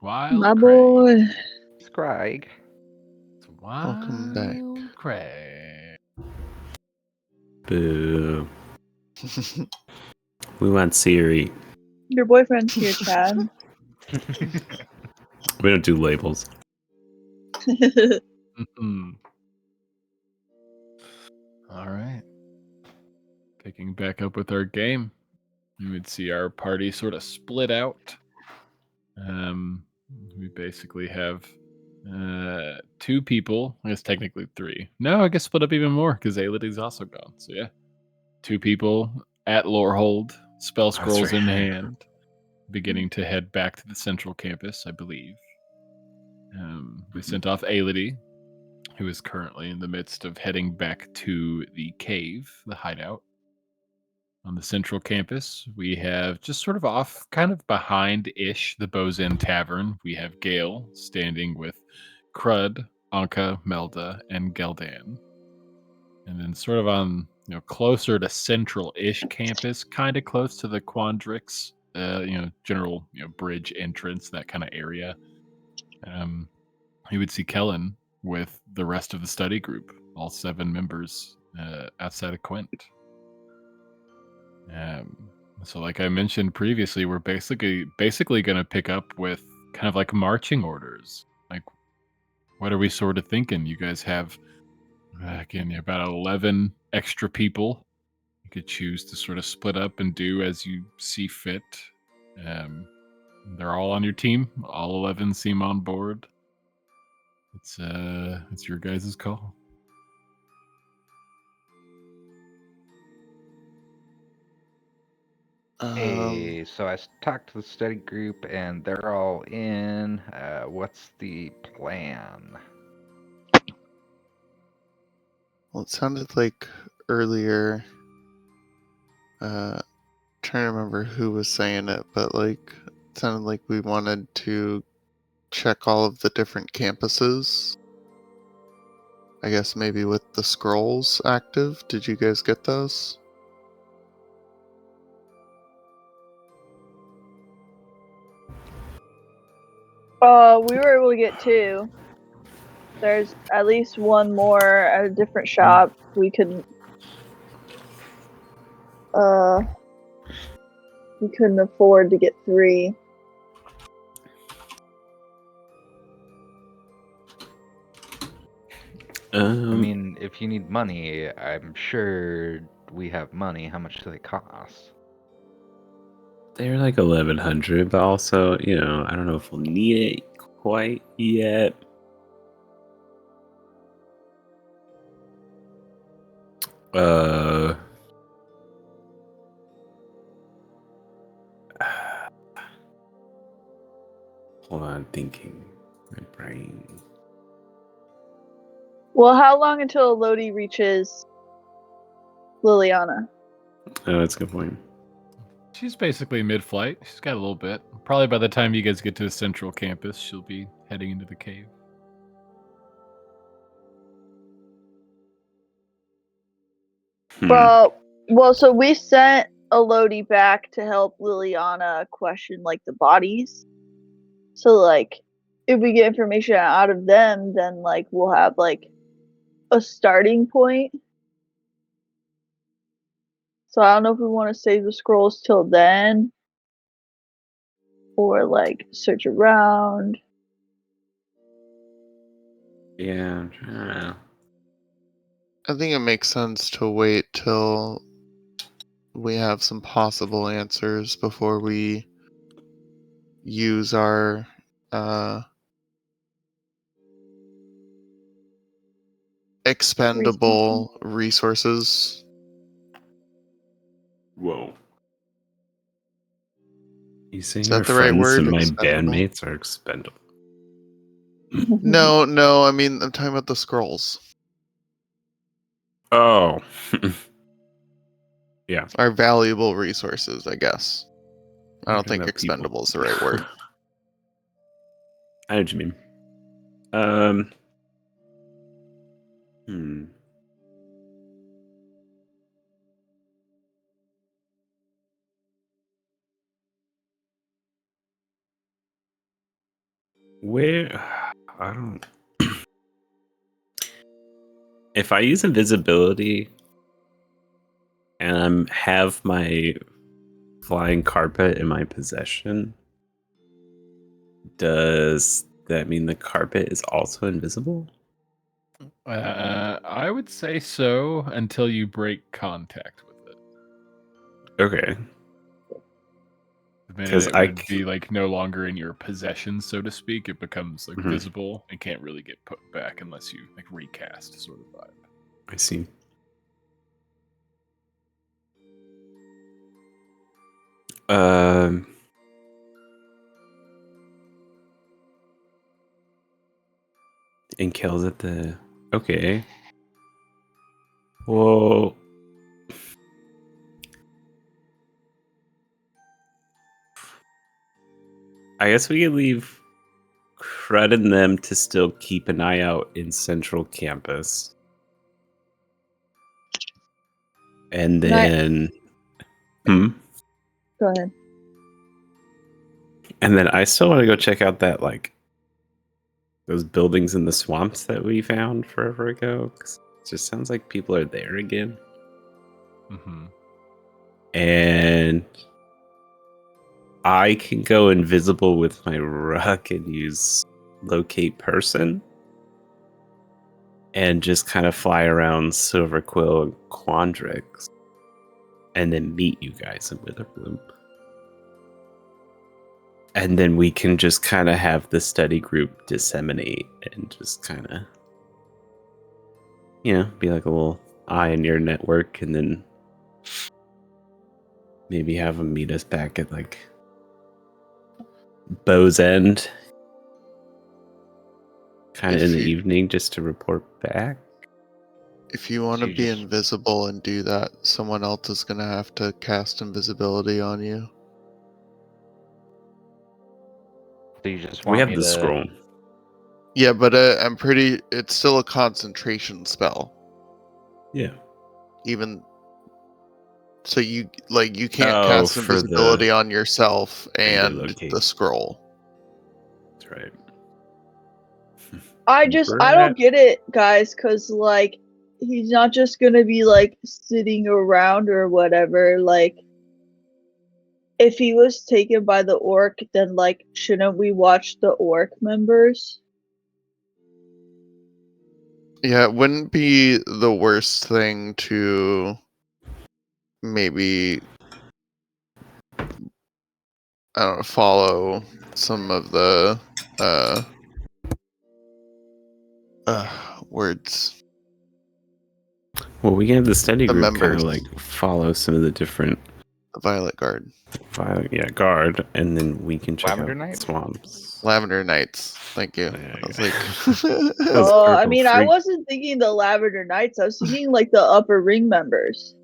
Wild My Craig. boy. Scrag. It's Welcome back. Wild Craig. Boo. We want Siri. Your boyfriend's here, Chad. We don't do labels. Mhm. All right. Picking back up with our game, you would see our party sort of split out. We basically have two people. I guess technically three. No, I guess split up even more because Aelidy's also gone. So yeah, two people at Lorehold, spell scrolls in hand, beginning to head back to the central campus, I believe. We sent off Aelidy, who is currently in the midst of heading back to the cave, the hideout. On the central campus, we have just sort of off, kind of behind-ish, the Bows Inn Tavern. We have Gale standing with Crud, Anka, Melda, and Geldan. And then sort of on, closer to central-ish campus, kind of close to the Quandrix, general, bridge entrance, that kind of area. You would see Kellen with the rest of the study group, all 7 members outside of Quint. So like I mentioned previously, we're basically going to pick up with kind of like marching orders. Like, what are we sort of thinking? You guys have, again, about 11 extra people. You could choose to sort of split up and do as you see fit. They're all on your team. All 11 seem on board. It's your guys' call. Hey, so I talked to the study group and they're all in. What's the plan? Well, it sounded like earlier, trying to remember who was saying it, but like, it sounded like we wanted to check all of the different campuses. I guess maybe with the scrolls active. Did you guys get those? We were able to get 2. There's at least one more at a different shop. We couldn't afford to get 3. I mean, if you need money, I'm sure we have money. How much do they cost? They're like 1100, but also, I don't know if we'll need it quite yet. Hold on, thinking. My brain. Well, how long until Lodi reaches Liliana? Oh, that's a good point. She's basically mid-flight. She's got a little bit. Probably by the time you guys get to the central campus, she'll be heading into the cave. Well, so we sent a Lodi back to help Liliana question like the bodies. So like, if we get information out of them, then like we'll have like a starting point. So I don't know if we want to save the scrolls till then, or like search around. Yeah, I don't know. I think it makes sense to wait till we have some possible answers before we use our expendable resources. Whoa. You saying Is our that the right friends word? and my Expendable? bandmates are expendable? No, I mean, I'm talking about the scrolls. Oh. Yeah. Our valuable resources, I guess. I don't think About people. expendable is the right word. I know what you mean. Where? I don't. If I use invisibility and have my flying carpet in my possession, does that mean the carpet is also invisible? I would say so until you break contact with it. Okay. The minute 'Cause it would be like no longer in your possession, so to speak, it becomes like Mhm. visible and can't really get put back unless you like recast sort of vibe. I see. Um. And kills at the. Okay. Well. I guess we could leave Crud and them to still keep an eye out in Central Campus. And then. Hmm? Go ahead. And then I still want to go check out that, like, those buildings in the swamps that we found forever ago. 'Cause it just sounds like people are there again. Mm-hmm. And I can go invisible with my ruck and use locate person. And just kind of fly around Silver Quill and Quandrix. And then meet you guys in Witherbloom. And then we can just kind of have the study group disseminate and just kind of, be like a little eye in your network, and then maybe have them meet us back at like Bow's End, kind of in the evening, just to report back. If you want to be invisible and do that, someone else is going to have to cast invisibility on you. So you just We want have me the to... scroll. Yeah, but it's still a concentration spell. Yeah. Even so, you can't Oh, cast for invisibility on yourself and locate. the scroll. That's right. I don't get it, guys, because like he's not just gonna be like sitting around or whatever. Like, if he was taken by the orc, then like shouldn't we watch the orc members? Yeah, it wouldn't be the worst thing to maybe, I don't know, follow some of the words. Well, we can have the study The group kind of members. like follow some of the different The Violet Guard. guard, and then we can check Lavender out Knights? swamps. Lavender Knights. Thank you. Yeah, I was yeah. like, Those I purple mean, I freak- wasn't thinking the Lavender Knights. I was thinking like the Upper Ring members.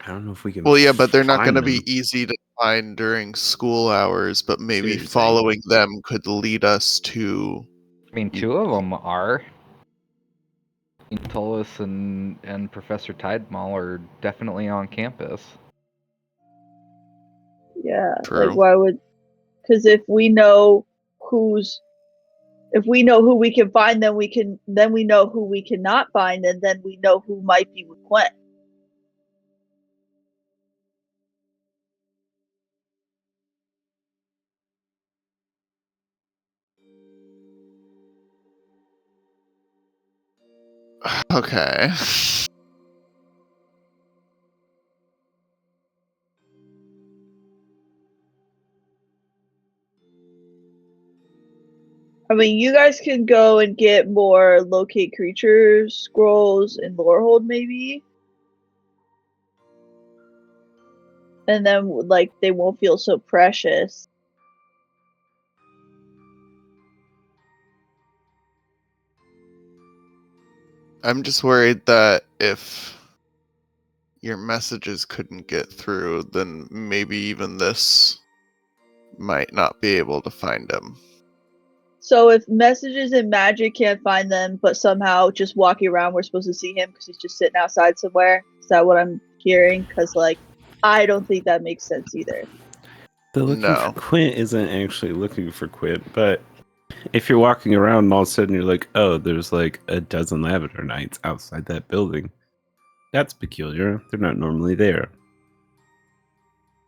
I don't know if we can. well, yeah, but they're not going find to be them. easy to find during school hours, but what maybe you're saying. following them could lead us to. I mean, two of them are. Tullus and Professor Tidemall are definitely on campus. Yeah, True. like why would? Because if we know who we can find, then we know who we cannot find, and then we know who might be with Quinn. Okay. I mean, you guys can go and get more locate creatures scrolls in Lorehold, maybe. And then, like, they won't feel so precious. I'm just worried that if your messages couldn't get through, then maybe even this might not be able to find him. So if messages and magic can't find them, but somehow just walking around, we're supposed to see him because he's just sitting outside somewhere. Is that what I'm hearing? Because, like, I don't think that makes sense either. The looking No. for Quint isn't actually looking for Quint, but If you're walking around and all of a sudden you're like, oh, there's like a dozen Lavender Knights outside that building. That's peculiar. They're not normally there.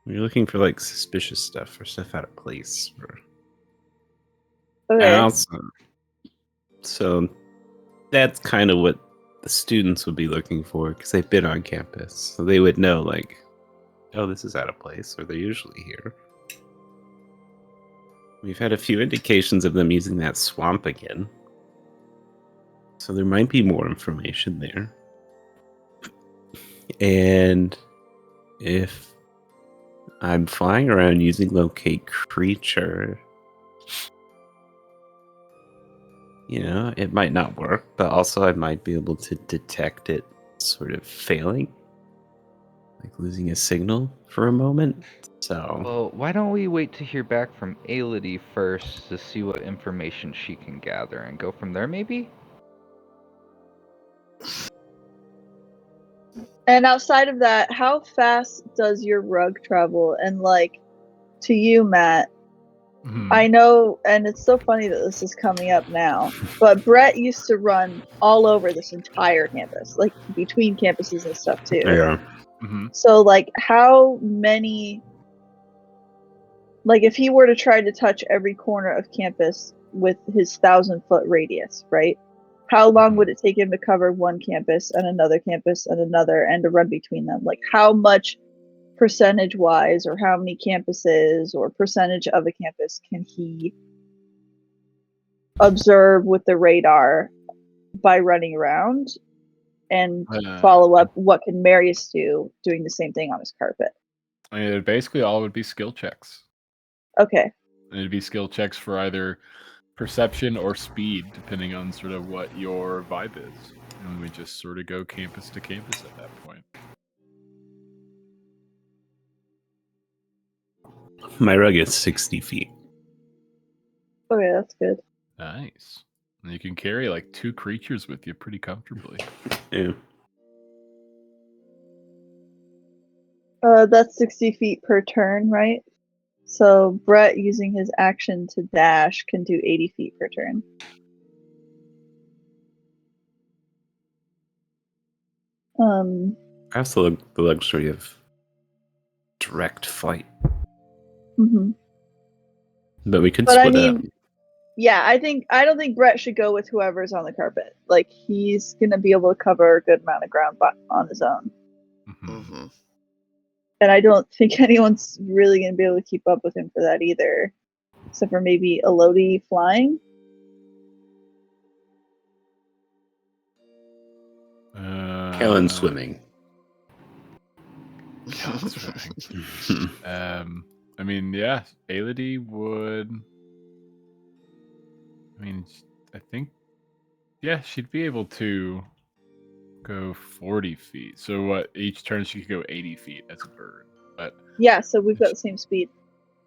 You're looking for like suspicious stuff or stuff out of place. And Okay. also, so that's kind of what the students would be looking for because they've been on campus. So they would know, like, oh, this is out of place, or they're usually here. We've had a few indications of them using that swamp again. So there might be more information there. And if I'm flying around using locate creature, you know, it might not work, but also I might be able to detect it sort of failing, like losing a signal for a moment. So, Well, why don't we wait to hear back from Aelity first to see what information she can gather and go from there, maybe? And outside of that, how fast does your rug travel? And like, to you, Matt, Mhm. I know, and it's so funny that this is coming up now, but Brett used to run all over this entire campus, like between campuses and stuff too. yeah. Mhm. So like, how many, like if he were to try to touch every corner of campus with his 1,000-foot radius, right? How long would it take him to cover one campus and another campus and another and to run between them? Like how much percentage wise or how many campuses or percentage of a campus can he observe with the radar by running around and follow up what can Marius do doing the same thing on his carpet? I mean, basically all would be skill checks. Okay. And it'd be skill checks for either perception or speed, depending on sort of what your vibe is. And we just sort of go campus to campus at that point. My rug is 60 feet. Okay, that's good. Nice. And you can carry like 2 creatures with you pretty comfortably. Yeah. That's 60 feet per turn, right? So Brett, using his action to dash, can do 80 feet per turn. I also like the luxury of direct flight, Mhm. but we could But I split up. mean, yeah, I don't think Brett should go with whoever's on the carpet. Like he's gonna be able to cover a good amount of ground on his own, Mm-hmm. and I don't think anyone's really gonna be able to keep up with him for that either, except for maybe Elodie flying. Kellen swimming. Kellen swimming. I mean, yeah, Aelity would. I mean, I think, yeah, she'd be able to go 40 feet. So what? Each turn she could go 80 feet as a bird. But Yeah, so we've got the same speed.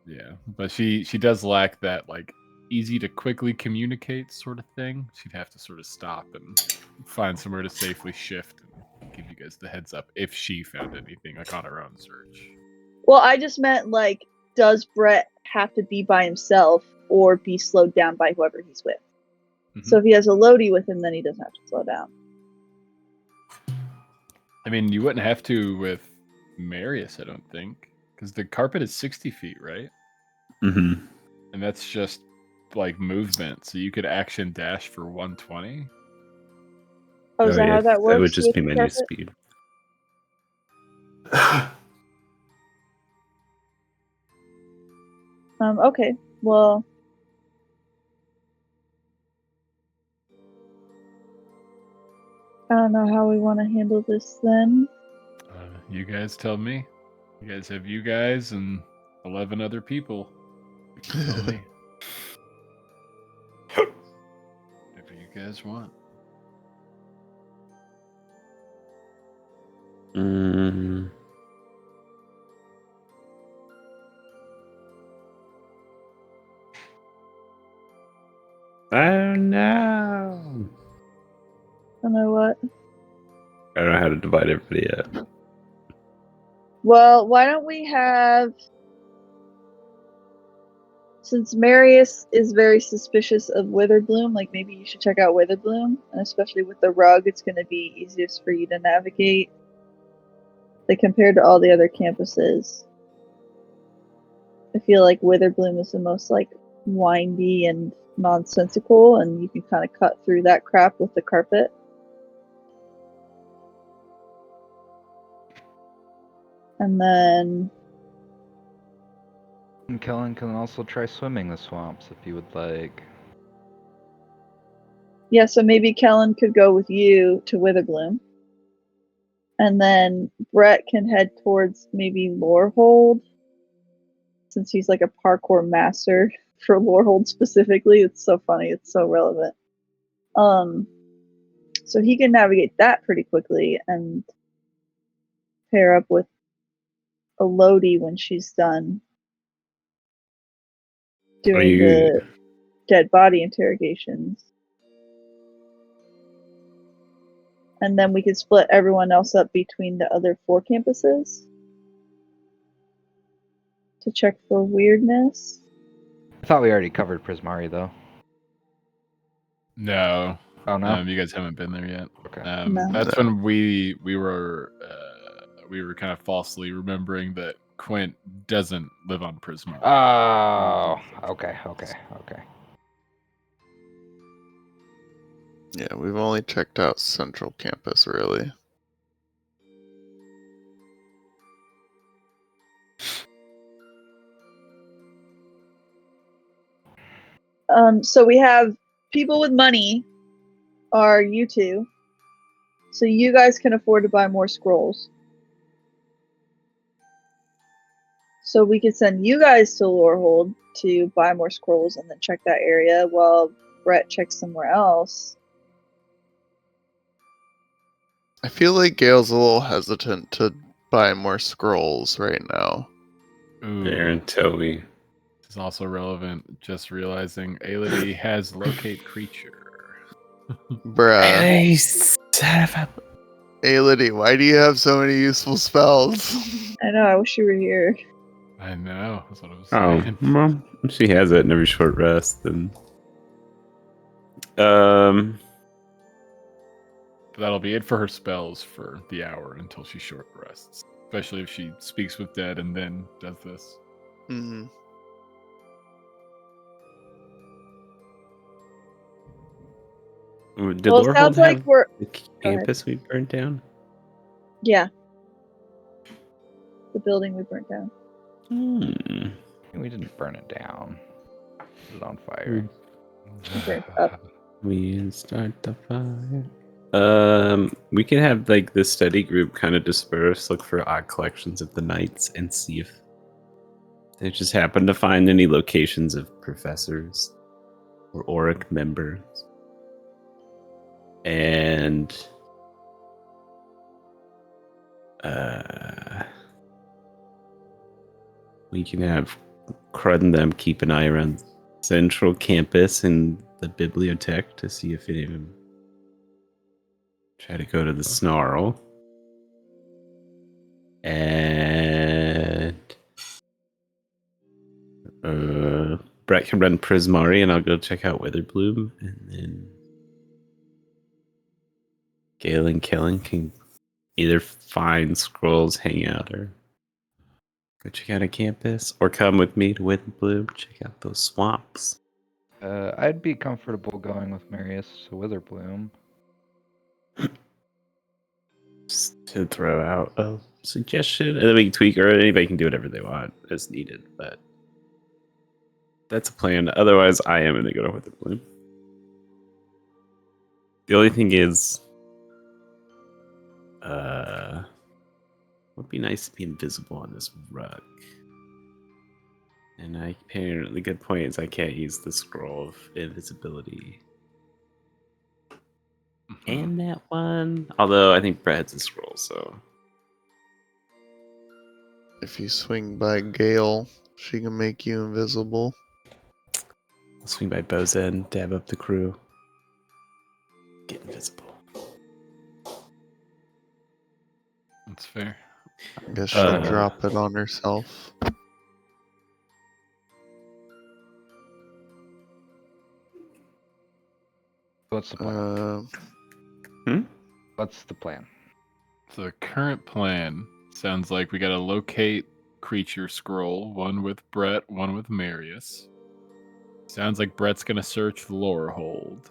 yeah, but she does lack that like easy to quickly communicate sort of thing. She'd have to sort of stop and find somewhere to safely shift and give you guys the heads up if she found anything like on her own search. Well, I just meant like, does Brett have to be by himself or be slowed down by whoever he's with? Mm-hmm. So if he has Elodie with him, then he doesn't have to slow down. I mean, you wouldn't have to with Marius, I don't think, because the carpet is 60 feet, right? Mm-hmm. And that's just like movement, so you could action dash for 120. Oh, is that how that works? That would just with be the my new carpet? speed. Okay. Well, I don't know how we want to handle this then. You guys tell me. You guys have you guys and 11 other people. You can tell me. Whatever you guys want. Mm. Oh no! I know what. I don't know how to divide everybody up. Well, why don't we have Since Marius is very suspicious of Witherbloom, like maybe you should check out Witherbloom, and especially with the rug, it's going to be easiest for you to navigate. Like compared to all the other campuses, I feel like Witherbloom is the most like windy and nonsensical, and you can kind of cut through that crap with the carpet. And then And Kellen can also try swimming the swamps if you would like. yeah, so maybe Kellen could go with you to Witherbloom. And then Brett can head towards maybe Lorehold, since he's like a parkour master for Lorehold specifically. It's so funny, it's so relevant. So he can navigate that pretty quickly and pair up with Elodie when she's done doing the dead body interrogations. And then we could split everyone else up between the other 4 campuses to check for weirdness. I thought we already covered Prismari though. No. Oh no. You guys haven't been there yet. Okay. No. That's when we were kind of falsely remembering that Quint doesn't live on Prisma. Oh. Okay. Yeah, we've only checked out Central Campus, really. So we have people with money are you two. So you guys can afford to buy more scrolls. So we could send you guys to Lorehold to buy more scrolls and then check that area while Brett checks somewhere else. I feel like Gail's a little hesitant to buy more scrolls right now. Ooh, There until we. this is also relevant. Just realizing Aelity has locate creature. Bruh. Son of a. Aelity, why do you have so many useful spells? I know, I wish you were here. I know. That's what I was Oh, saying. well, she has it in every short rest. Then, That'll be it for her spells for the hour until she short rests. Especially if she speaks with dead and then does this. Hmm. did Well, it Lorehold sounds like have we're. the ahead. campus we burned down? Yeah. The building we burnt down. We didn't burn it down. Put it on fire. We burnt up. We start the fire. We can have like the study group kind of disperse, look for odd collections of the knights, and see if they just happen to find any locations of professors or Auric members. And we can have Crud and them keep an eye around Central Campus and the bibliothèque to see if any of them try to go to the Snarl. And Brett can run Prismari and I'll go check out Witherbloom, and then Gale and Kellen can either find scrolls, hang out, or go check out a campus, or come with me to Witherbloom, check out those swamps. I'd be comfortable going with Marius to Witherbloom. Just to throw out a suggestion, and then we can tweak, or anybody can do whatever they want as needed, but that's a plan. Otherwise, I am going to go to Witherbloom. The only thing is, would be nice to be invisible on this rug. And apparently, the good point is I can't use the scroll of invisibility. And that one. Although I think Brad's a scroll, so. If you swing by Gale, she can make you invisible. I'll swing by Bozen, dab up the crew. Get invisible. That's fair. I guess she'll drop it on herself. what's the plan? What's the plan? So the current plan sounds like we gotta locate creature scroll, one with Brett, one with Marius. Sounds like Brett's gonna search the lower hold.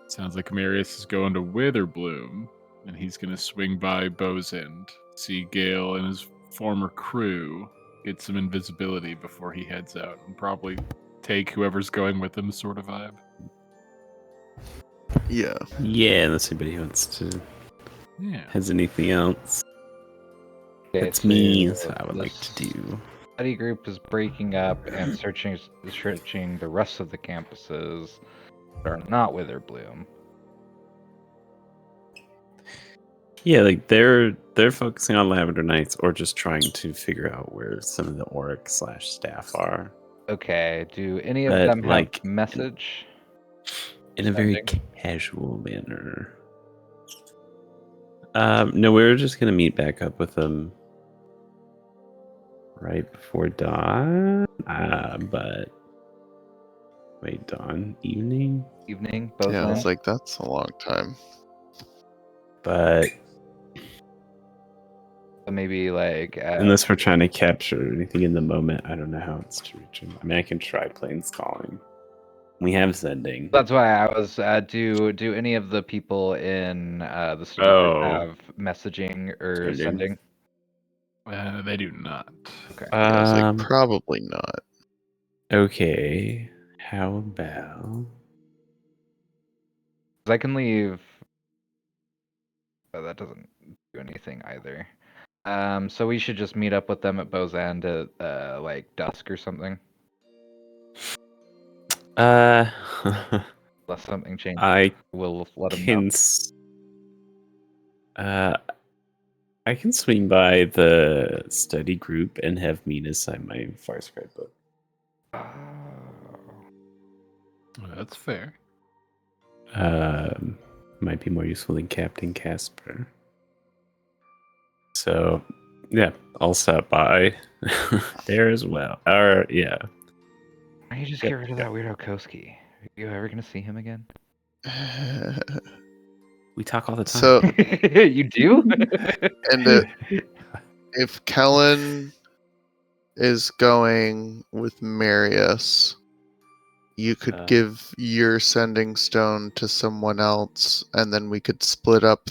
Sounds like Marius is going to Witherbloom, and he's gonna swing by Bow's End, see Gale and his former crew, get some invisibility before he heads out, and probably take whoever's going with him sort of vibe. Yeah. Yeah, unless anybody wants to Yeah. has anything else. Okay, That's me. so That's what I would like to do. Study group is breaking up and searching the rest of the campuses that are not Witherbloom. Yeah, like they're focusing on Lavender Nights or just trying to figure out where some of the orc / staff are. Okay, do any of But, them like, have message? In a very Sending? casual manner. No, we were just gonna meet back up with them right before dawn. But wait, dawn, evening. Evening, both Yeah, I was ends? like, that's a long time. But So maybe like unless we're trying to capture anything in the moment, I don't know how it's to reach them. I mean, I can try planes calling. We have sending. that's why I was do any of the people in the study group have messaging or Sending. sending? They do not. Okay. Yeah, I was like, probably not. Okay. How about? I can leave. Oh, that doesn't do anything either. So we should just meet up with them at Bow's End at like dusk or something. Unless something changes, I we'll let them know. can. I can swing by the study group and have Mina sign my Far Scribe book. That's fair. Might be more useful than Captain Casper. So, yeah, I'll stop by there as well. Or, yeah. Why don't you just get rid of that weirdo Koski? Are you ever gonna see him again? We talk all the time. So, You do? and if Kellen is going with Marius, you could give your sending stone to someone else, and then we could split up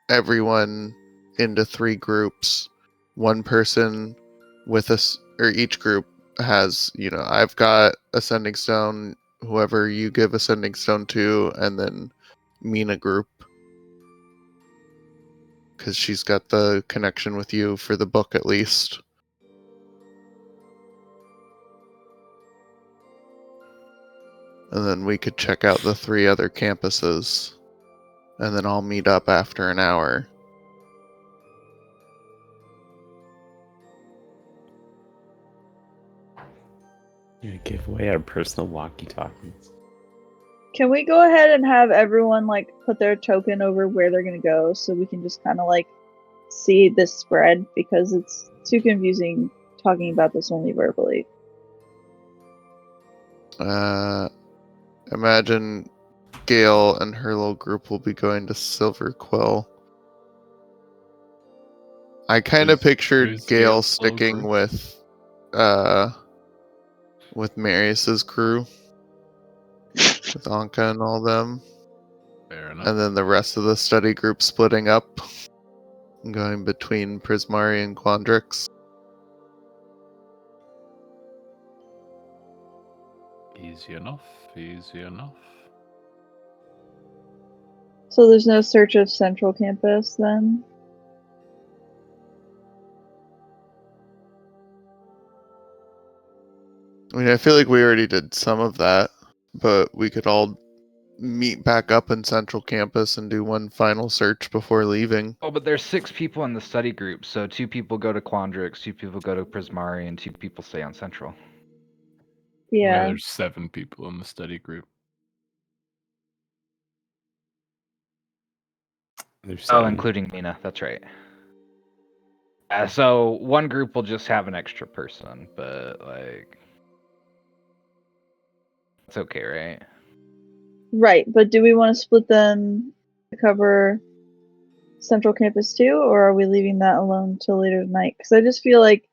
everyone into 3 groups. One person with us, or each group has, I've got a sending stone, whoever you give a sending stone to, and then Mina group. Because she's got the connection with you for the book at least. And then we could check out the 3 other campuses. And then I'll meet up after an hour. Yeah, give away our personal walkie-talkies. Can we go ahead and have everyone like put their token over where they're gonna go so we can just kind of like see this spread, because it's too confusing talking about this only verbally. Imagine Gale and her little group will be going to Silver Quill. I kind of pictured who's Gale Gale's little sticking group? with Marius's crew. With Anka and all them. Fair enough. And then the rest of the study group splitting up. Going between Prismari and Quandrix. Easy enough. Easy enough. So there's no search of Central Campus then? I mean, I feel like we already did some of that, but we could all meet back up in Central Campus and do one final search before leaving. Oh, but there's 6 people in the study group, so 2 people go to Quandrix, 2 people go to Prismari, and 2 people stay on Central. Yeah. There's 7 people in the study group. There's Oh, 7. including Mina, that's right. So one group will just have an extra person, but like, it's okay, right? Right, but do we want to split them to cover Central Campus too, or are we leaving that alone till later tonight? Because I just feel like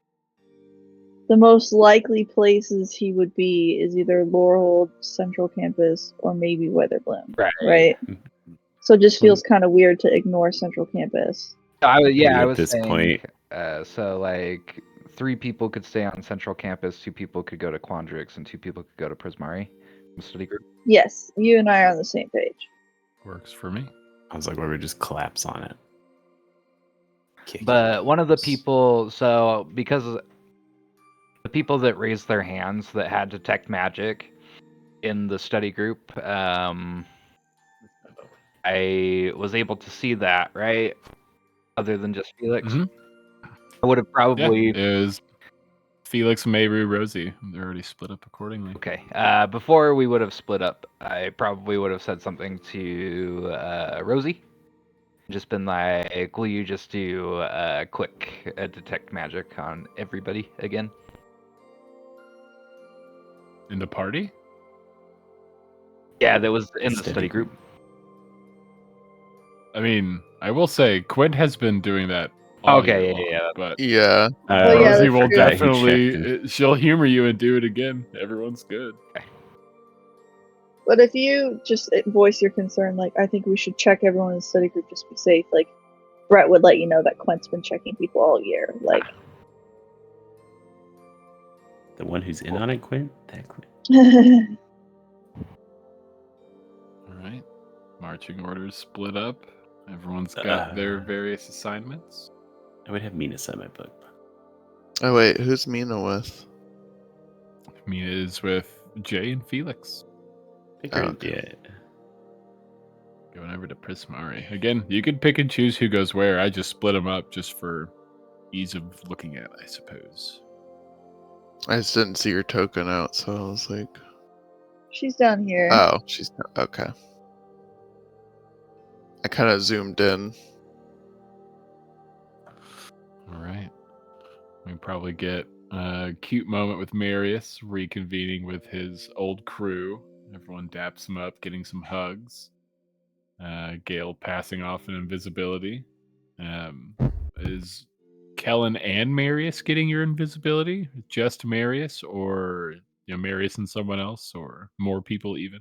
the most likely places he would be is either Laurelhold, Central Campus, or maybe Weatherbloom. Right? So it just feels kind of weird to ignore Central Campus. I At was this saying, point- so like 3 people could stay on Central Campus, 2 people could go to Quandrix, and 2 people could go to Prismari. Study group. Yes, you and I are on the same page. Works for me. I was like, where we just collapse on it. But one of the people, so because the people that raised their hands that had detect magic in the study group, I was able to see that, right? Other than just Felix. Mhm. I would have probably. Yeah, it was Felix, Mayru, Rosie. They're already split up accordingly. Okay. Before we would have split up, I probably would have said something to Rosie. Just been like, will you just do a quick detect magic on everybody again? In the party? Yeah, that was in the Study study group. I mean, I will say Quint has been doing that all Okay, year yeah. long, but Yeah. Oh, yeah, Rosie that's will true. Yeah, he definitely, she'll humor you and do it again. Everyone's good. But if you just voice your concern, like, I think we should check everyone in the study group just to be safe, like, Brett would let you know that Quint's been checking people all year. Like, The one who's in on it, Quinn? That Quinn. All right. Marching orders split up. Everyone's got their various assignments. I would have Mina set my book. Oh wait, who's Mina with? Mina is with Jay and Felix. Yeah. Going over to Prismari. Again, you can pick and choose who goes where. I just split them up just for ease of looking at, I suppose. I just didn't see your token out, so I was like, she's down here. oh, she's okay. I kind of zoomed in. All right. We probably get a cute moment with Marius reconvening with his old crew. Everyone daps him up, getting some hugs. Gale passing off an invisibility. Is Kellen and Marius getting your invisibility? Just Marius, or Marius and someone else, or more people even?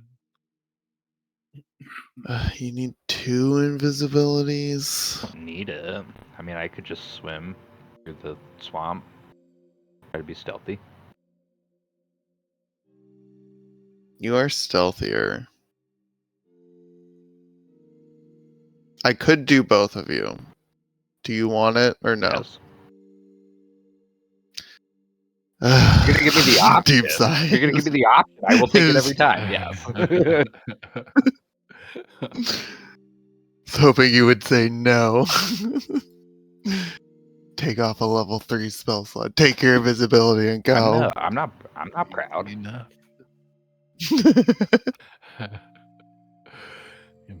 You need 2 invisibilities. Need it. I mean, I could just swim through the swamp. Try to be stealthy. You are stealthier. I could do both of you. Do you want it or no? Yes. You're gonna give me the option. Deep sigh. You're gonna give me the option. I will take it every time. Yes. Was hoping you would say no. Take off a level 3 spell slot. Take your invisibility and go. I'm not proud. Enough.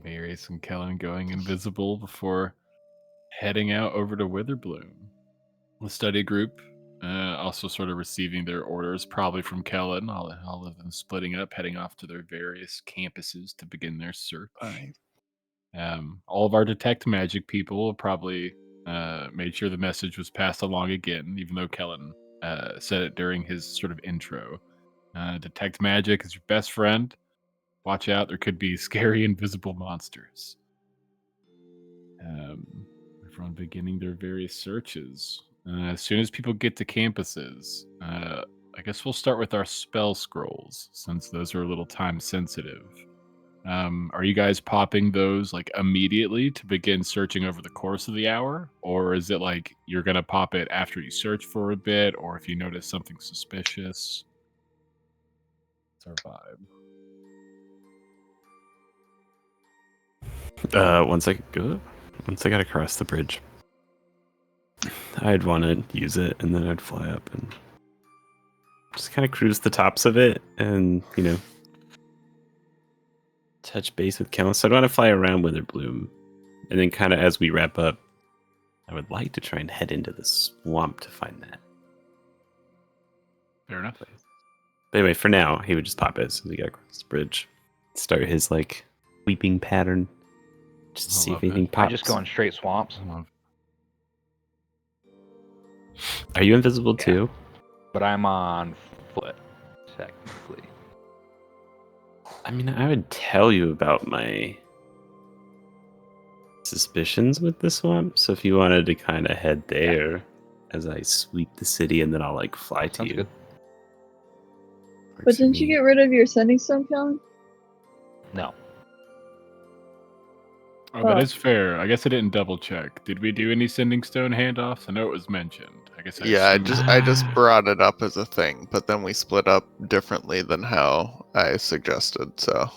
Marius and Kellen going invisible before heading out over to Witherbloom. The study group also sort of receiving their orders, probably from Kellen, all of them splitting up, heading off to their various campuses to begin their search. All of our detect magic people probably made sure the message was passed along again, even though Kellen said it during his sort of intro. Detect magic is your best friend. Watch out, there could be scary invisible monsters. Everyone beginning their various searches. As soon as people get to campuses, I guess we'll start with our spell scrolls, since those are a little time sensitive. Are you guys popping those like immediately to begin searching over the course of the hour? Or is it like you're going to pop it after you search for a bit, or if you notice something suspicious? It's our vibe. Once I got across the bridge, I'd want to use it, and then I'd fly up and just kind of cruise the tops of it, and touch base with Kellen. So I'd want to fly around Witherbloom, and then kind of as we wrap up, I would like to try and head into the swamp to find that. Fair enough. But anyway, for now, he would just pop it as soon as he got across the bridge. start his like sweeping pattern. Just to I see love if anything it. I'm pops. just going straight swamps, I love- Are you invisible Yeah. too? but I'm on foot, technically. I mean, I would tell you about my suspicions with the swamp. So if you wanted to kind of head there as I sweep the city, and then I'll like fly to Sounds you. good. But Works for didn't you me. get rid of your sending stone, Kellen? No. Oh, that Oh. is fair. I guess I didn't double check. Did we do any sending stone handoffs? I know it was mentioned. I guess I Yeah, assumed- I just brought it up as a thing, but then we split up differently than how I suggested. So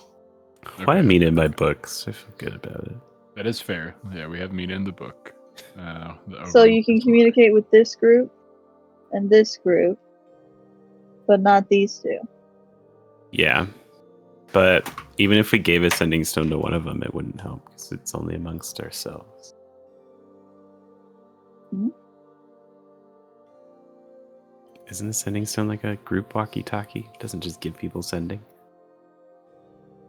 Why Okay. mean in my books? I feel good about it. That is fair. Yeah, we have Mina in the book. So you can communicate with this group and this group, but not these two. Yeah, but even if we gave a sending stone to one of them, it wouldn't help because it's only amongst ourselves. Mhm. Isn't a sending stone like a group walkie-talkie? It doesn't just give people sending.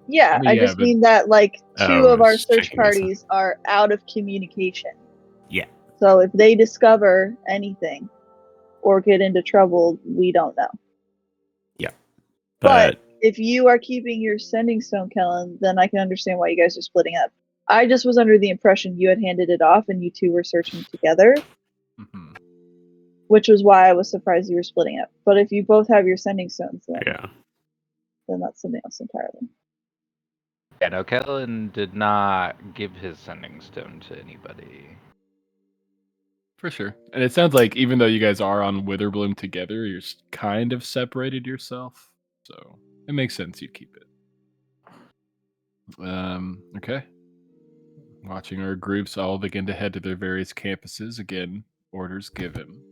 Yeah, I mean, I yeah, just but- mean that like two Oh, of I our was search checking this out. parties are out of communication. Yeah. So if they discover anything or get into trouble, we don't know. But if you are keeping your sending stone, Kellen, then I can understand why you guys are splitting up. I just was under the impression you had handed it off and you two were searching together, Mhm. which was why I was surprised you were splitting up. But if you both have your sending stones, yeah. then that's something else entirely. Yeah, no, Kellen did not give his sending stone to anybody. For sure. And it sounds like even though you guys are on Witherbloom together, you're kind of separated yourself. So it makes sense you'd keep it. Okay. Watching our groups all begin to head to their various campuses. Again, orders given.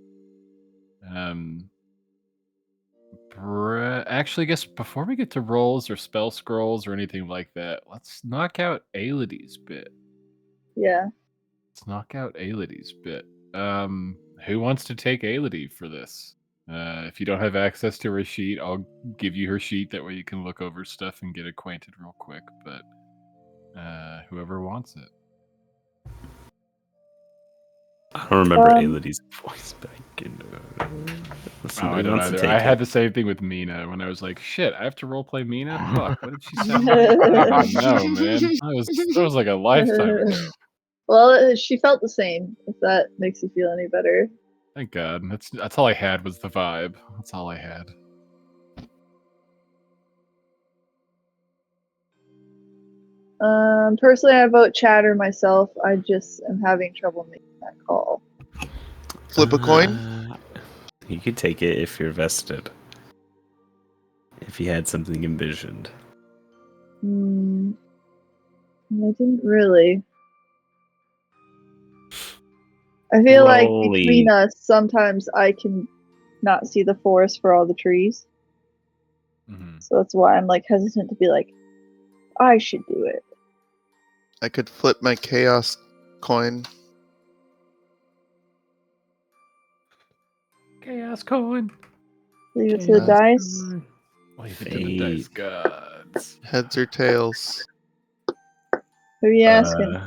Actually, I guess before we get to rolls or spell scrolls or anything like that, let's knock out Aelides' bit. Yeah. Let's knock out Aelides' bit. Who wants to take Aelide for this? If you don't have access to her sheet, I'll give you her sheet. That way you can look over stuff and get acquainted real quick. But whoever wants it. I don't remember Um, Aelides' voice, but I can listen Oh, to I who don't wants to either. take I had it. the same thing with Mina when I was like, "Shit, I have to roleplay Mina." Fuck, what did she sound like? I don't even know, man. That was like a lifetime ago. Well, she felt the same, if that makes you feel any better. Thank God. That's all I had was the vibe. That's all I had. Personally, I vote Chatter myself. I just am having trouble making that call. flip a coin. You could take it if you're vested. If you had something envisioned. I didn't really. I feel like between Slowly. us, sometimes I can not see the forest for all the trees. Mhm. So that's why I'm like hesitant to be like, I should do it. I could flip my chaos coin. Chaos coin. Leave it to the dice. Leave it to the dice Fate. gods. Heads or tails. Who are you asking?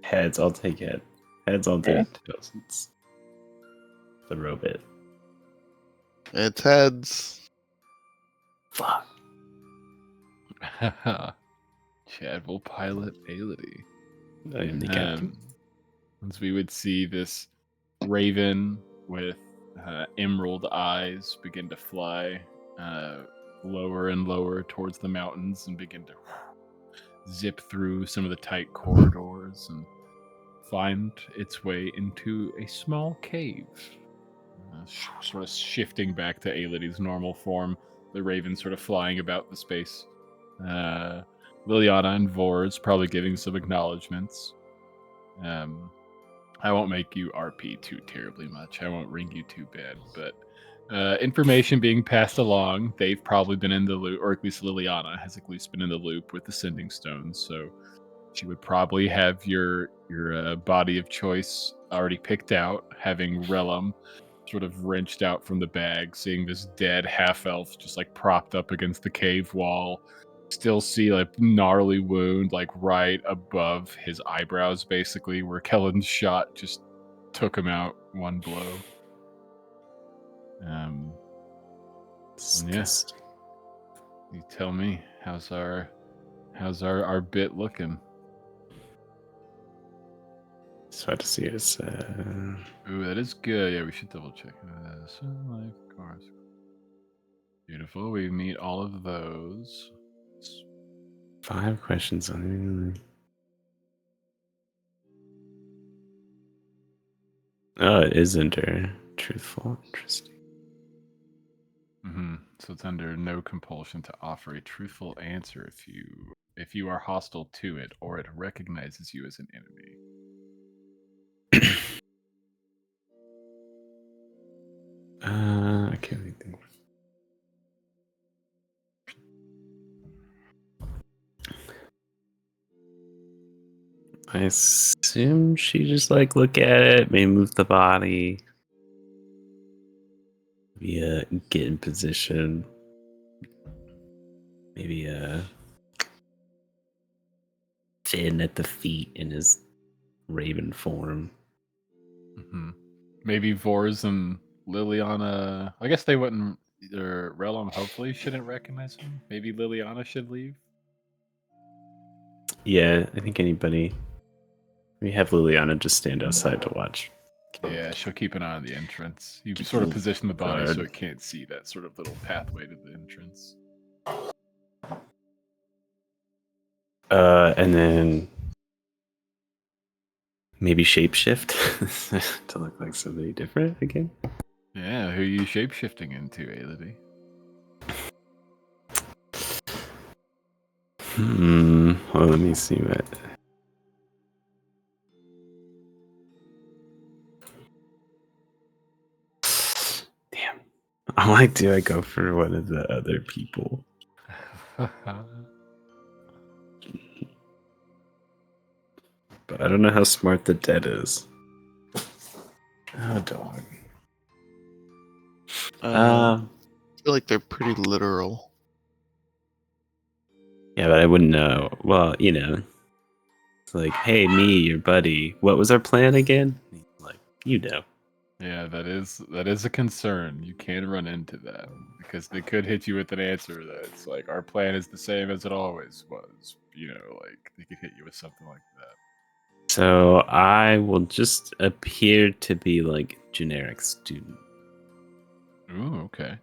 Heads, I'll take it. Heads, I'll Okay. take tails. It's the robot. It's heads. Fuck. Chad will pilot Aelide. I am the captain. Once we would see this raven with emerald eyes begin to fly lower and lower towards the mountains and begin to zip through some of the tight corridors and find its way into a small cave. Sort of shifting back to Aelide's normal form, the raven sort of flying about the space. Liliana and Vors probably giving some acknowledgments. I won't make you RP too terribly much. I won't ring you too bad, but information being passed along, they've probably been in the loop, or at least Liliana has at least been in the loop with the sending stones, so she would probably have your body of choice already picked out, having Relum sort of wrenched out from the bag, seeing this dead half-elf just like propped up against the cave wall, still see like gnarly wound like right above his eyebrows, basically, where Kellen's shot just took him out one blow. Disgusting. You tell me, how's our bit looking? So I had to see his. Ooh, that is good. Yeah, we should double check. Life cars. Beautiful. We meet all of those. 5 questions on it. Oh, it is under truthful. Interesting. So it's under no compulsion to offer a truthful answer if you are hostile to it or it recognizes you as an enemy. I can't really think. I assume she just like look at it, maybe move the body, maybe get in position, maybe Finn at the feet in his raven form. Maybe Vors and Liliana. I guess they wouldn't. Their realm hopefully shouldn't recognize him. Maybe Liliana should leave. Yeah, I think anybody. We have Liliana just stand outside to watch. Yeah, she'll keep an eye on the entrance. You sort of position the body so Guard. it can't see that sort of little pathway to the entrance. And then maybe shapeshift to look like somebody different again. Yeah, who are you shapeshifting into, Aelity? Well, let me see what. Damn. I'm like, do I go for one of the other people? But I don't know how smart the dead is. Oh, dog. I feel like they're pretty literal. Yeah, but I wouldn't know. Well, you know, it's like, hey, me, your buddy. What was our plan again? Like, you know. Yeah, that is a concern. You can run into that because they could hit you with an answer that's like, our plan is the same as it always was. You know, like they could hit you with something like that. So I will just appear to be like generic student. Ooh, okay.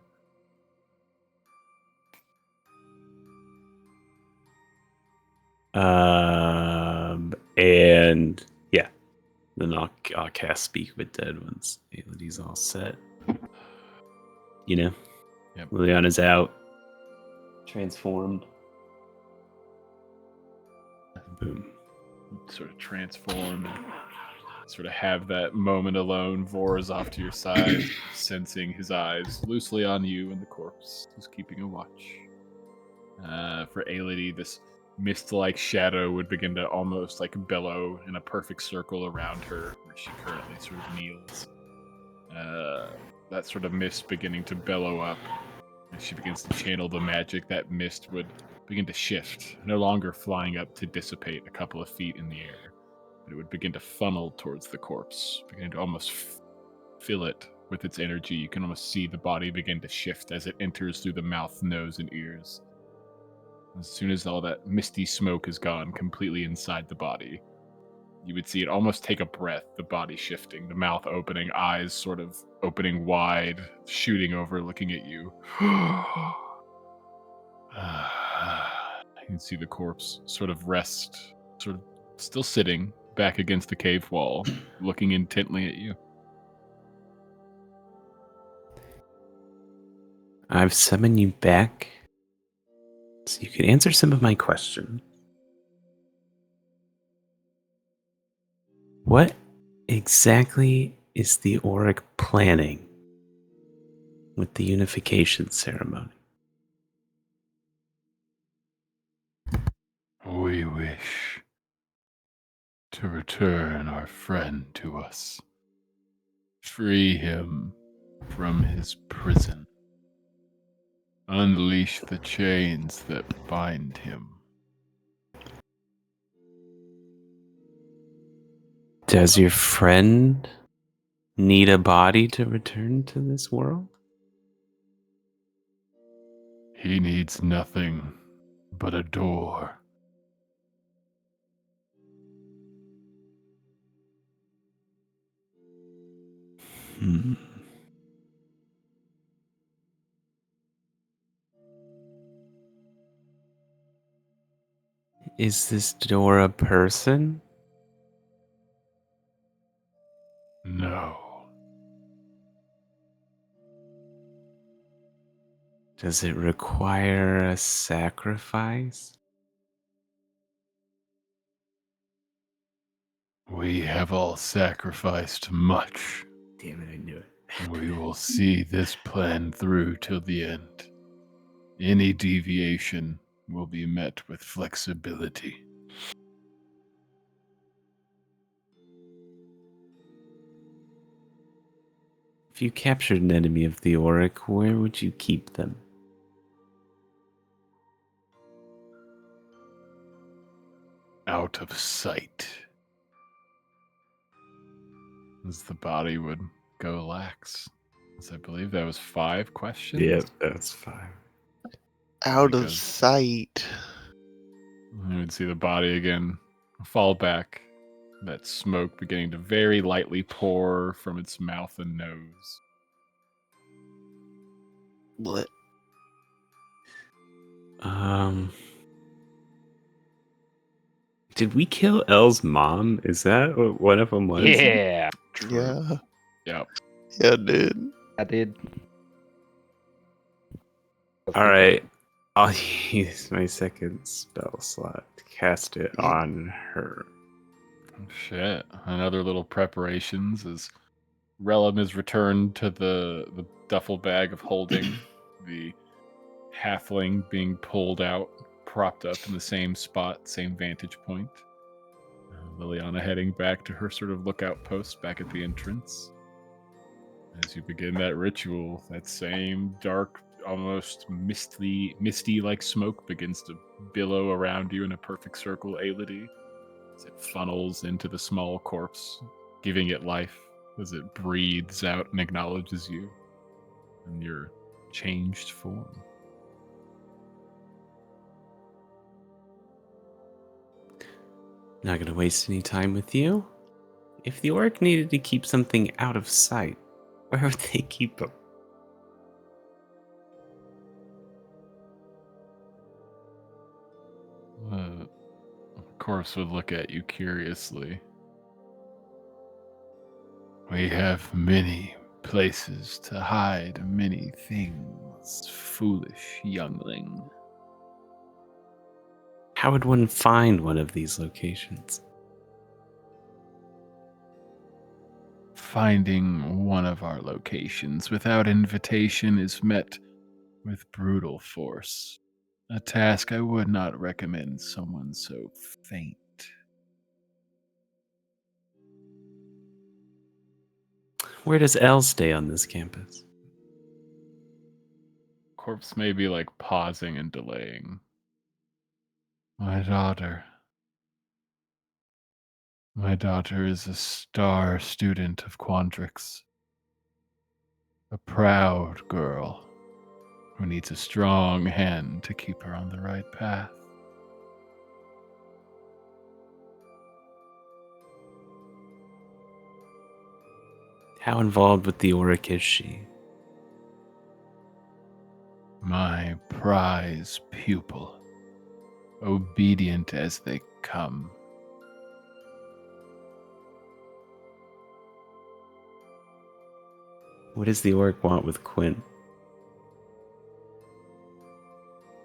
And yeah, then I'll cast Speak with Dead once Aelity's all set. You know, Yep. Liliana's out, transformed. Boom. Sort of transform and sort of have that moment alone. Vor is off to your side, sensing his eyes loosely on you and the corpse who's keeping a watch. For Aelity, this mist-like shadow would begin to almost like bellow in a perfect circle around her, where she currently sort of kneels. That sort of mist beginning to bellow up, and she begins to channel the magic. That mist would begin to shift, no longer flying up to dissipate a couple of feet in the air, but it would begin to funnel towards the corpse, beginning to almost fill it with its energy. You can almost see the body begin to shift as it enters through the mouth, nose, and ears. As soon as all that misty smoke is gone completely inside the body, you would see it almost take a breath, the body shifting, the mouth opening, eyes sort of opening wide, shooting over, looking at you. You can see the corpse sort of rest, sort of still sitting back against the cave wall, looking intently at you. I've summoned you back so you could answer some of my questions. What exactly is the Auric planning with the unification ceremony? We wish to return our friend to us. Free him from his prison. Unleash the chains that bind him. Does your friend need a body to return to this world? He needs nothing but a door. Hmm. Is this door a person? No. Does it require a sacrifice? We have all sacrificed much. Damn it, I knew it. We will see this plan through till the end. Any deviation will be met with flexibility. If you captured an enemy of the Auric, where would you keep them? Out of sight. As the body would go lax. As I believe that was 5 questions. that's fine. Out of Because- sight. You would see the body again fall back. That smoke beginning to very lightly pour from its mouth and nose. What? Did we kill Elle's mom? Is that what one of them was? Yeah, True. Yeah. Yep. Yeah, dude. I did. All right. I'll use my second spell slot to cast it Mm. on her. Shit. Another little preparations as Relum is returned to the duffel bag of holding. The halfling being pulled out, propped up in the same spot, same vantage point. Liliana heading back to her sort of lookout post back at the entrance. As you begin that ritual, that same dark, almost misty like smoke begins to billow around you in a perfect circle, Aelity, as it funnels into the small corpse, giving it life as it breathes out and acknowledges you in your changed form. Not gonna waste any time with you. If the orc needed to keep something out of sight, where would they keep them? The corpse would look at you curiously. We have many places to hide many things, foolish youngling. How would one find one of these locations? Finding one of our locations without invitation is met with brutal force. A task I would not recommend someone so faint. Where does Elle stay on this campus? Corpse may be like pausing and delaying. My daughter. My daughter is a star student of Quandrix. A proud girl who needs a strong hand to keep her on the right path. How involved with the Auric is she? My prize pupil, obedient as they come. What does the Auric want with Quinn?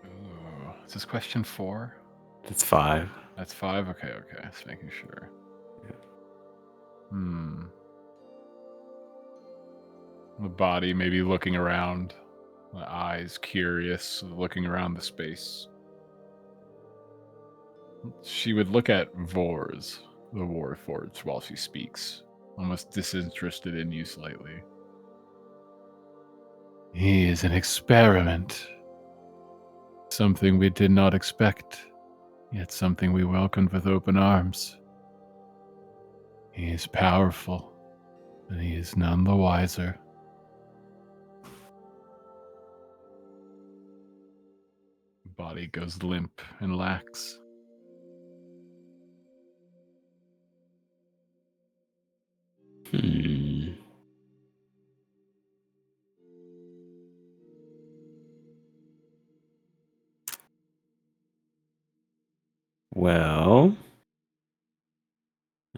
Ooh, is this question 4? That's 5. That's 5? Okay, just making sure. The body maybe looking around, the eyes curious, looking around the space. She would look at Vors, the Warforged, while she speaks, almost disinterested in you slightly. He is an experiment Something we did not expect, yet something we welcomed with open arms. He is powerful, and he is none the wiser. Body goes limp and lax. Well,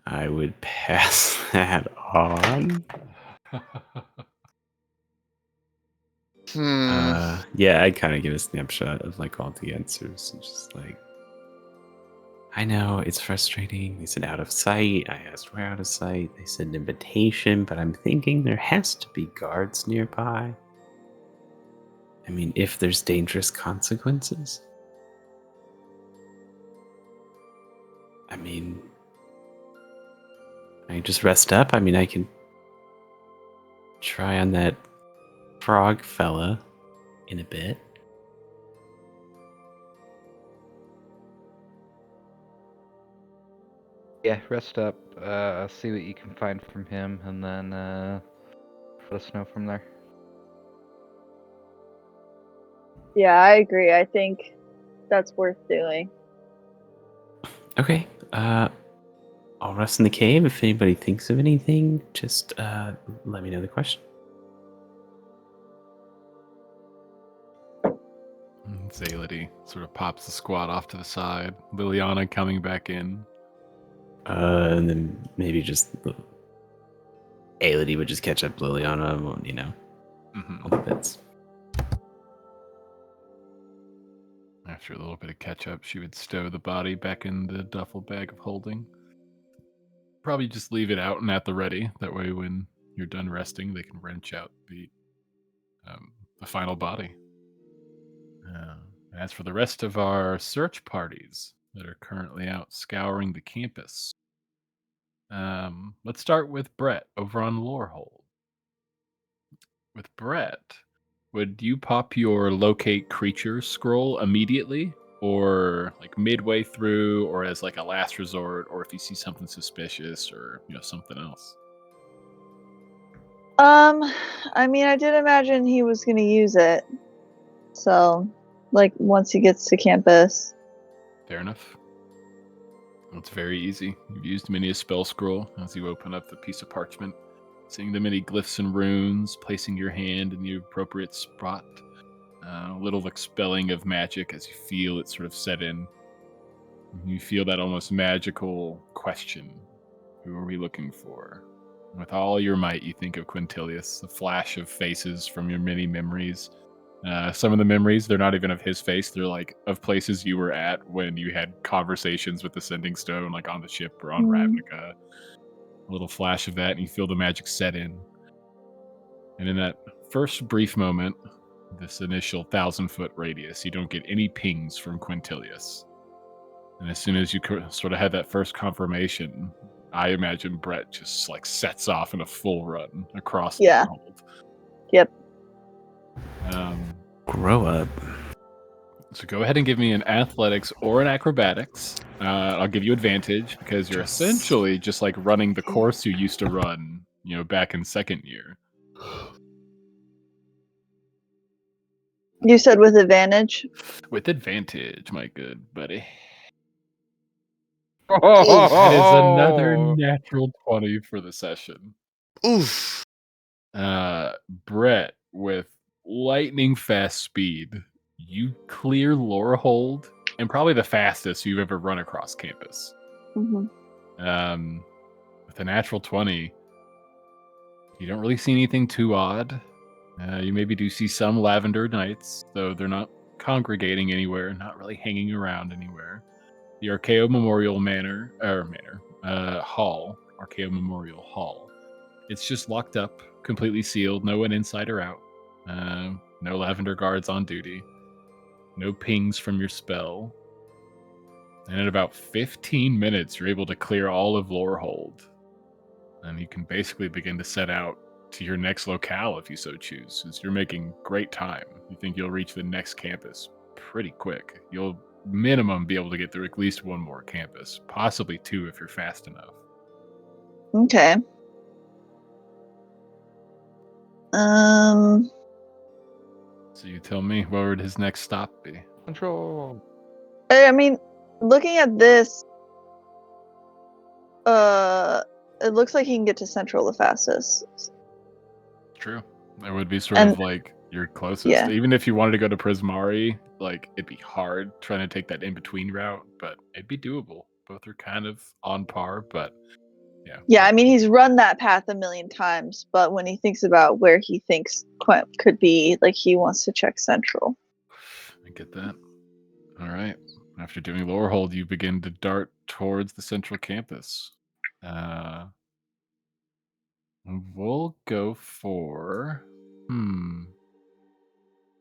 I would pass that on. Yeah, I'd kind of give a snapshot of like all the answers and just like, I know it's frustrating. They said out of sight. I asked where out of sight. They said an invitation, but I'm thinking there has to be guards nearby. I mean, if there's dangerous consequences. I mean, I just rest up. I mean, I can try on that frog fella in a bit. Yeah, rest up. See what you can find from him, and then let us know from there. Yeah, I agree. I think that's worth doing. Okay. I'll rest in the cave. If anybody thinks of anything, just let me know the question. Zaylity sort of pops the squad off to the side. Liliana coming back in. And then maybe just Aelity would just catch up Liliana, all the bits. After a little bit of catch up, she would stow the body back in the duffel bag of holding. Probably just leave it out and at the ready. That way, when you're done resting, they can wrench out the final body. As for the rest of our search parties that are currently out scouring the campus, let's start with Brett over on Lorehold. With Brett, would you pop your locate creature scroll immediately, or like midway through, or as like a last resort, or if you see something suspicious, or something else? I mean, I did imagine he was gonna use it. So, like, once he gets to campus. Fair enough. It's very easy. You've used many a spell scroll as you open up the piece of parchment, seeing the many glyphs and runes, placing your hand in the appropriate spot. A little expelling of magic as you feel it sort of set in. You feel that almost magical question. Who are we looking for? With all your might, you think of Quintilius, a flash of faces from your many memories. Some of the memories, they're not even of his face. They're like of places you were at when you had conversations with the Sending Stone, like on the ship or on Ravnica. A little flash of that, and you feel the magic set in. And in that first brief moment, this initial 1,000-foot radius, you don't get any pings from Quintilius. And as soon as you sort of had that first confirmation, I imagine Brett just like sets off in a full run across the world. Yep. Grow up. So go ahead and give me an athletics or an acrobatics. I'll give you advantage because you're essentially just like running the course you used to run, back in second year. You said with advantage? With advantage, my good buddy. That is another natural 20 for the session. Oof. Brett, with lightning fast speed, you clear Lorehold, and probably the fastest you've ever run across campus. Mm-hmm. With a natural 20, you don't really see anything too odd. You maybe do see some Lavender Knights, though they're not congregating anywhere, not really hanging around anywhere. The Archaeo Memorial Hall, Archaeo Memorial Hall. It's just locked up, completely sealed, no one inside or out. No Lavender guards on duty. No pings from your spell. And in about 15 minutes, you're able to clear all of Lorehold. And you can basically begin to set out to your next locale if you so choose, since you're making great time. You think you'll reach the next campus pretty quick. You'll minimum be able to get through at least one more campus, possibly 2 if you're fast enough. Okay. So you tell me, where would his next stop be? Control. I mean, looking at this, it looks like he can get to Central the fastest. True. That would be sort And- of like your closest. yeah. Even if you wanted to go to Prismari, like it'd be hard trying to take that in between route, but it'd be doable. Both are kind of on par, but yeah. Yeah, I mean, he's run that path a million times, but when he thinks about where he thinks Quint could be, like, he wants to check Central. I get that. All right. After doing Lorehold, you begin to dart towards the central campus. We'll go for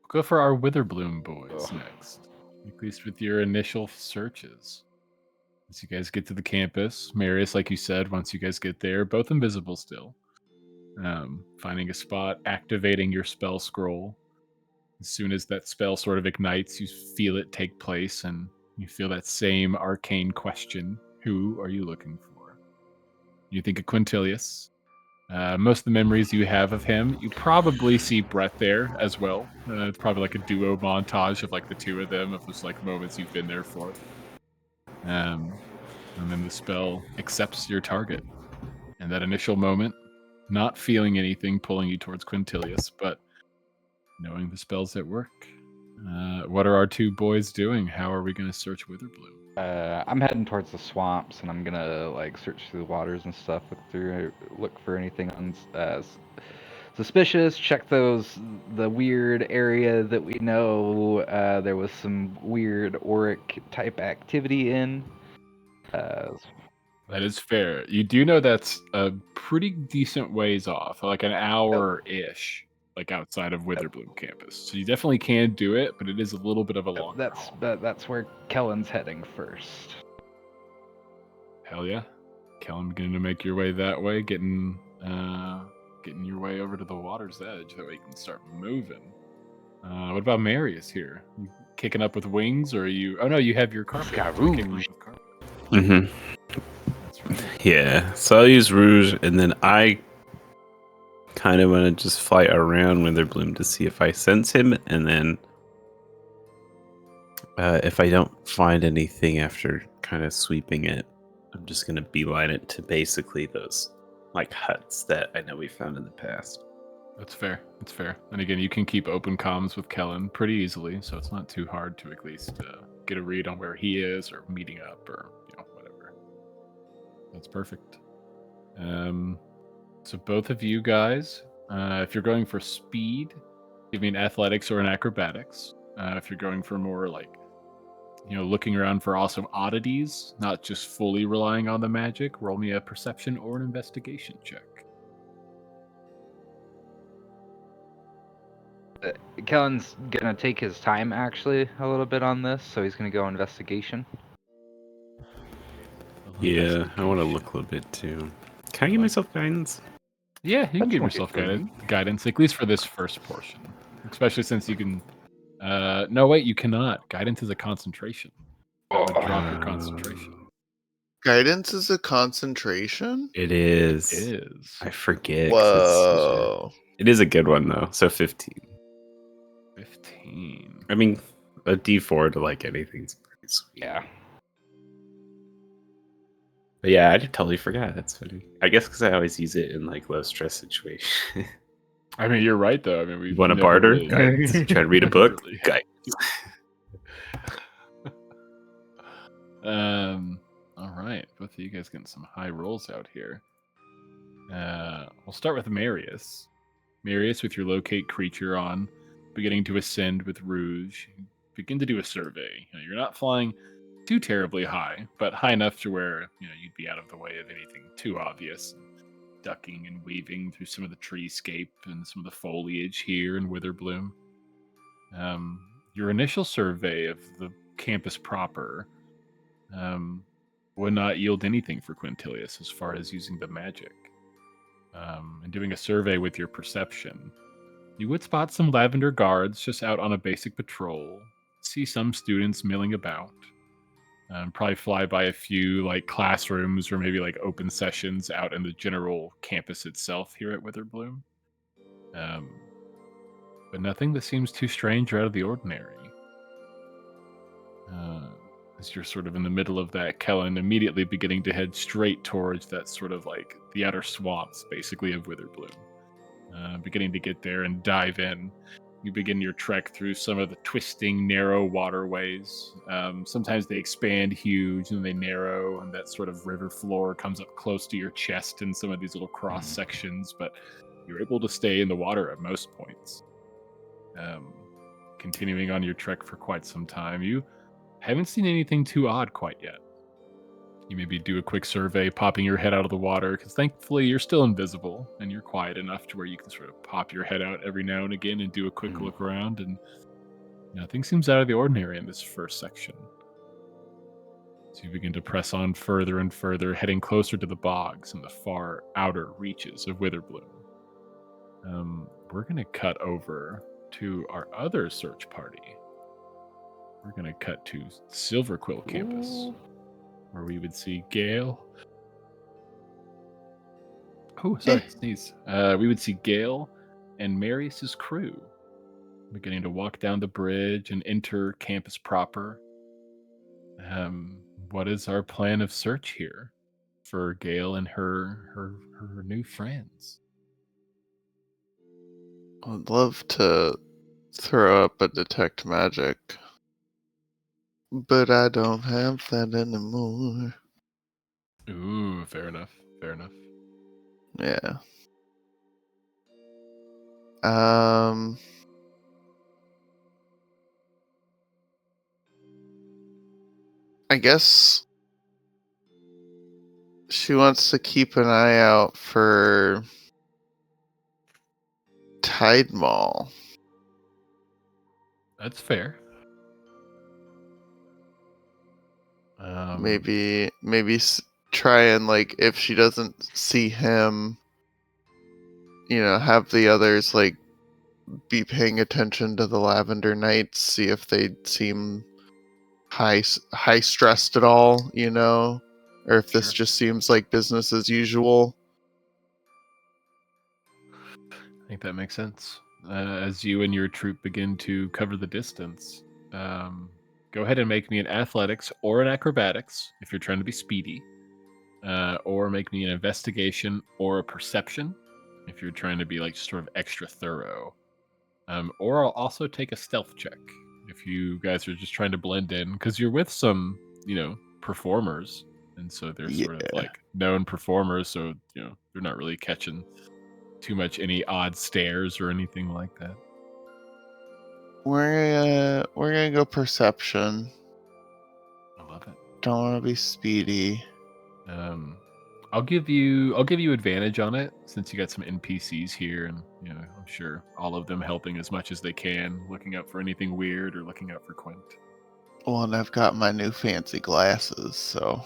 go for our Witherbloom boys Oh. next. At least with your initial searches. As you guys get to the campus, Marius, like you said, once you guys get there, both invisible still. Finding a spot, activating your spell scroll. As soon as that spell sort of ignites, you feel it take place, and you feel that same arcane question: who are you looking for? You think of Quintilius. Most of the memories you have of him, you probably see Brett there as well. It's probably like a duo montage of like the two of them, of those like moments you've been there for. And then the spell accepts your target. And that initial moment, not feeling anything pulling you towards Quintilius, but knowing the spell's at work. What are our two boys doing? How are we going to search Witherbloom? I'm heading towards the swamps, and I'm gonna like search through the waters and stuff, look for anything suspicious. Check the weird area that we know there was some weird auric type activity in. That is fair. You do know that's a pretty decent ways off, like an hour-ish, like outside of Witherbloom campus. So you definitely can do it, but it is a little bit of a long haul. That's where Kellen's heading first. Hell yeah. Kellen, beginning to make your way that way, getting your way over to the water's edge. That way you can start moving. What about Marius here? You kicking up with wings, or are you... Oh no, you have your carpet. Scarouge. Kicking up with carpet. Mm-hmm. That's right. Yeah. So I'll use Rouge, and then I kind of want to just fly around Witherbloom to see if I sense him, and then if I don't find anything after kind of sweeping it, I'm just gonna beeline it to basically those like huts that I know we found in the past. That's fair. That's fair. And again, you can keep open comms with Kellen pretty easily, so it's not too hard to at least get a read on where he is, or meeting up, or whatever. That's perfect. So both of you guys, if you're going for speed, give me an athletics or an acrobatics. If you're going for more like, looking around for awesome oddities, not just fully relying on the magic, roll me a perception or an investigation check. Kellen's gonna take his time actually a little bit on this, so he's gonna go investigation. Yeah, I want to look a little bit too. Can I give myself guidance? Yeah, you can give That's yourself okay. guidance, at least for this first portion. Especially since you can... no, wait, you cannot. Guidance is a concentration. That would drop your concentration. Guidance is a concentration? It It is. is. I forget. 'Cause Whoa. it is a good one though. So 15. 15. I mean, a D4 to like anything's pretty sweet. Yeah. But yeah, I totally forgot. That's funny. I guess because I always use it in like low stress situations. I mean, you're right, though. I mean, we You want to barter? Guidance. Try to read a book? Really- Guidance. All right. Both of you guys getting some high rolls out here. We'll start with Marius. Marius, with your locate creature on, beginning to ascend with Rouge. Begin to do a survey. You're not flying too terribly high, but high enough to where you'd be out of the way of anything too obvious. Ducking and weaving through some of the treescape and some of the foliage here in Witherbloom. Your initial survey of the campus proper would not yield anything for Quintilius as far as using the magic. And doing a survey with your perception, you would spot some lavender guards just out on a basic patrol. see some students milling about. Probably fly by a few like classrooms or maybe like open sessions out in the general campus itself here at Witherbloom. But nothing that seems too strange or out of the ordinary. As you're sort of in the middle of that, Kellen immediately beginning to head straight towards that sort of like the outer swamps, basically, of Witherbloom. Beginning to get there and dive in. You begin your trek through some of the twisting, narrow waterways. Sometimes they expand huge and they narrow, and that sort of river floor comes up close to your chest in some of these little cross sections, but you're able to stay in the water at most points. Continuing on your trek for quite some time, you haven't seen anything too odd quite yet. You maybe do a quick survey, popping your head out of the water, because thankfully you're still invisible and you're quiet enough to where you can sort of pop your head out every now and again and do a quick look around, and nothing seems out of the ordinary in this first section. So you begin to press on further and further, heading closer to the bogs and the far outer reaches of Witherbloom. We're going to cut over to our other search party. We're going to cut to Silverquill campus, where we would see Gale. Oh, sorry, sneeze. We would see Gale and Marius's crew beginning to walk down the bridge and enter campus proper. What is our plan of search here for Gale and her new friends? I'd love to throw up a detect magic, but I don't have that anymore. Ooh, fair enough. Fair enough. Yeah. I guess she wants to keep an eye out for Tide Mall. That's fair. Maybe try and, like, if she doesn't see him, have the others, like, be paying attention to the Lavender Knights, see if they seem high stressed at all, or if this just seems like business as usual. I think that makes sense. As you and your troop begin to cover the distance, go ahead and make me an athletics or an acrobatics if you're trying to be speedy, or make me an investigation or a perception if you're trying to be like sort of extra thorough. Or I'll also take a stealth check if you guys are just trying to blend in, because you're with some, performers, and so they're sort of like known performers, so they're not really catching too much any odd stares or anything like that. We're gonna go perception. I love it. Don't want to be speedy. I'll give you advantage on it since you got some NPCs here, and I'm sure all of them helping as much as they can, looking out for anything weird or looking out for Quint. Well, and I've got my new fancy glasses, so.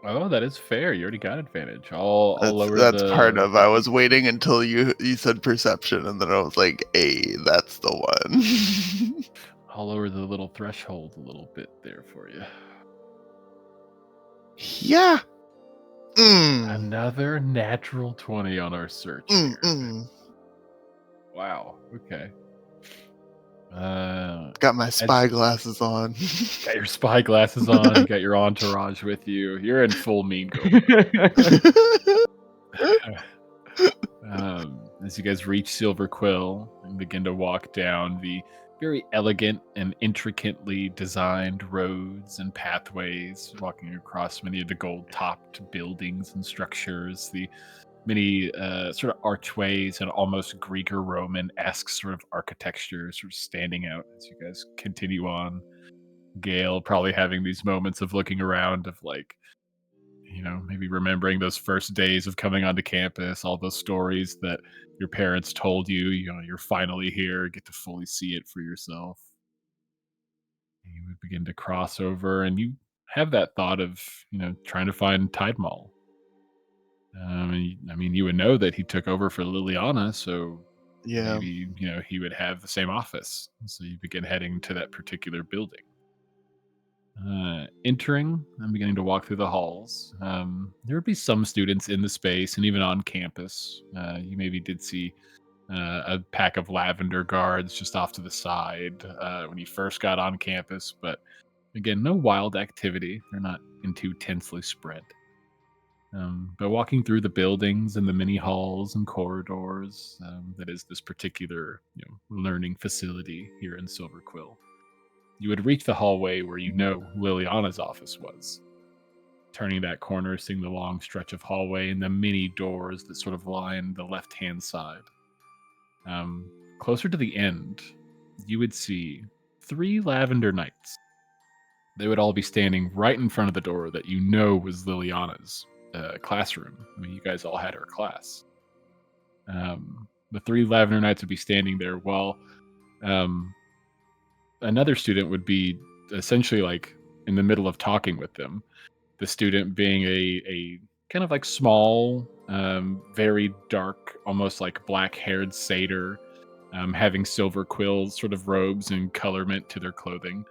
Oh, that is fair. You already got advantage. I'll lower that's part of. I was waiting until you said perception, and then I was like, "Hey, that's the one." I'll lower the little threshold a little bit there for you. Yeah. Another natural 20 on our search. Wow. Okay. Got my spy glasses on. Got your spy glasses on. You got your entourage with you. You're in full mean girl. As you guys reach Silverquill and begin to walk down the very elegant and intricately designed roads and pathways, walking across many of the gold-topped buildings and structures, the many sort of archways and almost Greek or Roman-esque sort of architecture sort of standing out as you guys continue on. Gale probably having these moments of looking around of like, maybe remembering those first days of coming onto campus, all those stories that your parents told you, you're finally here, get to fully see it for yourself. You would begin to cross over and you have that thought of, trying to find Tide Mall. I mean, you would know that he took over for Liliana, so Yeah. Maybe, he would have the same office. So you begin heading to that particular building. Entering, I'm beginning to walk through the halls. There would be some students in the space and even on campus. You maybe did see a pack of lavender guards just off to the side when you first got on campus, but again, no wild activity. They're not too tensely spread. But walking through the buildings and the many halls and corridors, that is this particular learning facility here in Silver Quill, you would reach the hallway where Liliana's office was. Turning that corner, seeing the long stretch of hallway and the many doors that sort of line the left-hand side. Closer to the end, you would see 3 lavender knights. They would all be standing right in front of the door that was Liliana's classroom. I mean, you guys all had her class. The 3 lavender knights would be standing there while another student would be essentially like in the middle of talking with them. The student being a kind of like small, very dark, almost like black-haired satyr, having silver quills, sort of robes and colorment to their clothing.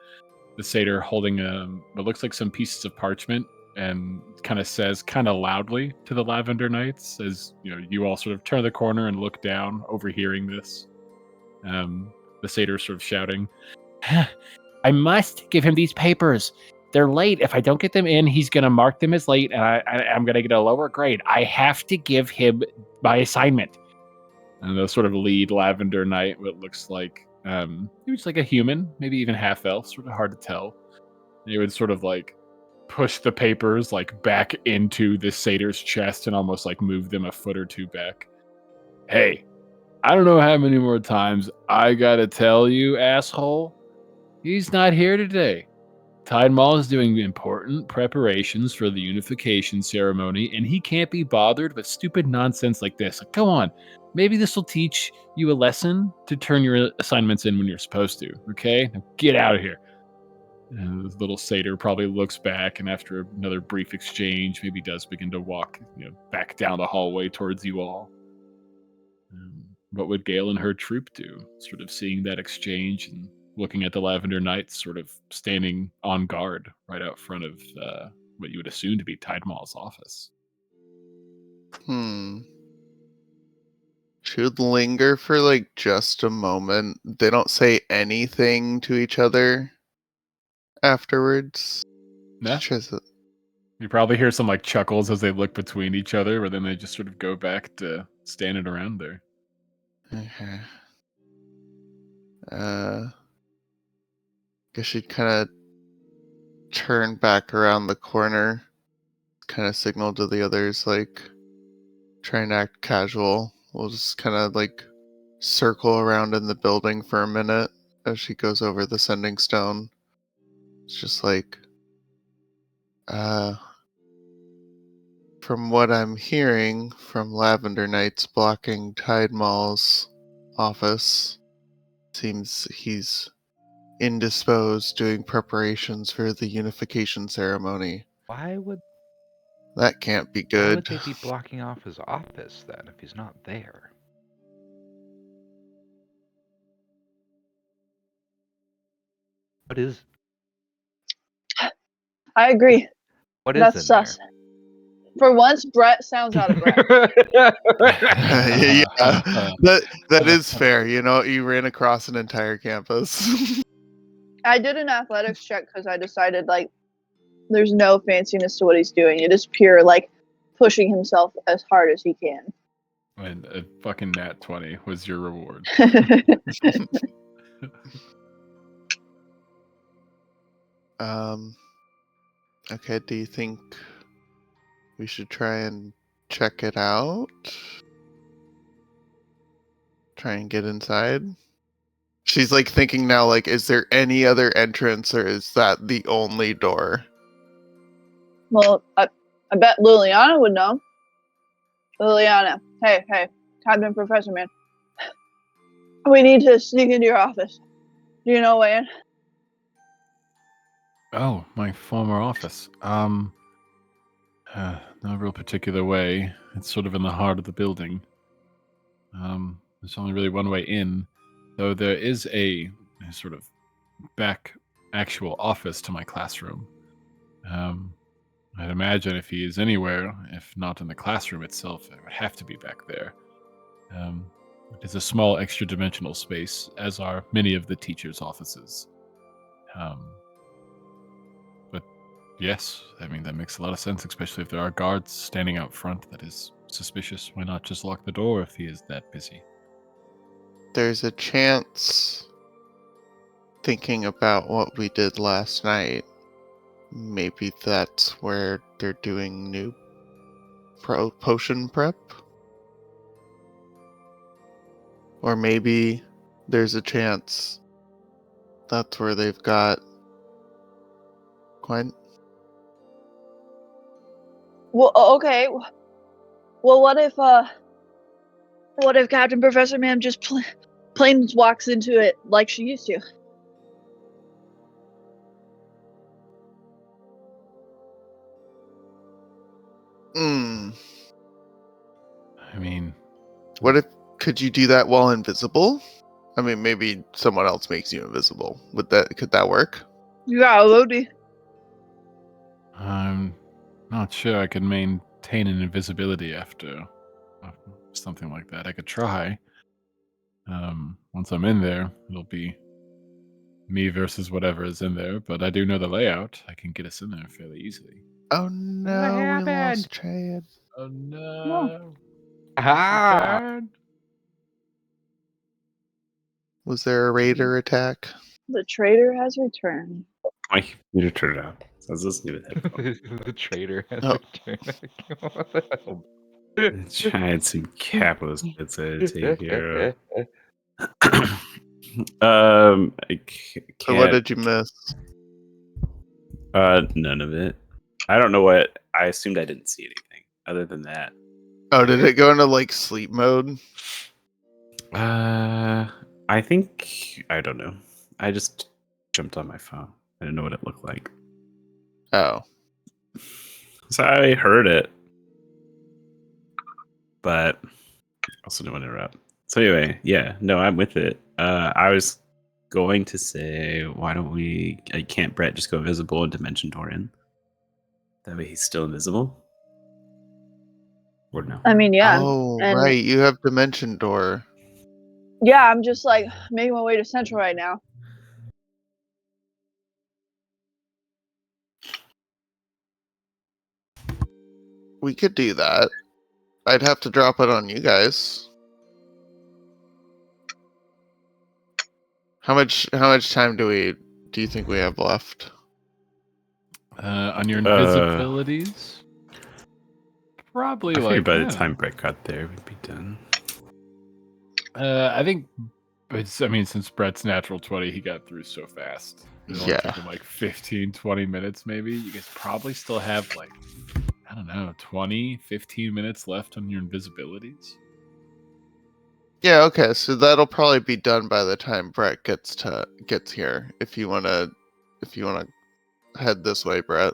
The satyr holding what looks like some pieces of parchment and kind of says kind of loudly to the Lavender Knights as you all sort of turn the corner and look down, overhearing this. The satyr sort of shouting, "I must give him these papers. They're late. If I don't get them in, he's going to mark them as late, and I'm going to get a lower grade. I have to give him my assignment." And the sort of lead Lavender Knight, what looks like maybe just like a human, maybe even half elf, sort of hard to tell. They would sort of like push the papers like back into the satyr's chest and almost like move them a foot or two back. "Hey, I don't know how many more times I gotta tell you, asshole. He's not here today. Tide Mall is doing important preparations for the unification ceremony, and he can't be bothered with stupid nonsense like this. Like, go on. Maybe this will teach you a lesson to turn your assignments in when you're supposed to, okay? Now get out of here." And this little satyr probably looks back, and after another brief exchange, maybe does begin to walk back down the hallway towards you all. What would Gale and her troop do? Sort of seeing that exchange and looking at the Lavender Knights sort of standing on guard right out front of what you would assume to be Tide Mall's office. Should linger for like just a moment. They don't say anything to each other afterwards. Nah. Just tries to- You probably hear some like chuckles as they look between each other, but then they just sort of go back to standing around there. Okay. Guess she'd kind of turn back around the corner, kind of signal to the others, like, try and act casual. We'll just kind of like circle around in the building for a minute as she goes over the sending stone. It's just like, from what I'm hearing from Lavender Knights blocking Tide Mall's office, seems he's indisposed doing preparations for the unification ceremony. Why would That can't be Why good. would they be blocking off his office then if he's not there? What is I agree. what is That's in sus. For once, Brett sounds out of breath. Yeah, that is fair. You ran across an entire campus. I did an athletics check because I decided like there's no fanciness to what he's doing. It is pure like pushing himself as hard as he can. And a fucking nat 20 was your reward. Okay, do you think we should try and check it out? Try and get inside? She's like thinking now, like, is there any other entrance or is that the only door? Well, I bet Liliana would know. Liliana, hey, Captain Professor, man. We need to sneak into your office. Do you know way in? Oh, my former office. No real particular way. It's sort of in the heart of the building. There's only really one way in, though there is a sort of back actual office to my classroom. I'd imagine if he is anywhere, if not in the classroom itself, it would have to be back there. It is a small extra dimensional space, as are many of the teachers' offices. But yes, I mean, that makes a lot of sense, especially if there are guards standing out front. That is suspicious. Why not just lock the door if he is that busy? There's a chance, thinking about what we did last night, maybe that's where they're doing new potion prep? Or maybe there's a chance that's where they've got Quint. Well, okay. Well, what if Captain Professor Ma'am just plain walks into it like she used to? I mean, What if, could you do that while invisible? I mean, maybe someone else makes you invisible. Could that work? You got a Lodi. I'm not sure I can maintain an invisibility after something like that. I could try. Once I'm in there, it'll be me versus whatever is in there, but I do know the layout. I can get us in there fairly easily. Oh no, we lost Chad. Oh no. Ah! Turn. Was there a raider attack? The traitor has returned. My computer turned out. So I was listening to headphones. The traitor has Oh. returned. Giant some capitalist bits I had to take care of. I can't. So what did you miss? None of it. I don't know what. I assumed I didn't see anything other than that. Oh, did it go into like sleep mode? I think I don't know. I just jumped on my phone. I didn't know what it looked like. Oh. So I heard it, but also didn't want to interrupt. So anyway, yeah, no, I'm with it. I was going to say, why don't we? Can't Brett just go invisible and dimension door in? That way he's still invisible. Or no? I mean, yeah. Oh, and right. You have dimension door. yeah, I'm just like making my way to Central right now. We could do that. I'd have to drop it on you guys. How much time do you think we have left? On your invisibilities? Probably I like figured by the time Brett got there, we'd be done. I think since Brett's natural 20, he got through so fast. It only took him like 15, 20 minutes maybe. You guys probably still have like, I don't know, 20, 15 minutes left on your invisibilities. Yeah, okay, so that'll probably be done by the time Brett gets here. If you wanna head this way, Brett.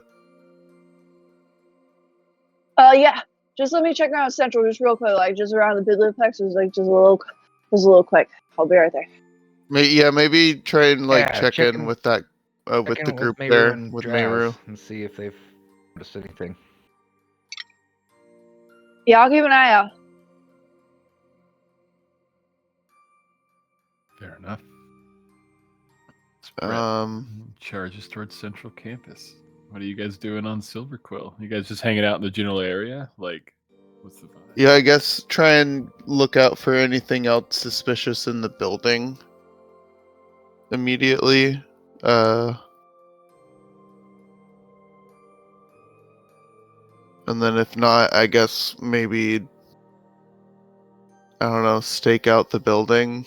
Yeah. Just let me check around Central just real quick, like just around the Biblioplex. It was like just a little quick. I'll be right there. Maybe try and like check in in with that with the group Mayru there and with Draz Mayru. and see if they've noticed anything. Yeah, I'll keep an eye out. Fair enough. Brett charges towards Central Campus. What are you guys doing on Silver Quill? You guys just hanging out in the general area? Like, what's the vibe? Yeah, I guess try and look out for anything else suspicious in the building immediately. And then if not, I guess maybe, I don't know, stake out the building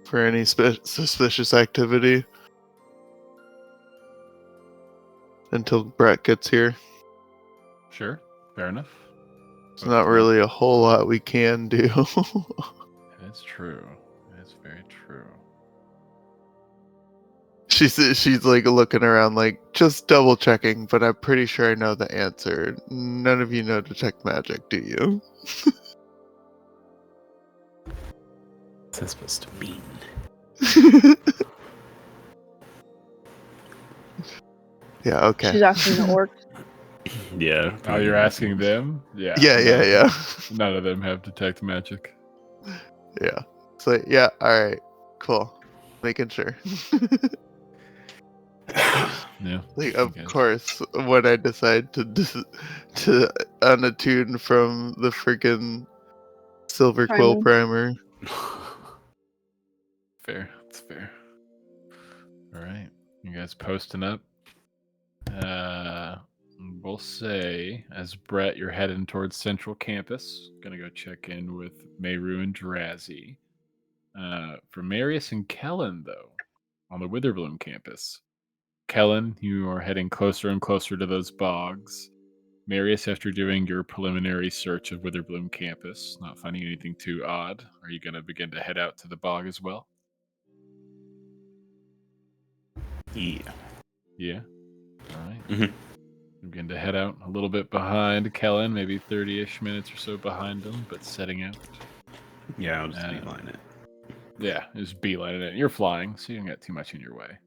for any suspicious activity until Brett gets here. Sure, fair enough. It's not really a whole lot we can do. That's true. That's very true. She's like looking around, like just double checking, but I'm pretty sure I know the answer. None of you know detect magic, do you? What's that supposed to mean? Yeah, okay. She's asking the orcs. Yeah. Oh, you're asking them? Yeah. Yeah. None of them have detect magic. Yeah. So yeah, alright. Cool. Making sure. Yeah. Like, of Okay. course, when I decide to unattune from the freaking Silver Quill primer. Fair. That's fair. All right. You guys posting up? We'll say, as Brett, you're heading towards Central Campus. Gonna go check in with Mayru and Drazi. For Marius and Kellen, though, on the Witherbloom campus. Kellen, you are heading closer and closer to those bogs. Marius, after doing your preliminary search of Witherbloom campus, not finding anything too odd, are you going to begin to head out to the bog as well? Yeah. Yeah. All right. Mhm. Begin to head out a little bit behind Kellen, maybe 30-ish minutes or so behind him, but setting out. Yeah, I'll just beeline it. Yeah, just beelining it. You're flying, so you don't get too much in your way.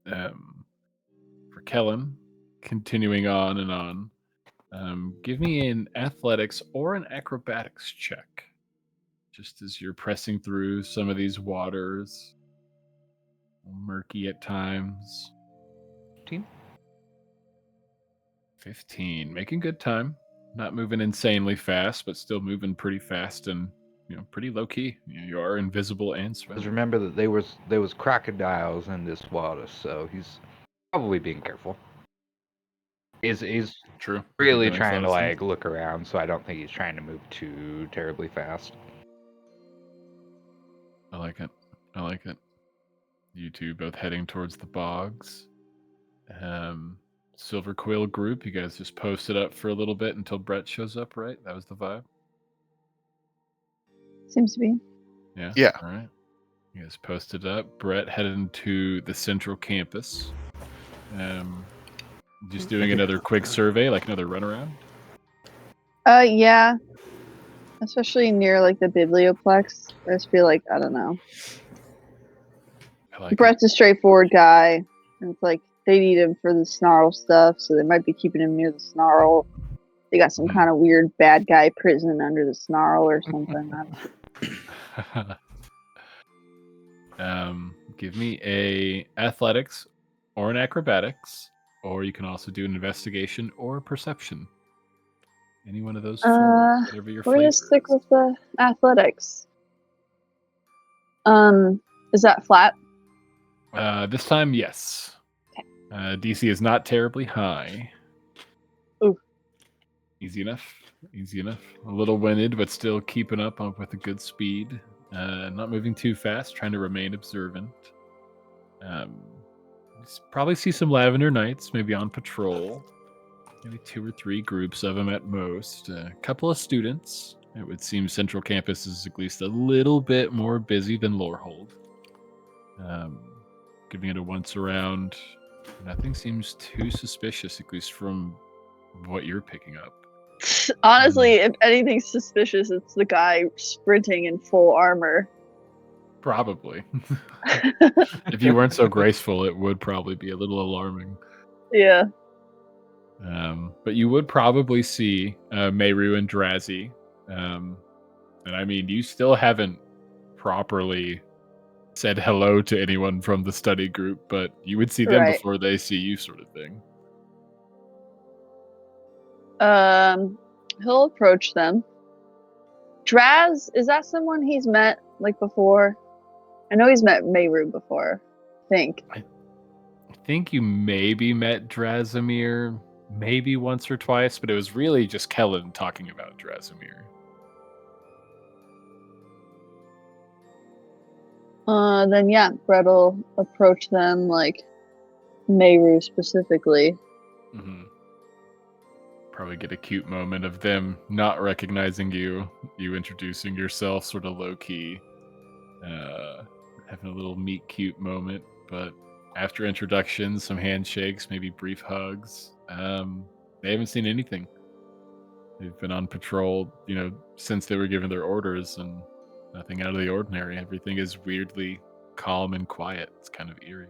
For Kellen, continuing on and on, give me an athletics or an acrobatics check. Just as you're pressing through some of these waters, murky at times. 15. Making good time. Not moving insanely fast, but still moving pretty fast and pretty low key. You are invisible and Because swimming. remember that there was crocodiles in this water, so he's probably being careful. He's True. really That makes a trying lot to of sense. look around, so I don't think he's trying to move too terribly fast. I like it. I like it. You two both heading towards the bogs. Silver Quill group, you guys just posted up for a little bit until Brett shows up, right? That was the vibe? Seems to be. Yeah. All right. You guys posted up. Brett headed into the central campus. Just doing another quick survey, like another runaround. Yeah. Especially near like the biblioplex. I just feel like, I don't know. I like Brett's a straightforward guy. And it's like they need him for the snarl stuff, so they might be keeping him near the snarl. They got some kind of weird bad guy prison under the snarl or something. I don't know. Give me a athletics or an acrobatics, or you can also do an investigation or a perception. Any one of those four, whatever your We're flavor gonna stick is. with the athletics. Is that flat? This time, yes. DC is not terribly high. Ooh. Easy enough. Easy enough. A little winded, but still keeping up with a good speed. Not moving too fast, trying to remain observant. Probably see some Lavender Knights, maybe on patrol. Maybe 2 or 3 groups of them at most. A couple of students. It would seem Central Campus is at least a little bit more busy than Lorehold. Giving it a once around, nothing seems too suspicious, at least from what you're picking up. Honestly, if anything's suspicious, it's the guy sprinting in full armor. Probably. If you weren't so graceful, it would probably be a little alarming. Yeah. But you would probably see Mayru and Drazi. And I mean, you still haven't properly said hello to anyone from the study group, but you would see them Right. before they see you, sort of thing. He'll approach them. Draz, is that someone he's met before? I know he's met Mayru before. I think. I think you maybe met Drazimir maybe once or twice, but it was really just Kellen talking about Drazimir. Then yeah, Brett will approach them, Mayru specifically. Mm-hmm. Probably get a cute moment of them not recognizing you, you introducing yourself sort of low-key, having a little meet cute moment, but after introductions, some handshakes, maybe brief hugs, they haven't seen anything. They've been on patrol, since they were given their orders, and Nothing out of the ordinary. Everything is weirdly calm and quiet. It's kind of eerie.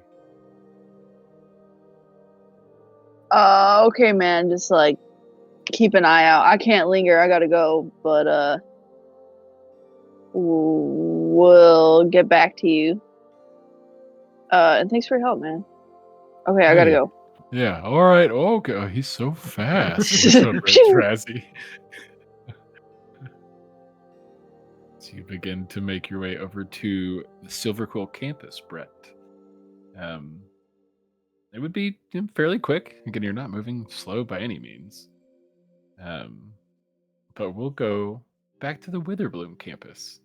Okay, man. Just like keep an eye out. I can't linger. I gotta go. But we'll get back to you. And thanks for your help, man. Okay, I gotta Hey. go. Yeah, all right. Okay. Oh, he's so fast. What's up, Red Razzie? So you begin to make your way over to the Silver Quill campus, Brett. It would be fairly quick. Again, you're not moving slow by any means. But we'll go back to the Witherbloom campus.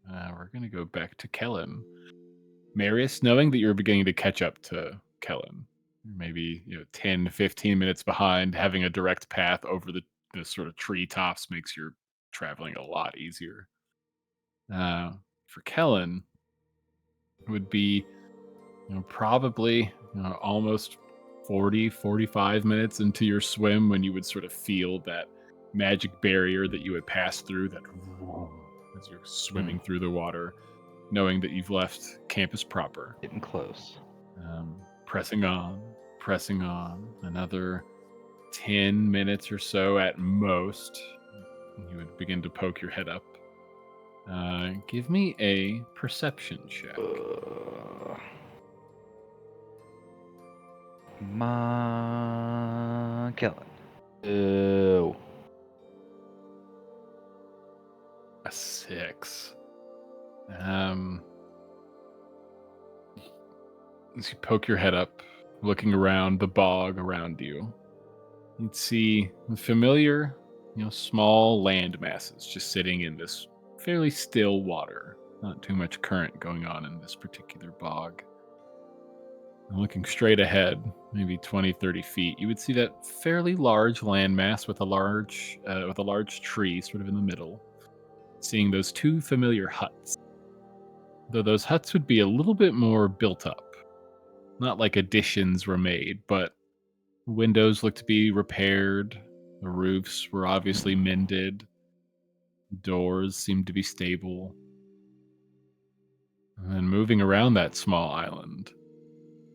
We're going to go back to Kellen. Marius, knowing that you're beginning to catch up to Kellen, maybe 10, 15 minutes behind, having a direct path over the sort of treetops makes your traveling a lot easier. For Kellen, it would be probably almost 40, 45 minutes into your swim when you would sort of feel that magic barrier that you had passed through that as you're swimming through the water, knowing that you've left campus proper. Getting close. Pressing on. Another 10 minutes or so at most, you would begin to poke your head up. Give me a perception check. Kellen. Oh. A 6. As you poke your head up, looking around the bog around you, you'd see familiar, small land masses just sitting in this fairly still water. Not too much current going on in this particular bog. And looking straight ahead, maybe 20, 30 feet, you would see that fairly large landmass with a large tree sort of in the middle. Seeing those two familiar huts. Though those huts would be a little bit more built up. Not like additions were made, but windows looked to be repaired. The roofs were obviously mended. Doors seemed to be stable. And then moving around that small island,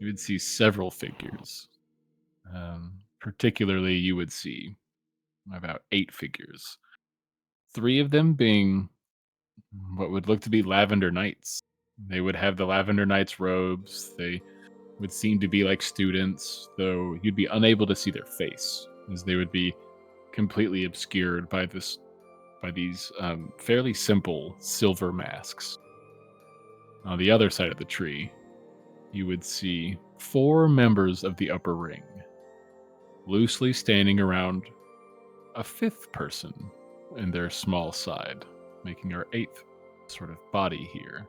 you would see several figures. Particularly, you would see about 8 figures. 3 of them being what would look to be Lavender Knights. They would have the Lavender Knights robes. They would seem to be like students, though you'd be unable to see their face, as they would be completely obscured by these fairly simple silver masks. On the other side of the tree, you would see 4 members of the upper ring, loosely standing around a 5th person in their small side, making our 8th sort of body here.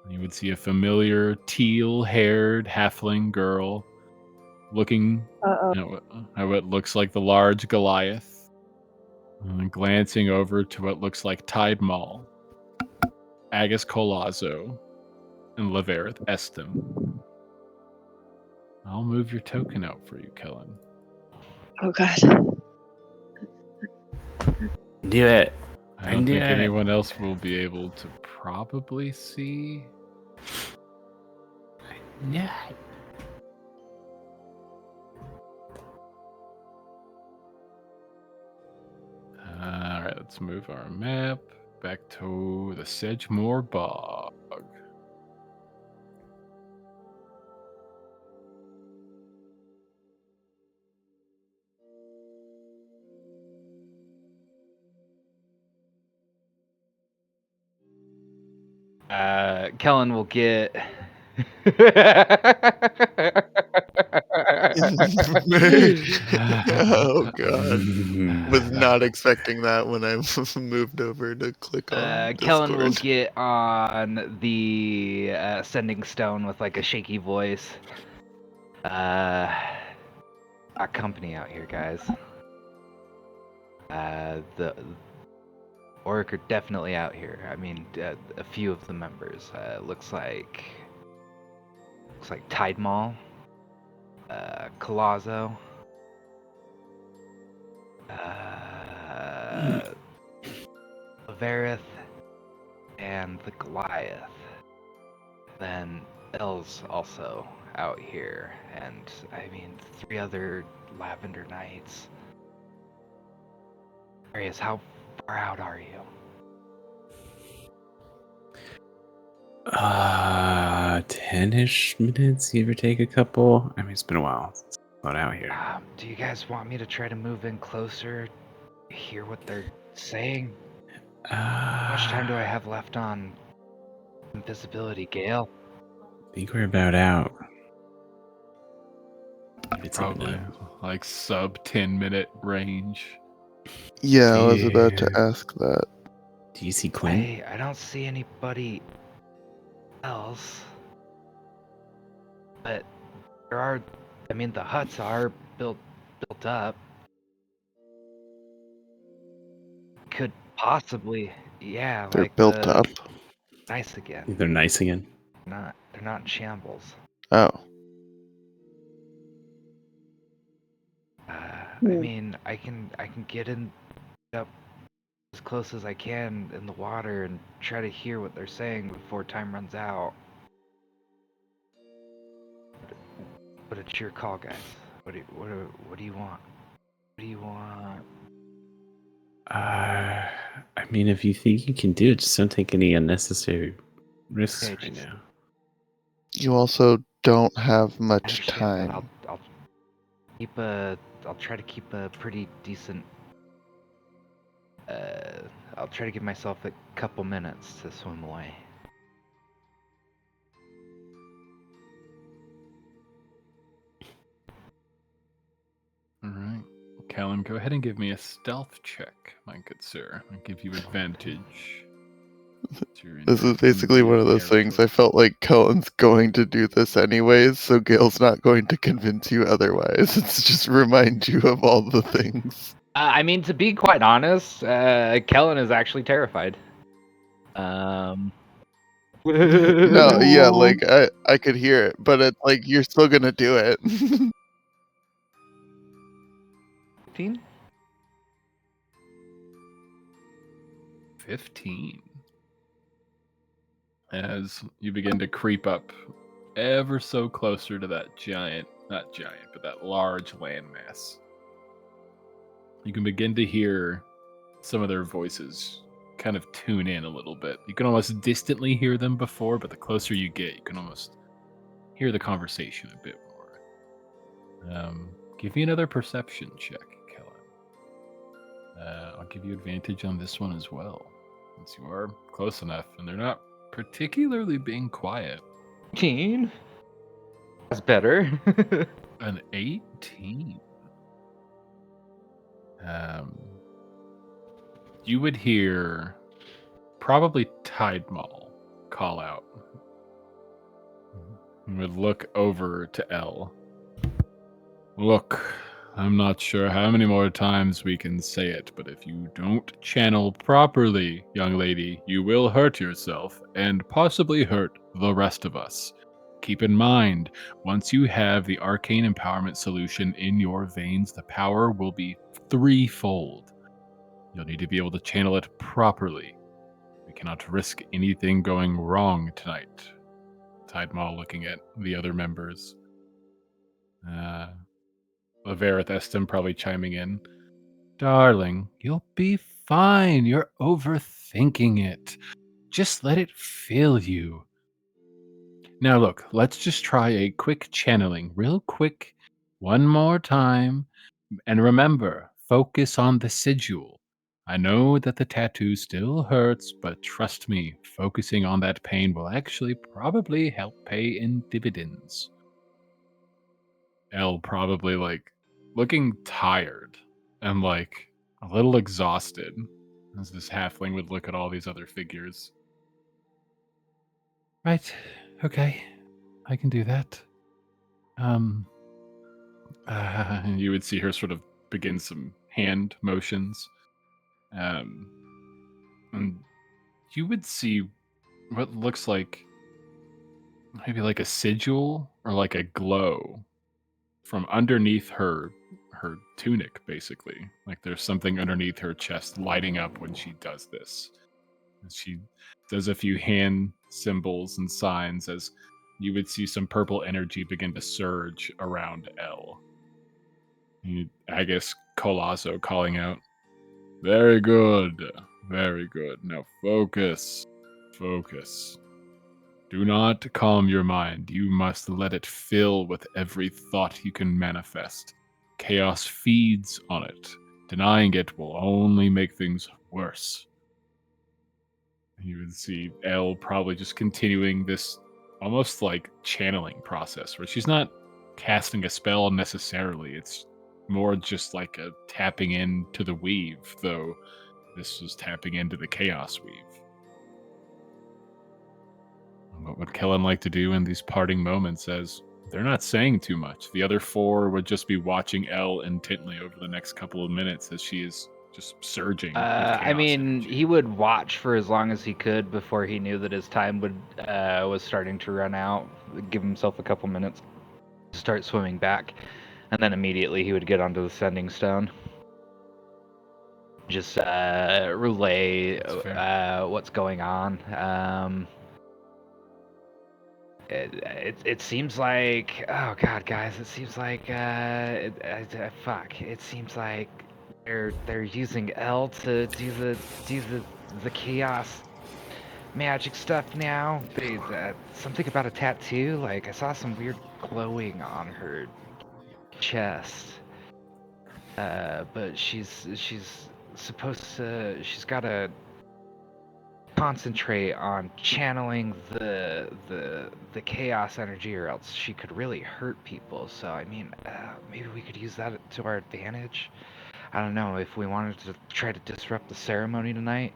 And you would see a familiar teal-haired halfling girl looking at what looks like the large Goliath, and glancing over to what looks like Tide Maul, Agus Colazo, and Laverith Estem. I'll move your token out for you, Kellen. Oh god. Do it. I don't think Yeah. anyone else will be able to probably see. Yeah. Alright, let's move our map back to the Sedgemoor Bog. Kellen will get. Oh god. Was not expecting that when I moved over to click on Kellen will Discord. get on the sending stone with like a shaky voice. Got company out here, guys. The Orc are definitely out here. I mean, a few of the members. Looks like Tide Maul, Colazo, Laverith, and the Goliath. Then Elle's also out here, and I mean 3 other Lavender Knights. Arius, how far out are you? 10-ish minutes, give or take a couple. I mean, it's been a while since I've been out here. Do you guys want me to try to move in closer, hear what they're saying? How much time do I have left on invisibility, Gale? I think we're about out. It's Probably like sub 10-minute range. Yeah, I was about to Yeah. ask that. Do you see Quinn? I don't see anybody else. But there are, I mean, the huts are built up. Could possibly, yeah, They're like built up. nice again. They're nice again. They're not in shambles. Oh, I mean, I can get in up as close as I can in the water and try to hear what they're saying before time runs out. But it's your call, guys. What do you want? What do you want? I mean, if you think you can do it, just don't take any unnecessary risks Okay, right just- now. you also don't have I much understand, time. but I'll try to keep a pretty decent. I'll try to give myself a couple minutes to swim away. All right. Callum, go ahead and give me a stealth check, my good sir. I'll give you advantage. This is basically one of those things. I felt like Cullen's going to do this anyways, so Gail's not going to convince you otherwise. It's just remind you of all the things. I mean, to be quite honest, Kellen is actually terrified. No, yeah, like I could hear it, but it's like you're still gonna do it. 15? 15. As you begin to creep up ever so closer to that not giant, but that large landmass, you can begin to hear some of their voices kind of tune in a little bit. You can almost distantly hear them before, but the closer you get, you can almost hear the conversation a bit more. Give me another perception check, Kellen. I'll give you advantage on this one as well, since you are close enough, and they're not particularly being quiet. 18? That's better. An 18. You would hear probably Tide Mall call out. You would look over to Elle. Look, I'm not sure how many more times we can say it, but if you don't channel properly, young lady, you will hurt yourself and possibly hurt the rest of us. Keep in mind, once you have the arcane empowerment solution in your veins, the power will be threefold. You'll need to be able to channel it properly. We cannot risk anything going wrong tonight. Tide Maul looking at the other members. Laverith Estem probably chiming in. Darling, you'll be fine. You're overthinking it. Just let it fill you. Now look, let's just try a quick channeling, real quick, one more time. And remember, focus on the sigil. I know that the tattoo still hurts, but trust me, focusing on that pain will actually probably help pay in dividends. Elle probably looking tired and a little exhausted as this halfling would look at all these other figures. Right, okay, I can do that. You would see her sort of begin some hand motions. And you would see what looks like maybe like a sigil or like a glow from underneath her tunic, basically. Like there's something underneath her chest lighting up when she does this. She does a few hand symbols and signs as you would see some purple energy begin to surge around L. I guess Colazo calling out, "Very good, very good. Now focus, focus. Do not calm your mind. You must let it fill with every thought you can manifest. Chaos feeds on it. Denying it will only make things worse." You would see Elle probably just continuing this almost like channeling process where she's not casting a spell necessarily. It's more just like a tapping into the weave, though this was tapping into the chaos weave. What would Kellen like to do in these parting moments as they're not saying too much? The other four would just be watching Elle intently over the next couple of minutes as she is just surging with chaos I mean, energy. he would watch for as long as he could before he knew that his time was starting to run out. Give himself a couple minutes to start swimming back, and then immediately he would get onto the sending stone. Just relay That's fair. what's going on. It seems like, oh god, guys, it seems like fuck. It seems like they're using L to do the chaos magic stuff now. Something about a tattoo. Like I saw some weird glowing on her chest. But she's supposed to. She's got to concentrate on channeling the chaos energy, or else she could really hurt people. So I mean, maybe we could use that to our advantage. I don't know if we wanted to try to disrupt the ceremony tonight.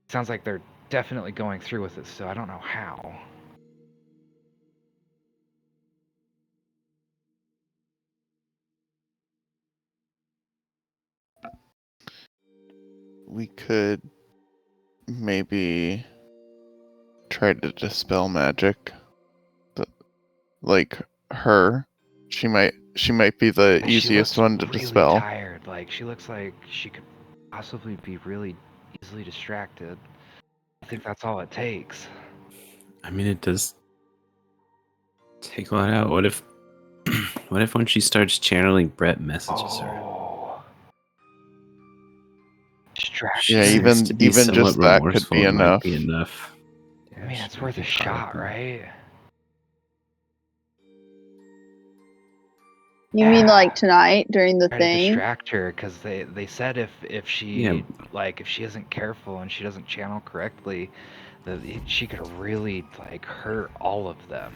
Sounds like they're definitely going through with it, so I don't know how. We could maybe try to dispel magic. Like her, she might be the She easiest looks one to really dispel. tired. Like she looks like she could possibly be really easily distracted. I think that's all it takes. I mean, it does take a lot out. What if, what if when she starts channeling, Brett messages her? Oh, She distraction. Yeah, seems to be even somewhat just that could remorseful. be It might enough. be enough. I mean, she it's might worth a get caught up shot, in it. right? You mean Yeah. like tonight during the Try to thing? distract her, because they said if she Yeah. if she isn't careful and she doesn't channel correctly, that she could really like hurt all of them.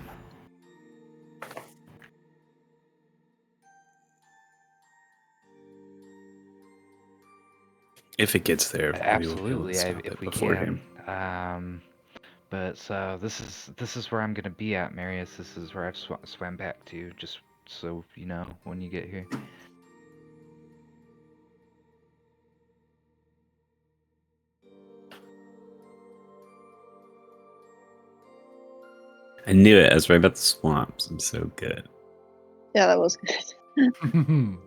If it gets there, we will be able Absolutely, to stop if it we beforehand. can. But so this is where I'm gonna be at, Marius. This is where I've swam back to, just so you know when you get here. I knew it. I was right about the swamps. I'm so good. Yeah, that was good.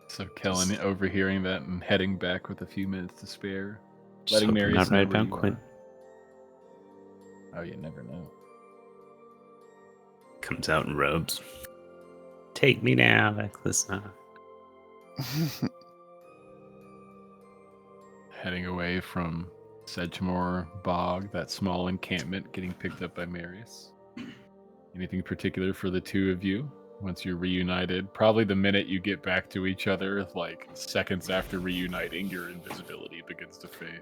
So Kellen overhearing that and heading back with a few minutes to spare. Just Letting hope I'm Marius not right know where about you Quinn. are. Oh, you never know. Comes out in robes. Take me now, Eccleston. Heading away from Sedgemoor Bog, that small encampment, getting picked up by Marius. Anything particular for the two of you once you're reunited? Probably the minute you get back to each other, like seconds after reuniting, your invisibility begins to fade.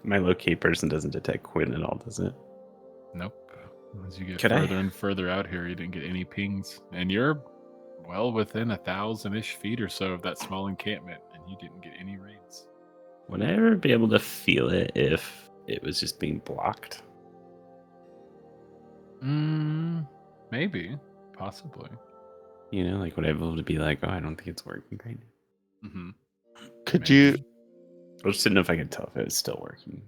My locate person doesn't detect Quinn at all, does it? Nope. As you get Could I- further and further out here, you didn't get any pings. And you're well within 1,000-ish feet or so of that small encampment, and you didn't get any raids. Would I ever be able to feel it if it was just being blocked? Maybe. Possibly. You know, like would I be able to be like, oh, I don't think it's working right now? Mm-hmm. Could Maybe. you? I just didn't know if I could tell if it was still working.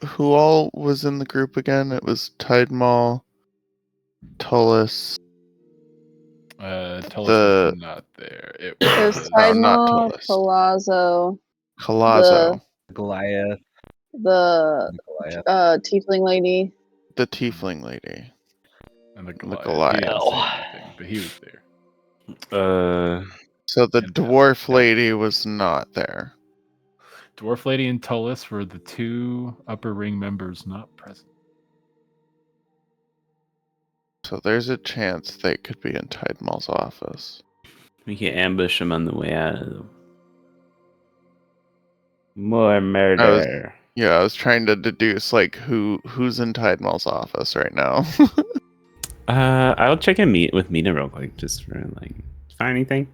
Who all was in the group again? It was Tidemall, Tullus, Tullus The- was not there. It It was was No, not Tidemol, Tullus. Palazzo, Palazzo, Goliath. the Goliath. tiefling lady. the tiefling lady. and the The Goliath. He didn't say Goliath. anything, but he was there. So the And dwarf Del- lady was not there. Dwarf Lady and Tullus were the two upper ring members not present. So there's a chance they could be in Tidemol's office. We can ambush him on the way out. More murder. Yeah, I was trying to deduce like who's in Tidemol's office right now. I'll check and meet with Mina real quick, just for like, find anything.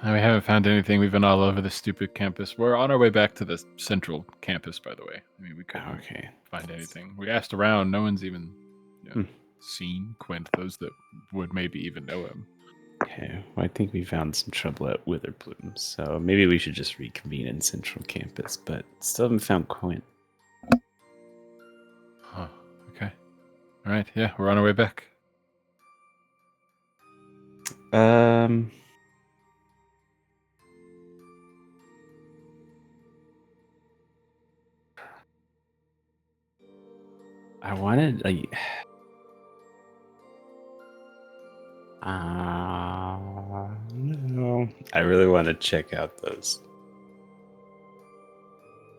We haven't found anything. We've been all over the stupid campus. We're on our way back to the central campus, by the way. I mean, we couldn't Okay. find anything. We asked around. No one's even Hmm. seen Quint. Those that would maybe even know him. Okay. Well, I think we found some trouble at Witherbloom, so maybe we should just reconvene in Central Campus. But still haven't found Quint. Huh. Okay. All right. Yeah, we're on our way back. I wanted like. No. I really want to check out those.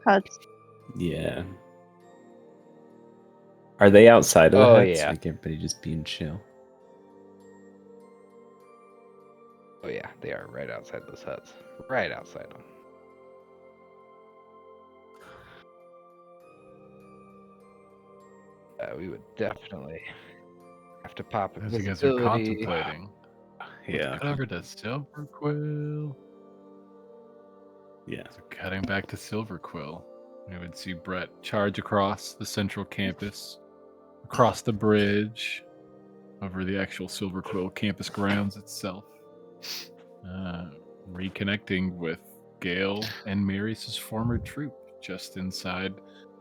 Huts. Yeah. Are they outside of the Oh, huts? yeah. Like everybody just being chill. Oh yeah, they are right outside those huts. Right outside them. We would definitely have to pop As you guys are invisibility. contemplating. Yeah. Let's cut over to Silver Quill. Yeah. So cutting back to Silver Quill, we would see Brett charge across the central campus, across the bridge, over the actual Silver Quill campus grounds itself, reconnecting with Gale and Mary's former troop just inside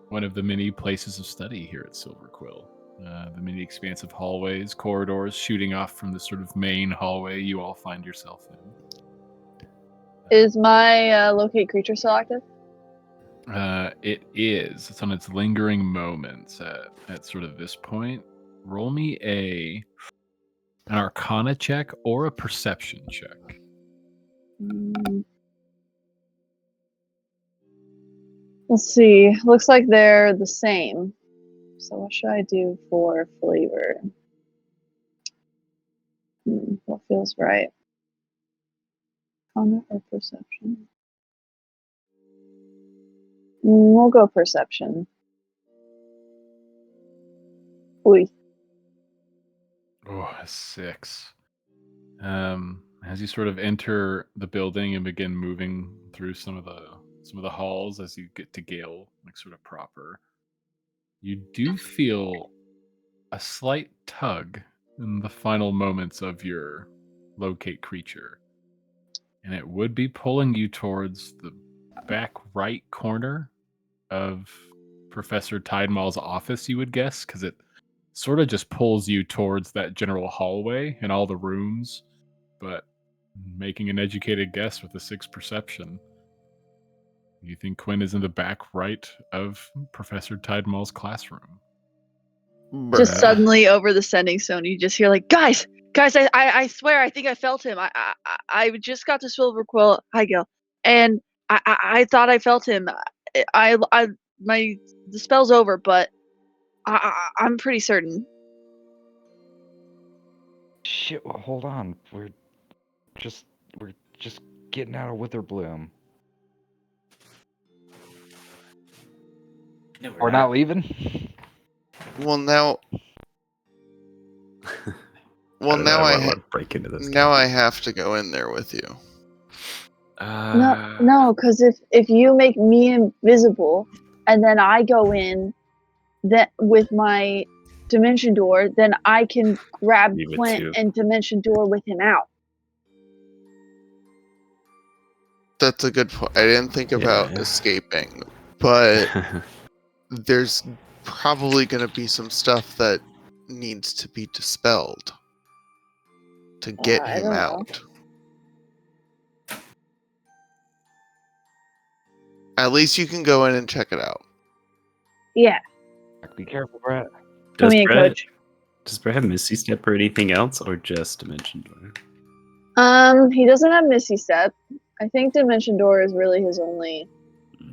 one of the many places of study here at Silver Quill. The many expansive hallways, corridors shooting off from the sort of main hallway you all find yourself in. Is my locate creature still active? It is. It's on its lingering moments at sort of this point. Roll me an Arcana check or a Perception check. Let's see. Looks like they're the same. So what should I do for flavor? What feels right? Arcana or perception? We'll go perception. Ooh. Oh, a 6. As you sort of enter the building and begin moving through some of the halls as you get to Gale, like sort of proper, you do feel a slight tug in the final moments of your locate creature. And it would be pulling you towards the back right corner of Professor Tidemall's office, you would guess, because it sort of just pulls you towards that general hallway and all the rooms. But making an educated guess with a 6 perception, you think Quinn is in the back right of Professor Tidemall's classroom. Just Bruh. suddenly over the sending zone, you just hear like, guys, I swear, I think I felt him. I just got to Silver Quill. Hi, Gil. And I thought I felt him. The spell's over, but I'm pretty certain. Shit, well, hold on. We're just getting out of Witherbloom. No, We're not leaving? Well now I don't know, now I I wanna, ha- like, break into this. now I campus. have to go in there with you. No, because if you make me invisible and then I go in that with my dimension door, then I can grab You would Clint too. and dimension door with him out. That's a good point. I didn't think about Yeah. escaping, but there's probably going to be some stuff that needs to be dispelled. to get I him don't know. out? At least you can go in and check it out. Yeah. Be careful, Brett. Come Does in, Brett, coach. does Brett have Misty Step or anything else, or just Dimension Door? He doesn't have Misty Step. I think Dimension Door is really his only.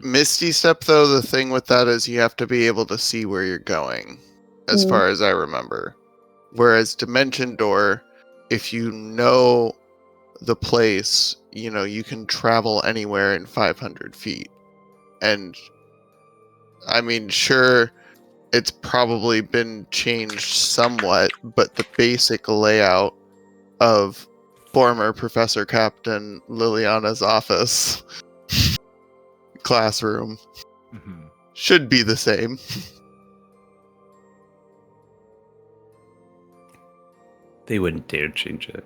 Misty Step, though, the thing with that is you have to be able to see where you're going, as Mhm. far as I remember. Whereas Dimension Door, if you know the place, you know, you can travel anywhere in 500 feet. And, I mean, sure, it's probably been changed somewhat, but the basic layout of former Professor Captain Liliana's office classroom Mhm. should be the same. They wouldn't dare change it.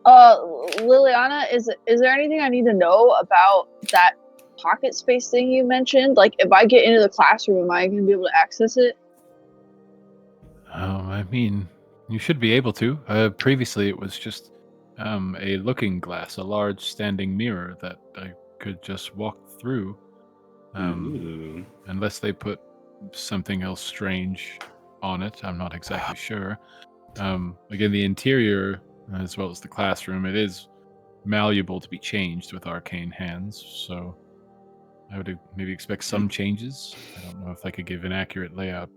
Liliana, is there anything I need to know about that pocket space thing you mentioned? Like, if I get into the classroom, am I going to be able to access it? I mean, you should be able to. Previously, it was just a looking glass, a large standing mirror that I could just walk through. Ooh. Unless they put something else strange on it, I'm not exactly sure. Again, the interior, as well as the classroom, it is malleable to be changed with arcane hands, so I would maybe expect some changes. I don't know if I could give an accurate layout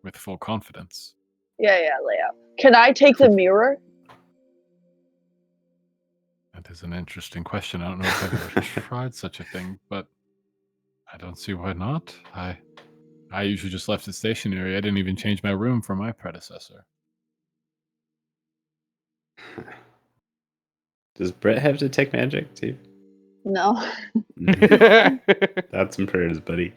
with full confidence. Yeah, layout. Can I take the mirror? That is an interesting question. I don't know if I've ever tried such a thing, but I don't see why not. I usually just left it stationary. I didn't even change my room for my predecessor. Does Brett have detect magic too? No. Thoughts and prayers, buddy.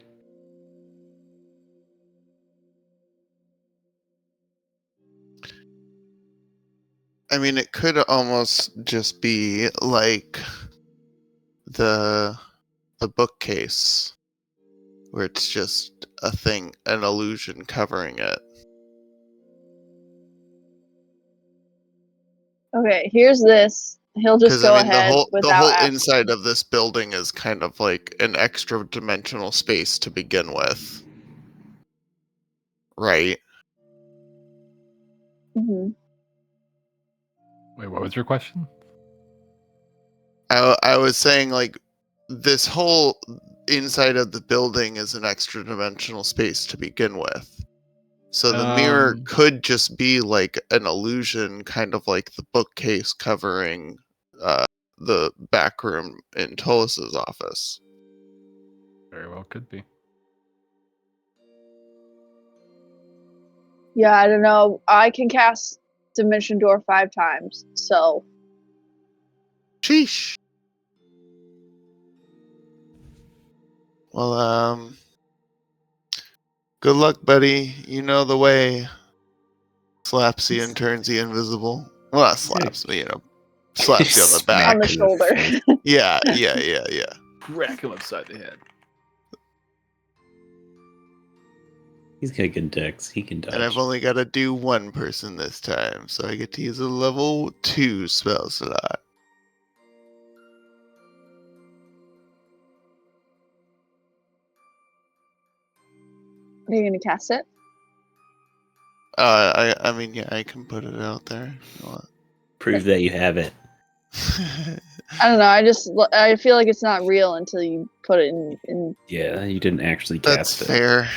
I mean, it could almost just be like the bookcase, where it's just a thing, an illusion covering it. Okay, here's this. He'll just Because go I mean, ahead the without whole asking. inside of this building is kind of like an extra dimensional space to begin with, right? Mm-hmm. Wait, what was your question? I was saying, like, this whole inside of the building is an extra dimensional space to begin with. So the mirror could just be like an illusion, kind of like the bookcase covering the back room in Tolus's office. Very well could be. Yeah, I don't know. I can cast Dimension Door 5 times, so. Sheesh. Well, good luck, buddy. You know the way. Slaps you and turns you invisible. Well, not slaps, but, you know, slaps you on the back. On the shoulder. Yeah. Crack him upside the head. He's got good decks. He can dodge. And I've only got to do one person this time, so I get to use a level 2 spell slot. Are you going to cast it? I mean, yeah, I can put it out there if you want. Prove that you have it. I don't know. I feel like it's not real until you put it in. Yeah, you didn't actually That's cast it. fair.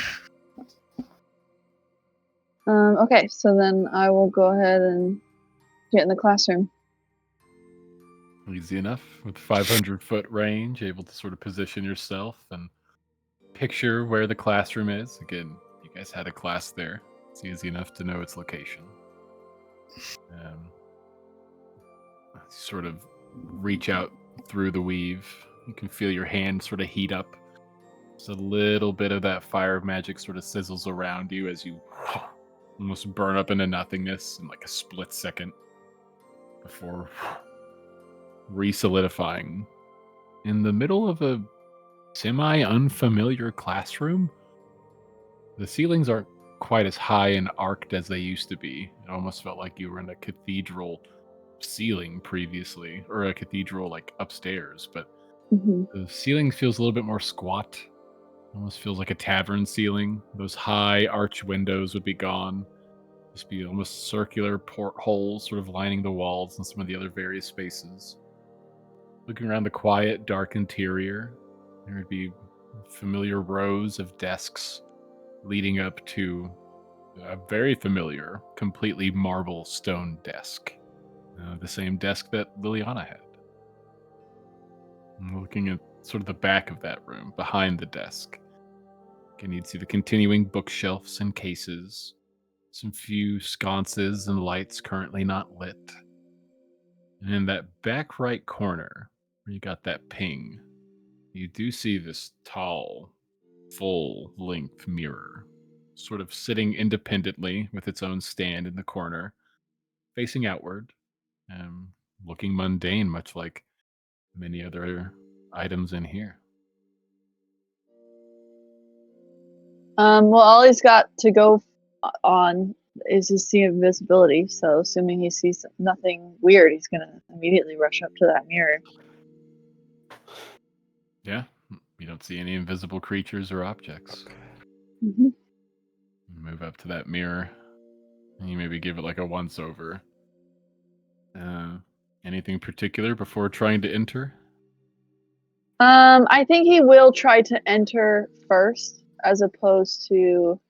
Okay, so then I will go ahead and get in the classroom. Easy enough. With 500-foot range, able to sort of position yourself and picture where the classroom is. Again, you guys had a class there. It's easy enough to know its location. Sort of reach out through the weave. You can feel your hand sort of heat up. Just a little bit of that fire magic sort of sizzles around you as you almost burn up into nothingness in like a split second before re-solidifying. In the middle of a semi-unfamiliar classroom, the ceilings are quite as high and arced as they used to be. It almost felt like you were in a cathedral ceiling previously, or a cathedral like upstairs, but Hmm. the ceiling feels a little bit more squat. Almost feels like a tavern ceiling. Those high arch windows would be gone. Just be almost circular portholes sort of lining the walls and some of the other various spaces. Looking around the quiet, dark interior, there would be familiar rows of desks leading up to a very familiar, completely marble stone desk. The same desk that Liliana had. And looking at sort of the back of that room, behind the desk, again, you'd see the continuing bookshelves and cases, some few sconces and lights currently not lit. And in that back right corner, where you got that ping, you do see this tall, full length mirror, sort of sitting independently with its own stand in the corner, facing outward, looking mundane, much like many other items in here. Well, all he's got to go on is his sea of invisibility. So, assuming he sees nothing weird, he's gonna immediately rush up to that mirror. Yeah, you don't see any invisible creatures or objects. Hmm. Move up to that mirror, and you maybe give it like a once over. Anything particular before trying to enter? I think he will try to enter first, as opposed to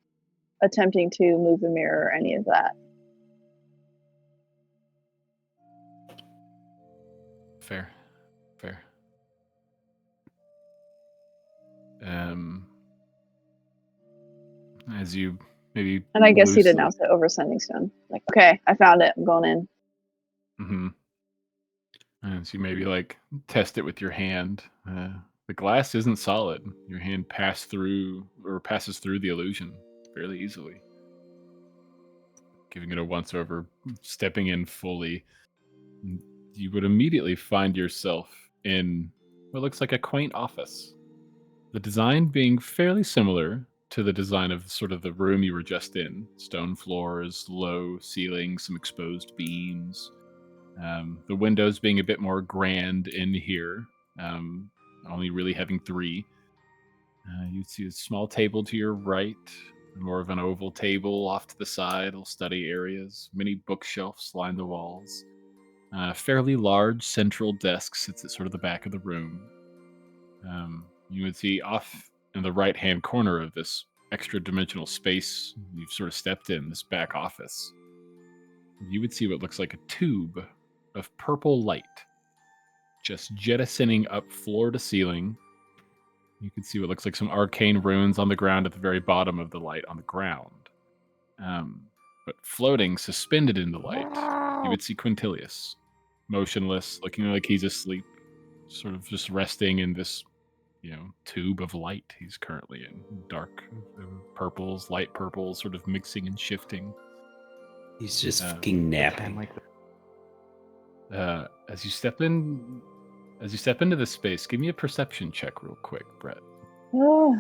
attempting to move the mirror or any of that. Fair. As you maybe And I guess he'd loosely- announce it over Sending Stone. Like, okay, I found it. I'm going in. Mm-hmm. And so you maybe like test it with your hand. The glass isn't solid. Your hand passes through the illusion fairly easily. Giving it a once over, stepping in fully, you would immediately find yourself in what looks like a quaint office. The design being fairly similar to the design of sort of the room you were just in. Stone floors, low ceilings, some exposed beams. The windows being a bit more grand in here, only really having 3. You'd see a small table to your right, more of an oval table off to the side, little study areas. Many bookshelves line the walls. Fairly large central desk sits at sort of the back of the room. You would see off in the right-hand corner of this extra-dimensional space you've sort of stepped in, this back office, you would see what looks like a tube of purple light just jettisoning up floor to ceiling. You can see what looks like some arcane runes on the ground at the very bottom of the light on the ground. But floating, suspended in the light, you would see Quintilius, motionless, looking like he's asleep, sort of just resting in this, tube of light he's currently in. Dark purples, light purples, sort of mixing and shifting. He's just fucking napping. As you step into this space, give me a perception check real quick, Brett. Oh,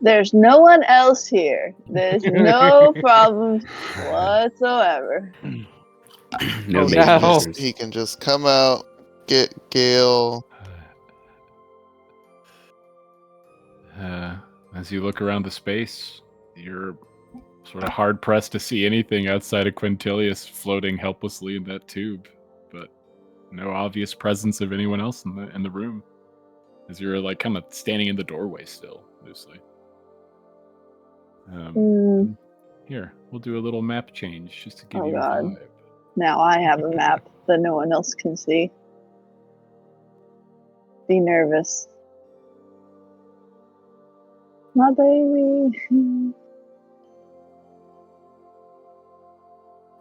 there's no one else here. There's no problems whatsoever. No Oh, major no. visitors. He can just come out, get Gale. As you look around the space, you're sort of hard pressed to see anything outside of Quintilius floating helplessly in that tube, but no obvious presence of anyone else in the room. As you're like kind of standing in the doorway still, loosely. Here, we'll do a little map change just to give Oh, you a God. vibe. Now I have a map that no one else can see. Be nervous. My baby.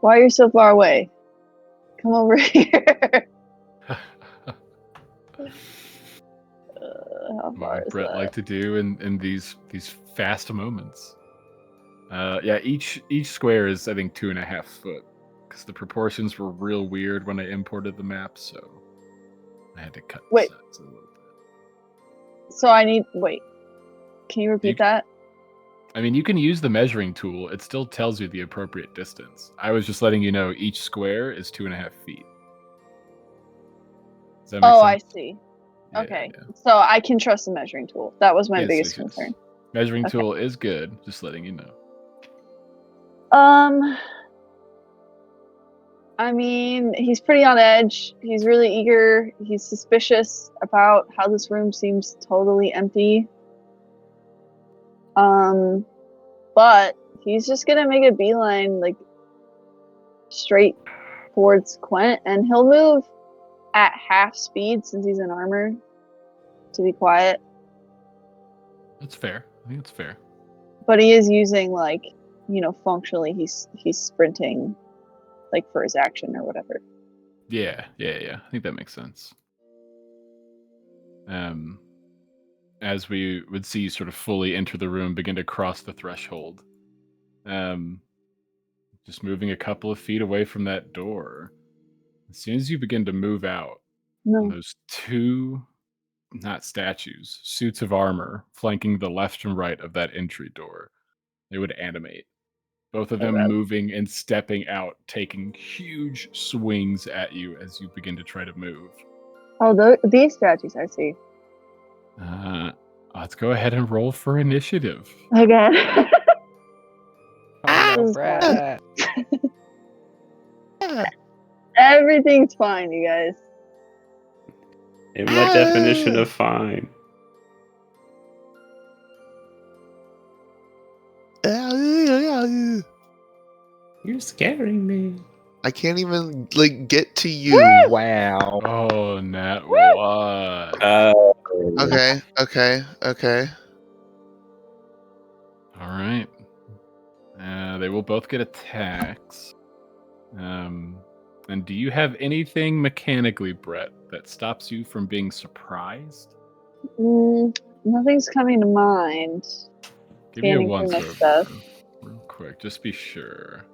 Why are you so far away? Come over here. How What far would is Brett that? like to do in these fast moments? Yeah, each square is I think 2.5 foot because the proportions were real weird when I imported the map, so I had to cut the Wait. sides a little bit. So I need. Wait. Can you repeat that? I mean, you can use the measuring tool. It still tells you the appropriate distance. I was just letting you know each square is 2.5 feet. Does that make Oh, sense? I see. Yeah, Okay, yeah. so I can trust the measuring tool. That was my Yes, biggest yes, yes. concern. Measuring Okay. tool is good. Just letting you know. I mean, he's pretty on edge. He's really eager. He's suspicious about how this room seems totally empty. But he's just gonna make a beeline, like, straight towards Quent, and he'll move at half speed since he's in armor to be quiet. That's fair. I think it's fair. But he is using, like, functionally he's sprinting, like, for his action or whatever. Yeah. I think that makes sense. As we would see you sort of fully enter the room, begin to cross the threshold. Just moving a couple of feet away from that door. As soon as you begin to move out, No. those two, not statues, suits of armor flanking the left and right of that entry door, they would animate. Both of them Okay. moving and stepping out, taking huge swings at you as you begin to try to move. Oh, these statues, I see. Let's go ahead and roll for initiative. Okay. Oh no, This is Brad. Everything's fine, you guys. In what definition of fine? You're scaring me. I can't even like get to you. Wow. Oh, Nat one. Okay. All right. They will both get attacks. And do you have anything mechanically, Brett, that stops you from being surprised? Nothing's coming to mind. Give me a Scanning once through my over stuff. real quick, just be sure.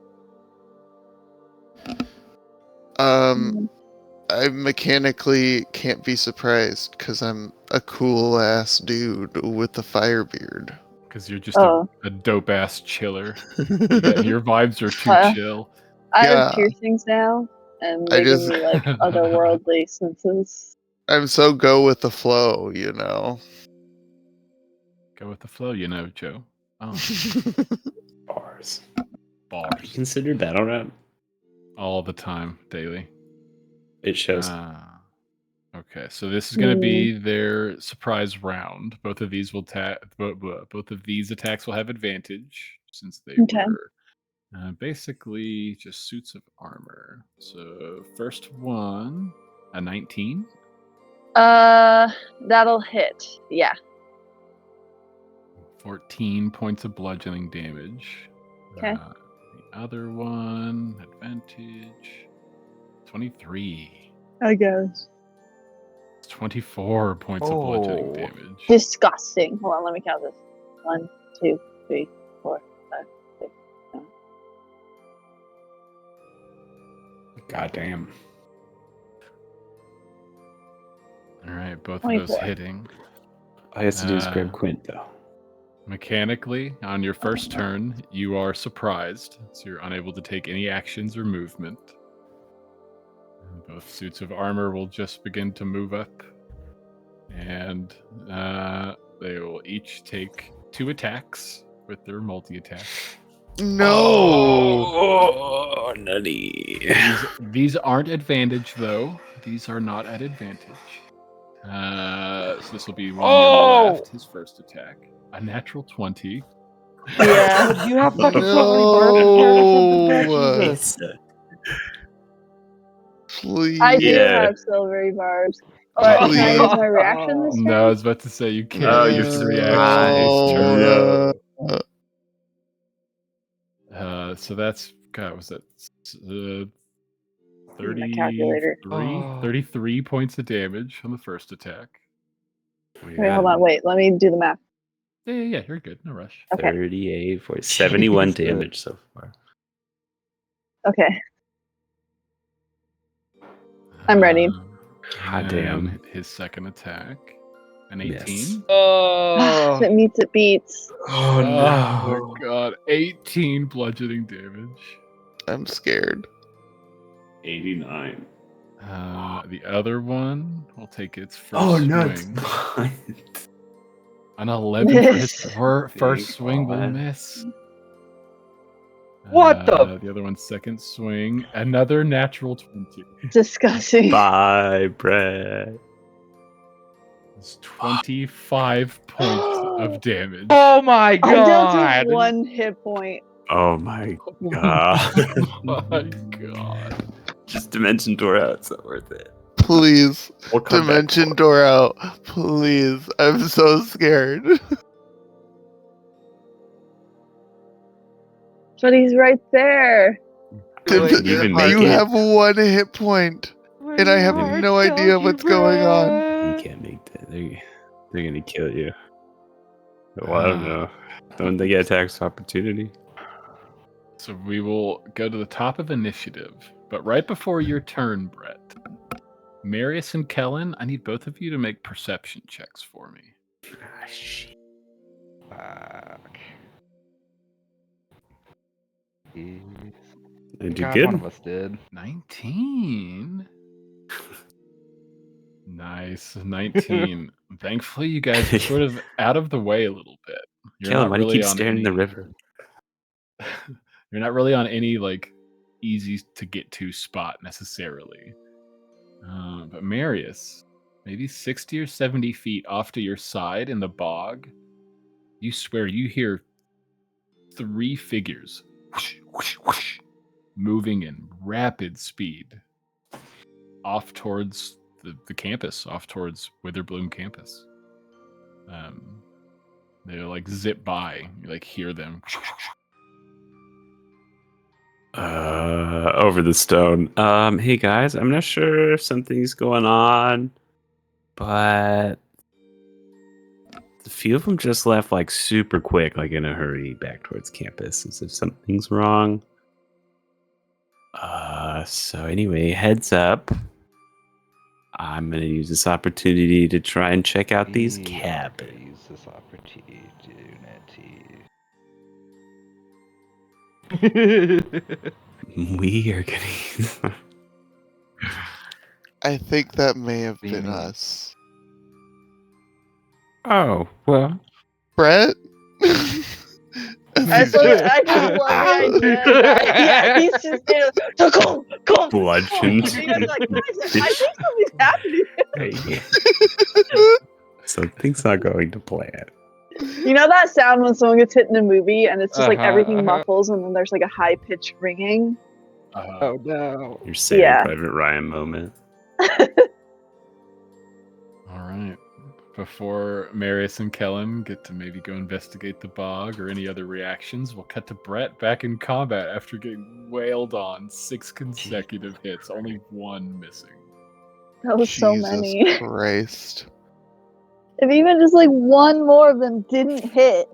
I mechanically can't be surprised because I'm a cool ass dude with a fire beard. Because you're just Oh. a dope ass chiller. Your vibes are too chill. I Yeah. have piercings now, and I they give just- me, like, otherworldly senses. I'm so go with the flow, you know. Go with the flow, Joe. Oh, Bars. bars. Consider battle rap. All the time, daily. It shows. Okay, so this is going to be their surprise round. Both of these will both of these attacks will have advantage since they Okay. were basically just suits of armor. So first one, a 19. That'll hit. Yeah. 14 points of bludgeoning damage. Okay. The other one, advantage, 23. I guess. 24 points of bludgeoning Oh. damage. Disgusting. Hold on, let me count this. 1, 2, 3, 4, 5, 6, 7. Goddamn. All right, both of those 24. hitting. All he has to do is grab Quint, though. Mechanically, on your first turn, you are surprised, so you're unable to take any actions or movement. And both suits of armor will just begin to move up, and they will each take 2 attacks with their multi-attack. No. Oh, nutty. These aren't advantage, though. These are not at advantage. So this will be one on your left, his first attack. A natural 20. Yeah. Do you have fucking silvery barbs attached to the Jesus. Please. I do Yeah. have silvery barbs. Or can I use my reaction this turn? No, I was about to say you can't Oh, use you're the reaction this turn. No. So that's, God, was that 33, calculator. 33 points of damage on the first attack. Wait, hold on. Wait, let me do the math. Yeah, you're good. No rush. Okay. 38, 40, 71 Jesus. damage so far. Okay. I'm ready. And Damn. his second attack. An Yes. 18? Oh. If it meets, it beats. Oh god. 18 bludgeoning damage. I'm scared. 89. The other one will take its first Oh no, it's swing. mine. An 11 for his Miss. first Thank swing will God. miss. What the- The other one's second swing. Another natural 20. Disgusting. Bye, Brett. It's 25 points of damage. Oh my I'm down god. to 1 hit point. Oh my god. Oh my god. Just dimension door out. It's not worth it. Please, We'll come back dimension for it. door out. Please, I'm so scared. But he's right there. Dim- you even you make it? have 1 hit point, and I have no idea what's going on. You can't make that. They're gonna kill you. Well, I don't know. Don't they get attacks of opportunity? So we will go to the top of initiative. But right before your turn, Brett, Marius and Kellen, I need both of you to make perception checks for me. Ah, shit. Fuck. Did you God, good? one of us did. 19. Nice. 19. Thankfully, you guys are sort of out of the way a little bit. You're Kill him. not Why do you really keep on staring in the any- river? You're not really on any like easy to get to spot necessarily. But Marius, maybe 60 or 70 feet off to your side in the bog, you swear you hear 3 figures whoosh, whoosh, whoosh, moving in rapid speed off towards the campus, off towards Witherbloom campus. They like zip by. You like hear them. Over the stone. Hey guys, I'm not sure if something's going on, but a few of them just left like super quick, like in a hurry back towards campus, as if something's wrong. So anyway, heads up. I'm gonna use this opportunity to try and check out these cabins. Use this opportunity. We are gonna. I think that may have What do you been mean? us. Oh well. Brett? I just love the idea. Yeah, he's just there. So come. Bludgeoned. And you guys are like, guys, I think something's happening. Something's not going to plan. You know that sound when someone gets hit in a movie and it's just like Uh-huh, everything uh-huh. muffles and then there's like a high pitched ringing? Oh no. Your Saving Yeah. Private Ryan moment. All right. Before Marius and Kellen get to maybe go investigate the bog or any other reactions, we'll cut to Brett back in combat after getting wailed on 6 consecutive hits, only 1 missing. That was so Jesus many. Christ. If even just like one more of them didn't hit.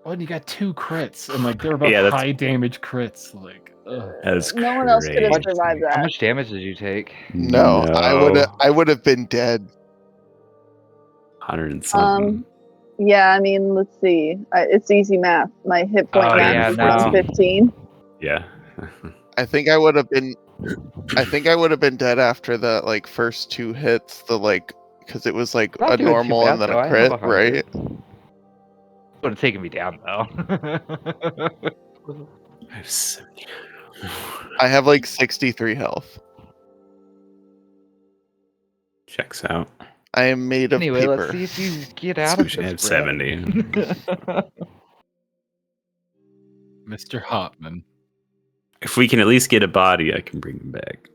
Oh, and you got 2 crits, and like they're both Yeah, that's- high damage crits. Like, ugh. That's No one else could have crazy. survived How that. much damage did you take? No, I would have been dead. 100 and something. Yeah, I mean, let's see. It's easy math. My hit point Oh, math yeah, is no. 115. Yeah. I think I would have been dead after the like first 2 hits, the like because it was like Not a doing too normal bad, and then though. a I have crit, 100. right? Would have taken me down though. I have 70. I have like 63 health. Checks out. I am made of Anyway, paper. let's see if you get out of Swoosh, this. I have Brett. 70. Mr. Hopman. If we can at least get a body, I can bring him back.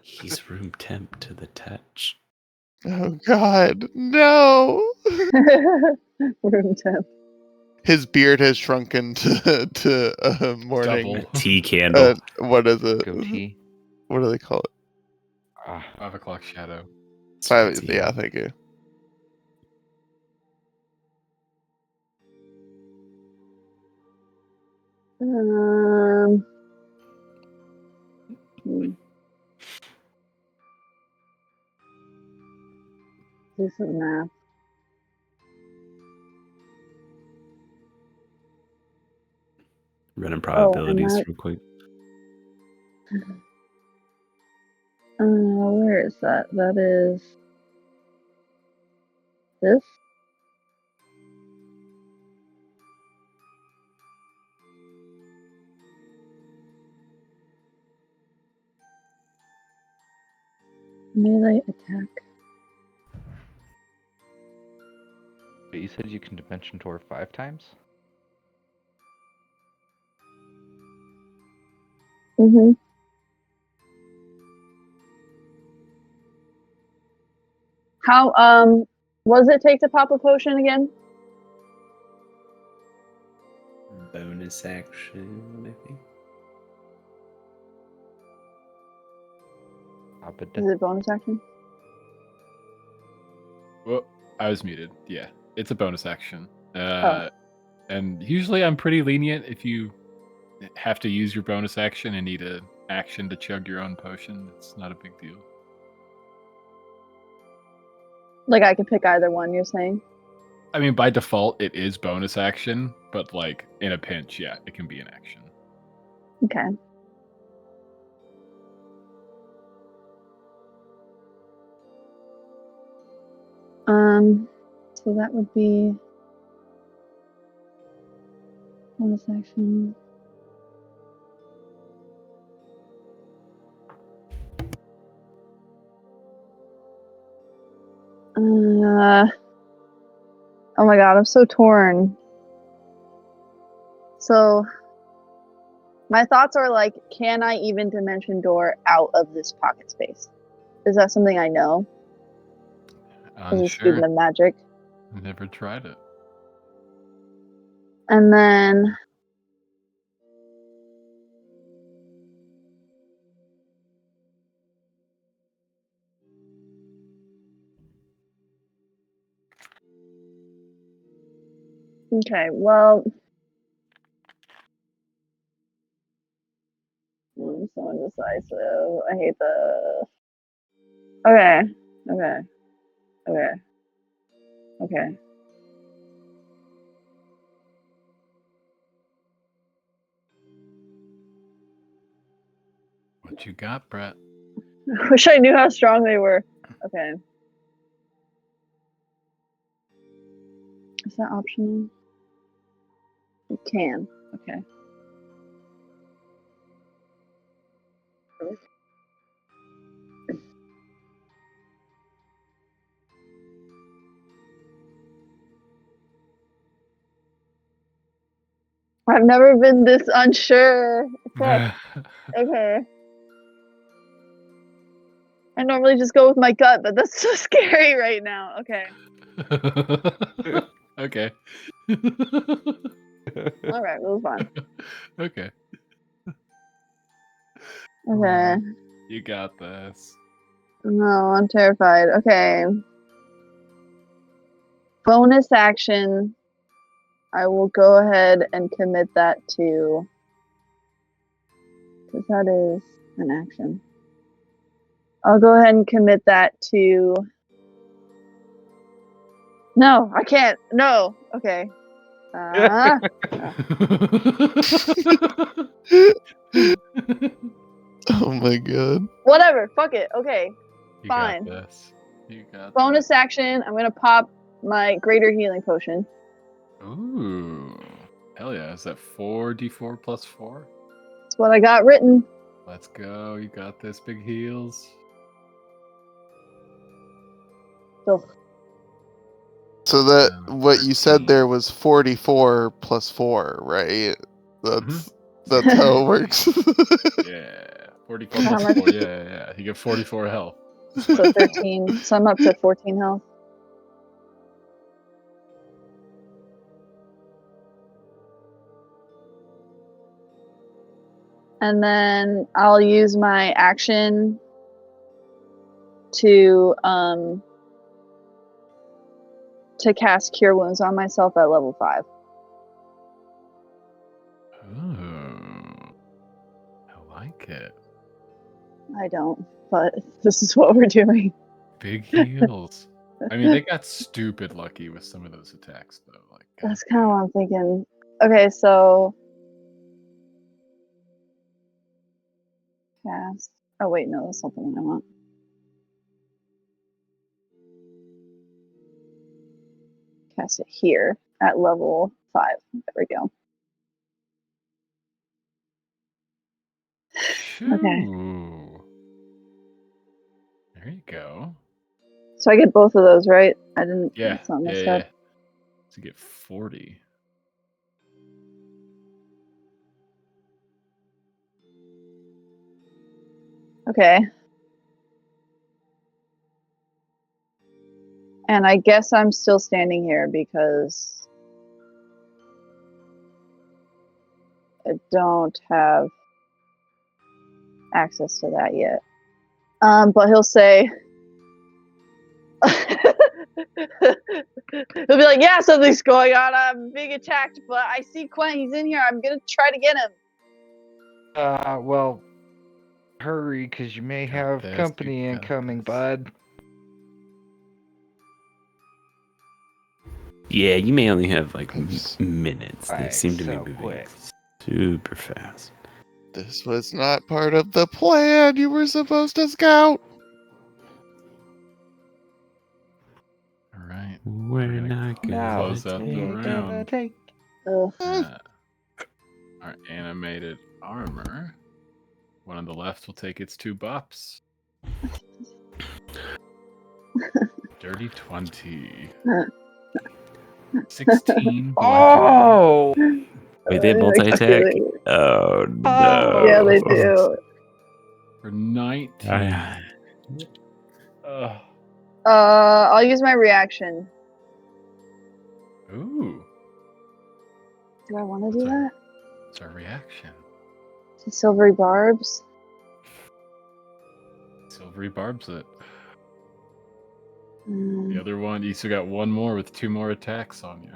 He's room temp to the touch. Oh God, no! Room temp. His beard has shrunken to morning. Double. Tea candle. What is it? Goatee. What do they call it? Ah, 5 o'clock shadow. Yeah, thank you. Hmm. do some math. Running probabilities that- real quick. Where is that? That is this. Melee attack. But you said you can dimension door 5 times? Mm-hmm. How what does it take to pop a potion again? Bonus action, I think. Is it bonus action? Well, I was muted. Yeah, it's a bonus action. And usually I'm pretty lenient if you have to use your bonus action and need an action to chug your own potion. It's not a big deal. Like I can pick either one, you're saying? I mean, by default, it is bonus action, but like in a pinch, yeah, it can be an action. Okay. So that would be bonus action. Oh my god, I'm so torn. So my thoughts are like, can I even dimension door out of this pocket space? Is that something I know? Is it student Unsure. of magic? Never tried it. And then okay, well, I'm so indecisive. I hate the. Okay, okay, okay, okay. What you got, Brett? I wish I knew how strong they were. Okay. Is that optional? You can. Okay. I've never been this unsure. Fuck. Okay. I normally just go with my gut, but that's so scary right now. Okay. Okay. All right, move on. Okay. Okay. You got this. No, I'm terrified. Okay. Bonus action. I will go ahead and commit that to. Because that is an action. I'll go ahead and commit that to. No, I can't. No. Okay. Oh my god. Whatever. Fuck it. Okay. You Fine. got this. You got Bonus action. I'm gonna pop my greater healing potion. this. Ooh. Hell yeah. Is that 4d4 plus 4? That's what I got written. Let's go. You got this, big heels. So So that what you said 13. there was 44 plus 4, right? That's how it works. Yeah. 44 How plus much? 4. Yeah. You get 44 health. So 13. So I'm up to 14 health. And then I'll use my action to cast Cure Wounds on myself at level 5. Ooh. I like it. I don't, but this is what we're doing. Big heels. I mean, they got stupid lucky with some of those attacks, though. Like, That's kind of what I'm thinking. Okay, so cast. Oh wait, no, that's not the one I want. Cast it here at level 5. There we go. Okay. Ooh. There you go. So I get both of those, right? I didn't. Yeah. It's not Yeah. messed Yeah. up. To get 40. Okay. And I guess I'm still standing here because I don't have access to that yet. But he'll say, he'll be like, yeah, something's going on. I'm being attacked, but I see Quinn. He's in here. I'm gonna try to get him. Well, hurry, because you may Got have this, company you got incoming, this. bud. Yeah, you may only have like Oops. minutes. They Like, seem to be so moving quick. super fast. This was not part of the plan. You were supposed to scout. All right. We're gonna not gonna Now, close out the we're gonna round. take. Ugh. Our animated armor. One on the left will take its 2 bops. Dirty 20. 16 bludgeoning. Oh! Wait, they have I multi-attack? can't wait. Oh, Oh. no. Yeah, they do. For 19. I'll use my reaction. Ooh. Do I want to What's do that? What's our reaction? To silvery barbs? Silvery barbs it. Mm, The other one, you still got one more with 2 more attacks on you.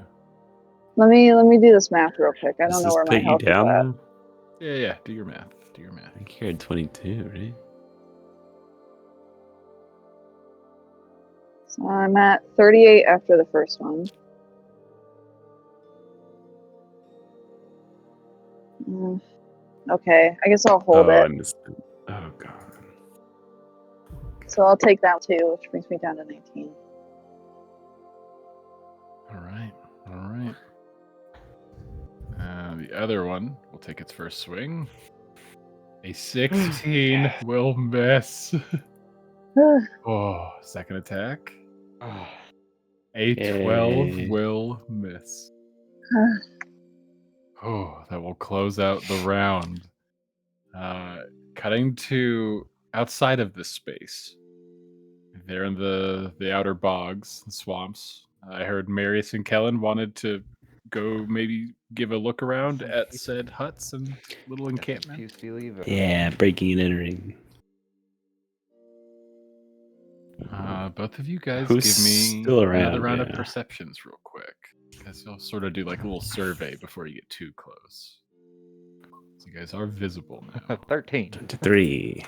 let me do this math real quick. I Does don't know this where my put you health is down, at. though? Yeah. Do your math. Do your math. I think you're at 22, right? So I'm at 38 after the first one. Mm, okay, I guess I'll hold I it. missed it. Oh, God. So I'll take that too, which brings me down to 19. All right. The other one will take its first swing. A 16 will miss. Oh, second attack. Oh. A 12 Yay. will miss. Oh, that will close out the round. Cutting to outside of this space. They're in the outer bogs, the swamps. I heard Marius and Kellen wanted to go maybe give a look around at said huts and little encampment. Peace be leaving. Yeah, breaking and entering. Both of you guys Who's give me still another around, round of yeah. perceptions real quick. Because you'll sort of do like a little survey before you get too close. So you guys are visible now. 13. 23.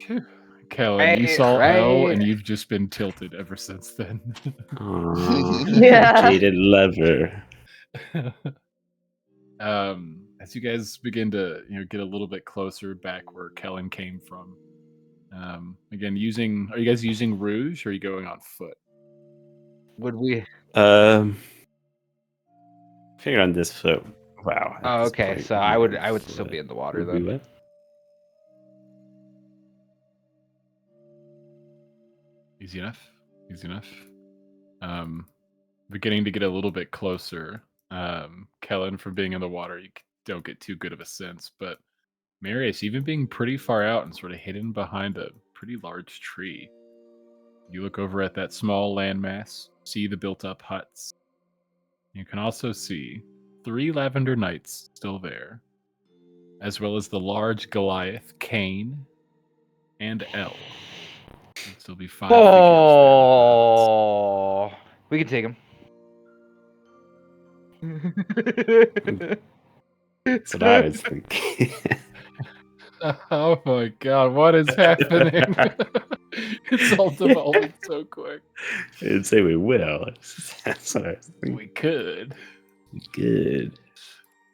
Phew. Kellen, you saw Right. L and you've just been tilted ever since then. Aw, Yeah. jaded lover. As you guys begin to get a little bit closer back where Kellen came from, again are you guys using Rouge or are you going on foot? Would we? Figure on this foot. Wow. at Oh, this okay. point, So we're I would on still foot. be in the water Would we then. what? Easy enough. Beginning to get a little bit closer. Kellen, from being in the water, you don't get too good of a sense, but Marius, even being pretty far out and sort of hidden behind a pretty large tree, you look over at that small landmass, see the built-up huts. You can also see 3 Lavender Knights still there, as well as the large Goliath, Cain, and L. There'll still be 5 figures there with the huts. Oh, we can take him. That's what I was thinking. Oh my god, what is happening? It's all devolving so quick. I didn't say we will. That's what I was thinking. We could. Good.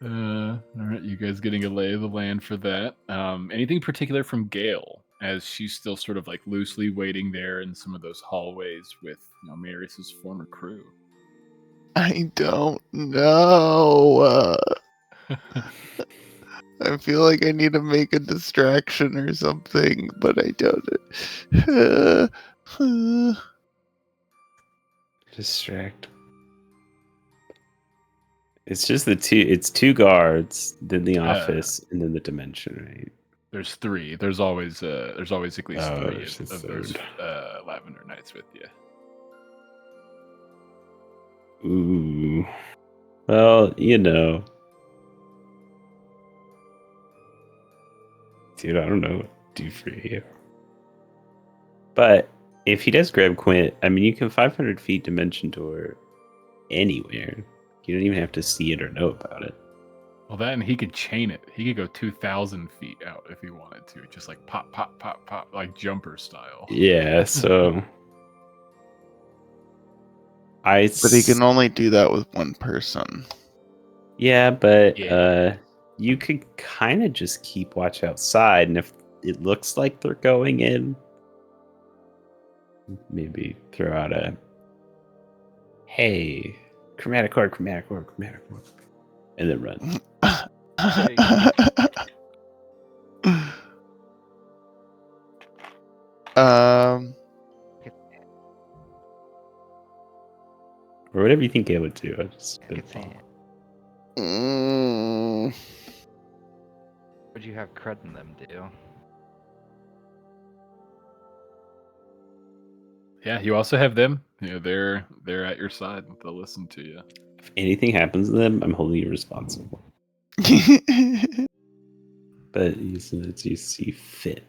All right, you guys getting a lay of the land for that. Anything particular from Gale, as she's still sort of like loosely waiting there in some of those hallways with Marius's former crew? I don't know. I feel like I need to make a distraction or something, but I don't. Distract. It's just it's two guards, then the office, and then the dimension, right? There's three. There's always at least three there's a of those third. Lavender Knights with you. Ooh. Well, dude, I don't know what to do for you. But if he does grab Quint, I mean, you can 500 feet dimension door anywhere. You don't even have to see it or know about it. Well, that and he could chain it. He could go 2,000 feet out if he wanted to, just like pop, pop, pop, pop, like jumper style. Yeah, so But he can only do that with one person. Yeah, but Yeah. you could kind of just keep watch outside, and if it looks like they're going in, maybe throw out a "Hey, chromatic orb," and then run. Or whatever you think it would do. I just spitball. What'd you have Crud in them do? Yeah, you also have them. They're at your side. They'll listen to you. If anything happens to them, I'm holding you responsible. But you see fit.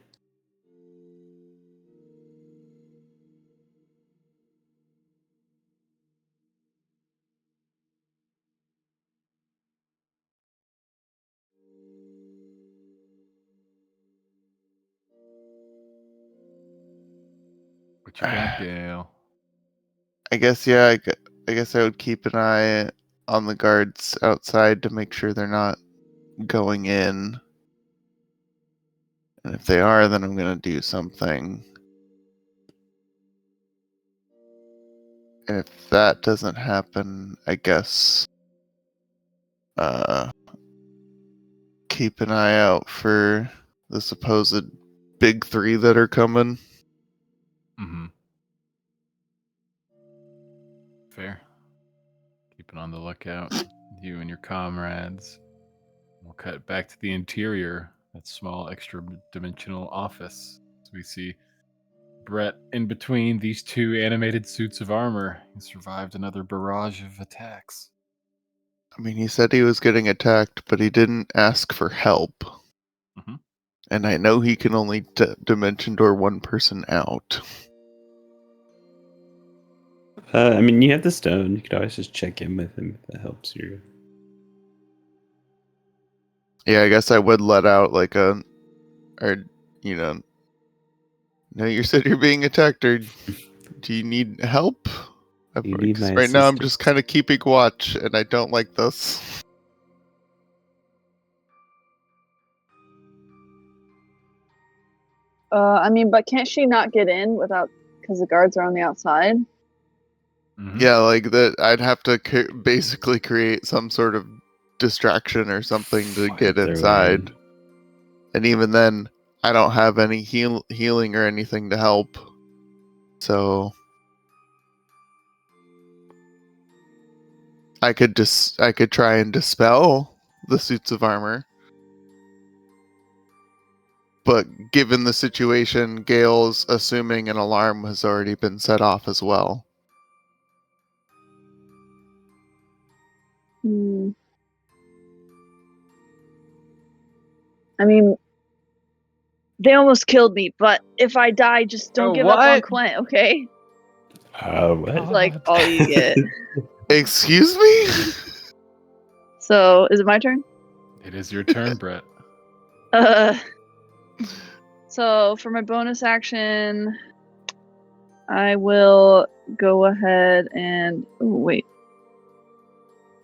What you got, Gale? I guess, yeah, I guess I would keep an eye on the guards outside to make sure they're not going in. And if they are, then I'm going to do something. And if that doesn't happen, I guess keep an eye out for the supposed big three that are coming. Mm-hmm. Fair. Keeping on the lookout. You and your comrades. We'll cut back to the interior. That small extra-dimensional office. So we see Brett in between these two animated suits of armor. He survived another barrage of attacks. I mean, he said he was getting attacked, but he didn't ask for help. Mm-hmm. And I know he can only dimension door one person out. I mean, you have the stone. You could always just check in with him if that helps you. Yeah, I guess I would let out no, you said you're being attacked, or do you need help? You need my right now I'm just assistance. kind of keeping watch, and I don't like this. I mean, but can't she not get in without, because the guards are on the outside? Mm-hmm. Yeah, like that. I'd have to basically create some sort of distraction or something to Fight get their way inside. in. And even then, I don't have any healing or anything to help. So I could try and dispel the suits of armor. But given the situation, Gale's assuming an alarm has already been set off as well. I mean, they almost killed me, but if I die, just don't give up on Quint, okay? What? It's like all you get. Excuse me? So, is it my turn? It is your turn, Brett. So for my bonus action, I will go ahead and wait.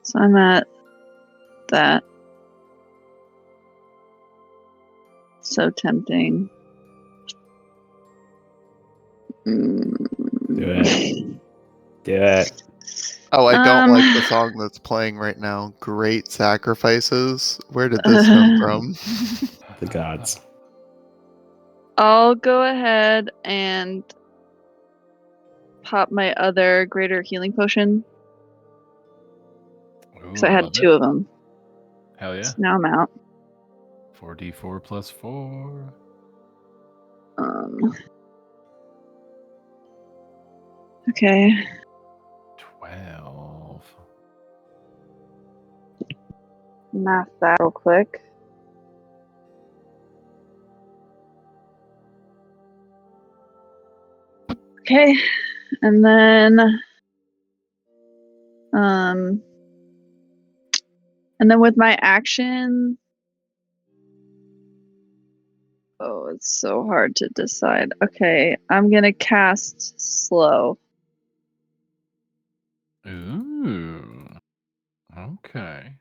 So I'm at that. So tempting. Do it. Do it. Oh, I don't like the song that's playing right now. Great Sacrifices. Where did this come from? The gods. I'll go ahead and pop my other greater healing potion. Because I had love 2 it. of them. Hell yeah. So now I'm out. 4d4 plus 4. Okay. 12. Math that real quick. Okay. And then with my action, oh, it's so hard to decide. Okay, I'm gonna cast slow. Ooh. Okay.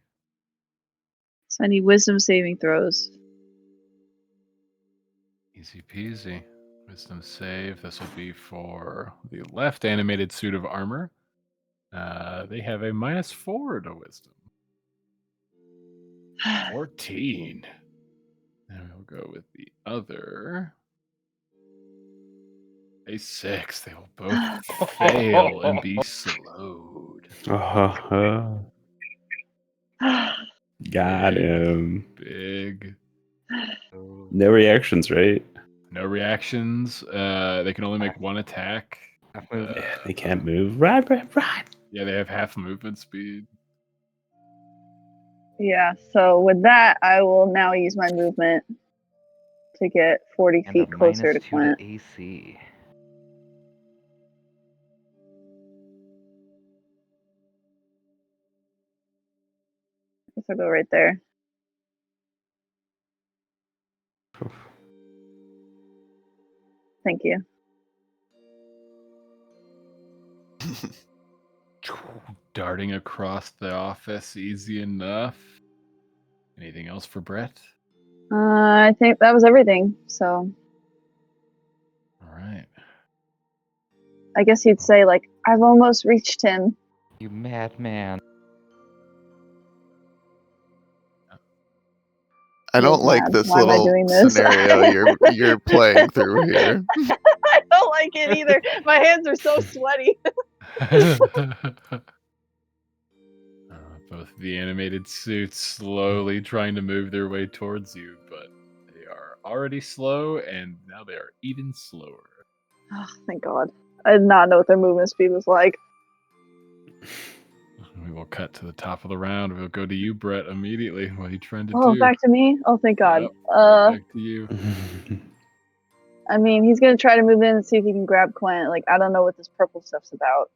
So I need wisdom saving throws. Easy peasy. Wisdom save. This will be for the left animated suit of armor. They have a -4 to wisdom. 14. And we'll go with the other. A 6. They will both fail and be slowed. Got him. Big. No reactions, right? No reactions. They can only make one attack. They can't move. Right. Yeah, they have half movement speed. Yeah, so with that, I will now use my movement to get 40 And feet a closer to -2 Quint. to AC. Guess I'll go right there. Thank you. Darting across the office, easy enough. Anything else for Brett? I think that was everything. So All right. I guess you'd say, like, I've almost reached him. You madman. I He don't is like mad. this Why am I little doing this? scenario you're playing through here. I don't like it either. My hands are so sweaty. Both the animated suits slowly trying to move their way towards you, but they are already slow, and now they are even slower. Oh, thank God. I did not know what their movement speed was like. We will cut to the top of the round. We'll go to you, Brett, immediately. What are you trying to Oh, do? back to me? Oh, thank God. Yep, right back to you. I mean, he's going to try to move in and see if he can grab Quint. Like, I don't know what this purple stuff's about.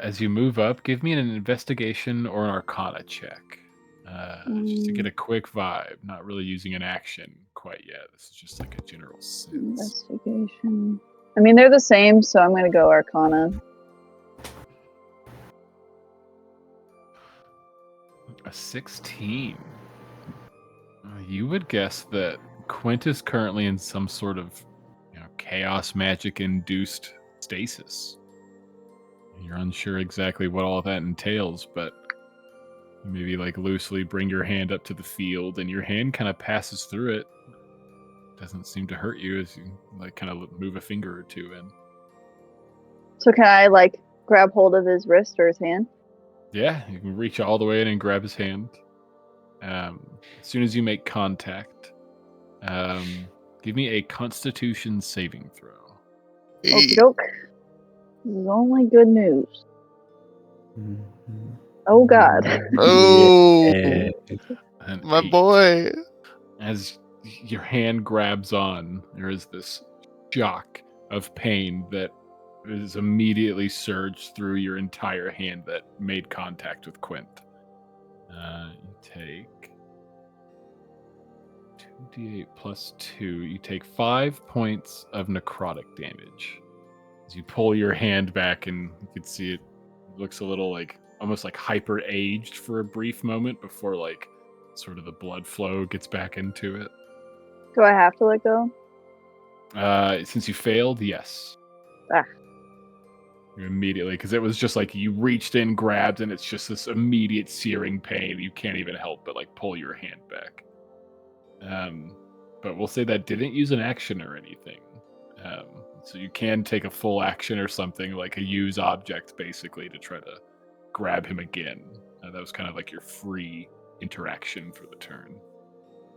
As you move up, give me an investigation or an arcana check. Just to get a quick vibe. Not really using an action quite yet. This is just like a general sense. Investigation. I mean, they're the same, so I'm going to go arcana. A 16. You would guess that Quint is currently in some sort of chaos magic induced stasis. You're unsure exactly what all that entails, but maybe like loosely bring your hand up to the field and your hand kind of passes through it. Doesn't seem to hurt you as you like kind of move a finger or two in. So can I like grab hold of his wrist or his hand? Yeah, you can reach all the way in and grab his hand. As soon as you make contact, give me a Constitution saving throw. Okie doke. This is only good news. Oh God. Oh, Yeah. An my 8. boy. As your hand grabs on, there is this shock of pain that is immediately surged through your entire hand that made contact with Quint. You take D8 plus 2. You take 5 points of necrotic damage. As you pull your hand back, and you can see it looks a little like almost like hyper aged for a brief moment before like sort of the blood flow gets back into it. Do I have to let go? Since you failed, yes. Ah. You immediately, because it was just like you reached in, grabbed, and it's just this immediate searing pain. You can't even help but like pull your hand back. But we'll say that didn't use an action or anything. So you can take a full action or something, like a use object, basically, to try to grab him again. That was kind of like your free interaction for the turn.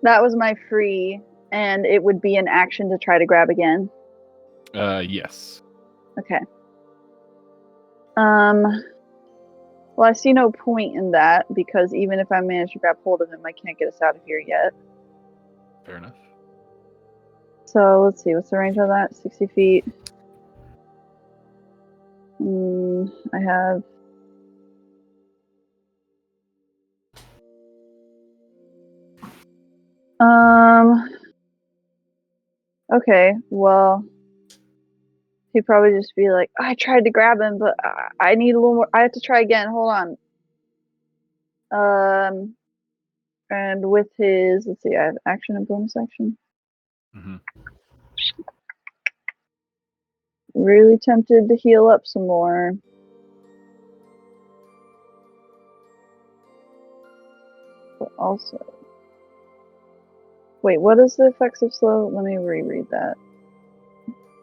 That was my free, and it would be an action to try to grab again. Yes. Okay. Well, I see no point in that, because even if I manage to grab hold of him, I can't get us out of here yet. Fair enough. So let's see, what's the range on that? 60 feet. I have... Okay, well... He'd probably just be like, I tried to grab him, but I need a little more... I have to try again, hold on. And with his... Let's see, I have action and bonus action. Mm-hmm. Really tempted to heal up some more. But also... Wait, what is the effects of slow? Let me reread that.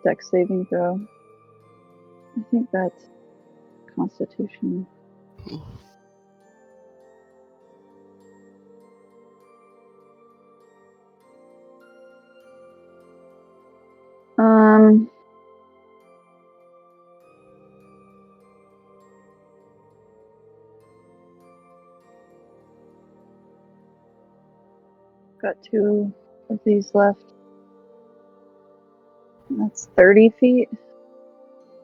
Dex saving throw. I think that's Constitution. Got 2 of these left. That's 30 feet.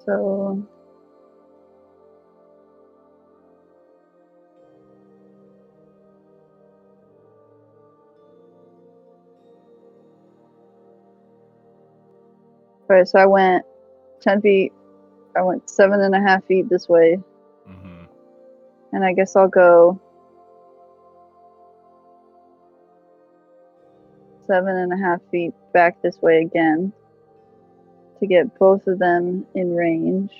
So... Alright, so I went 10 feet. I went 7.5 feet this way. Mm-hmm. And I guess I'll go 7.5 feet back this way again to get both of them in range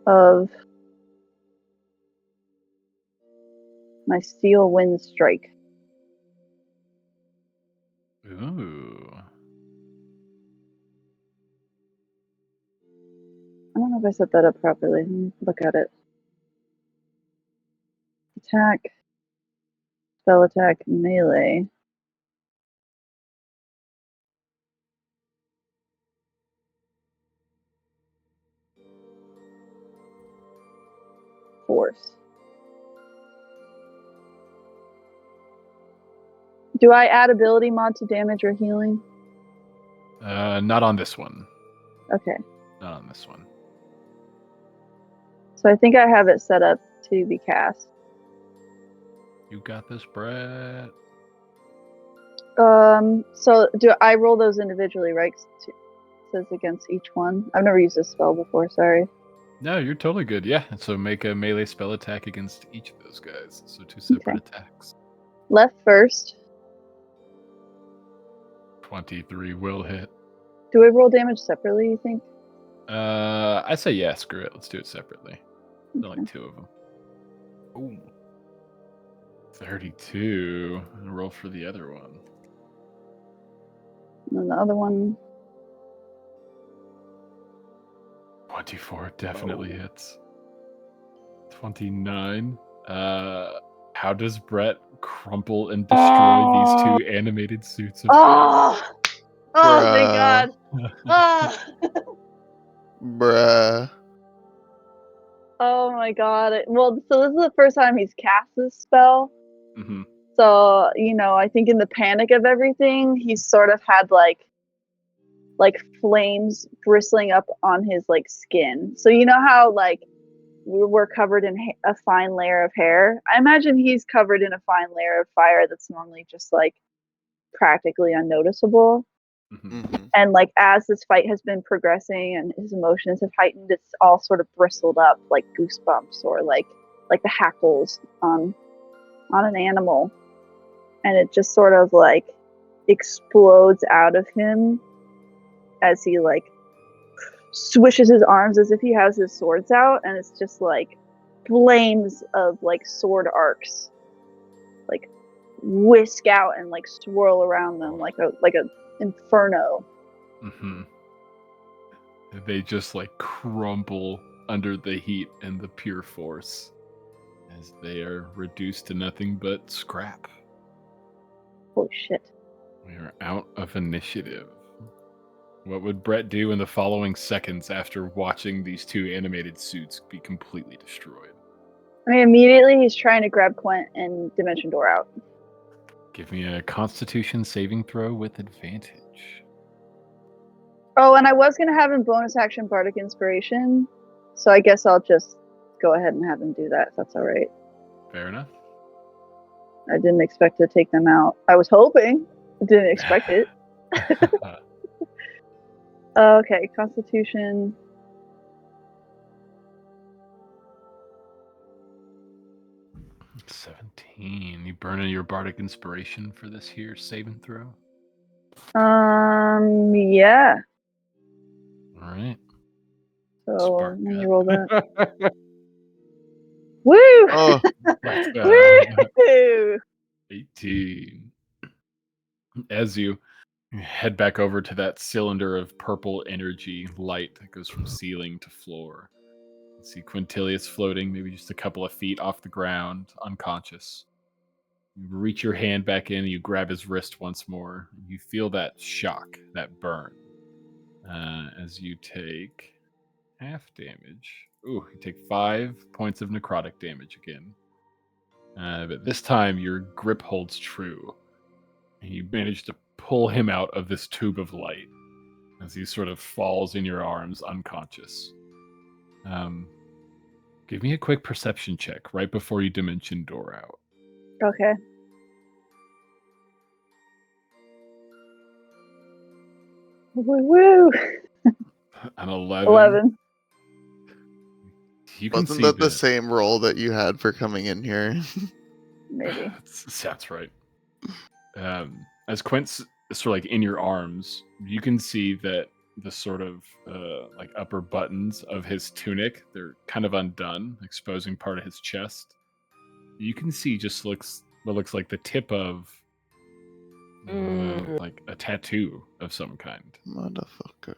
of my Steel Wind Strike. Ooh. I don't know if I set that up properly. Let me look at it. Attack, spell attack, melee. Force. Do I add ability mod to damage or healing? Not on this one. Okay. Not on this one. So I think I have it set up to be cast. You got this, Brett. So do I roll those individually, right? It says against each one. I've never used this spell before, sorry. No, you're totally good. Yeah. So make a melee spell attack against each of those guys. So 2 separate attacks. Left first. 23 will hit. Do I roll damage separately, you think? I say yeah, screw it. Let's do it separately. There's Okay. only 2 of them. Ooh. 32. I'll roll for the other one. And then the other one. 24 definitely hits. 29. How does Brett crumple and destroy these 2 animated suits of Oh! Oh, thank God. Oh! Bruh. Oh my God. Well, so this is the first time he's cast this spell. Mm-hmm. So, I think in the panic of everything, he's sort of had like flames bristling up on his like skin. So you know how like we're covered in a fine layer of hair. I imagine he's covered in a fine layer of fire that's normally just like practically unnoticeable. Mhm. And like as this fight has been progressing and his emotions have heightened, it's all sort of bristled up like goosebumps or like the hackles on an animal, and it just sort of like explodes out of him as he like swishes his arms as if he has his swords out, and it's just like flames of like sword arcs like whisk out and like swirl around them like a inferno. Mm-hmm. They just like crumple under the heat and the pure force as they are reduced to nothing but scrap. Holy shit. We are out of initiative. What would Brett do in the following seconds after watching these two animated suits be completely destroyed? I mean, immediately he's trying to grab Quent and Dimension Door out. Give me a Constitution saving throw with advantage. Oh, and I was going to have him bonus action Bardic Inspiration, so I guess I'll just go ahead and have him do that, if that's all right. Fair enough. I didn't expect to take them out. I was hoping. I didn't expect it. Okay, Constitution. It's 17. You burning your Bardic Inspiration for this here saving throw? Yeah. All right. So Spark let me up. roll that. Woo! Oh, Let's go. Woo! 18. As you head back over to that cylinder of purple energy light that goes from ceiling to floor, you see Quintilius floating maybe just a couple of feet off the ground, unconscious. You reach your hand back in, you grab his wrist once more. You feel that shock, that burn, as you take half damage. Ooh, you take 5 points of necrotic damage again. But this time your grip holds true. And you manage to pull him out of this tube of light as he sort of falls in your arms unconscious. Give me a quick perception check right before you Dimension Door out. Okay. Woo! An 11. 11. You can wasn't see that the same roll that you had for coming in here? Maybe. Sounds right. As Quint's sort of like in your arms, you can see that the sort of like upper buttons of his tunic, they're kind of undone, exposing part of his chest. You can see just what looks like the tip of like a tattoo of some kind. Motherfucker.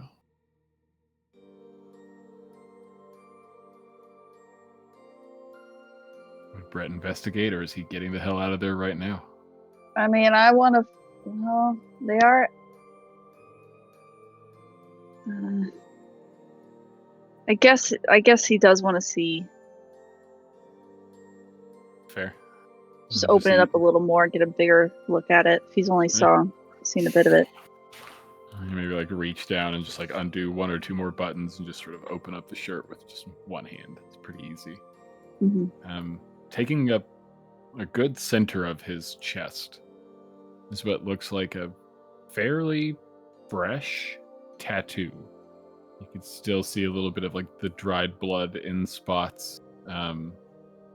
Would Brett investigate, or is he getting the hell out of there right now? I mean, I want to. Well, they are. I guess he does want to see. Fair. Just open it up a little more, get a bigger look at it. If he's only seen a bit of it. You maybe like reach down and just like undo 1 or 2 more buttons and just sort of open up the shirt with just one hand. It's pretty easy. Mm-hmm. Taking up a good center of his chest is what looks like a fairly fresh tattoo. You can still see a little bit of like the dried blood in spots.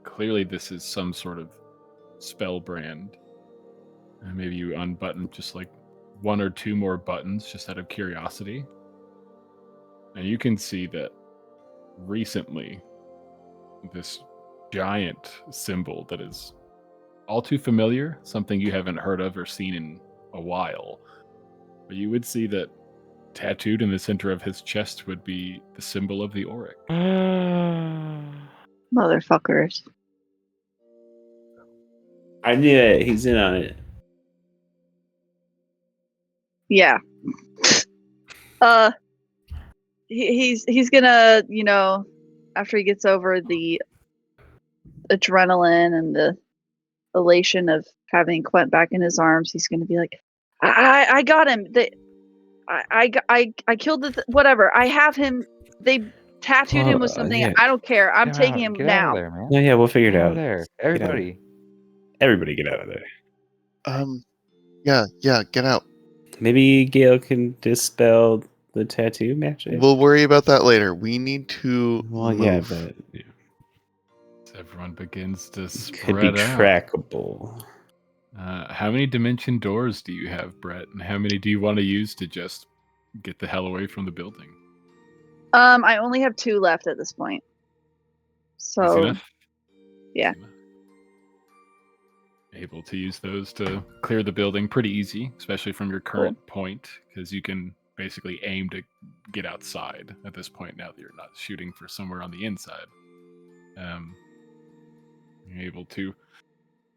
Clearly this is some sort of spell brand. Maybe you unbutton just like 1 or 2 more buttons just out of curiosity. And you can see that recently this giant symbol that is all too familiar, something you haven't heard of or seen in a while. But you would see that tattooed in the center of his chest would be the symbol of the Auric. Motherfuckers. I knew it. He's in on it. Yeah. He's gonna, after he gets over the adrenaline and the elation of having Quent back in his arms, he's gonna be like, I got him. I killed the whatever. I have him. They tattooed him with something. Yeah. I don't care. I'm Get taking out- him get out now. of there, man. No, yeah, we'll figure it Get out of out. there. out. Everybody. Everybody get out of there. Yeah, get out. Maybe Gail can dispel the tattoo magic. We'll worry about that later. We need to Well, move. yeah, but Everyone begins to could be spread out. trackable. How many dimension doors do you have, Brett? And how many do you want to use to just get the hell away from the building? I only have 2 left at this point. Easy So enough? yeah. Easy enough. Able to use those to clear the building pretty easy, especially from your current point, because you can basically aim to get outside at this point now that you're not shooting for somewhere on the inside. You're able to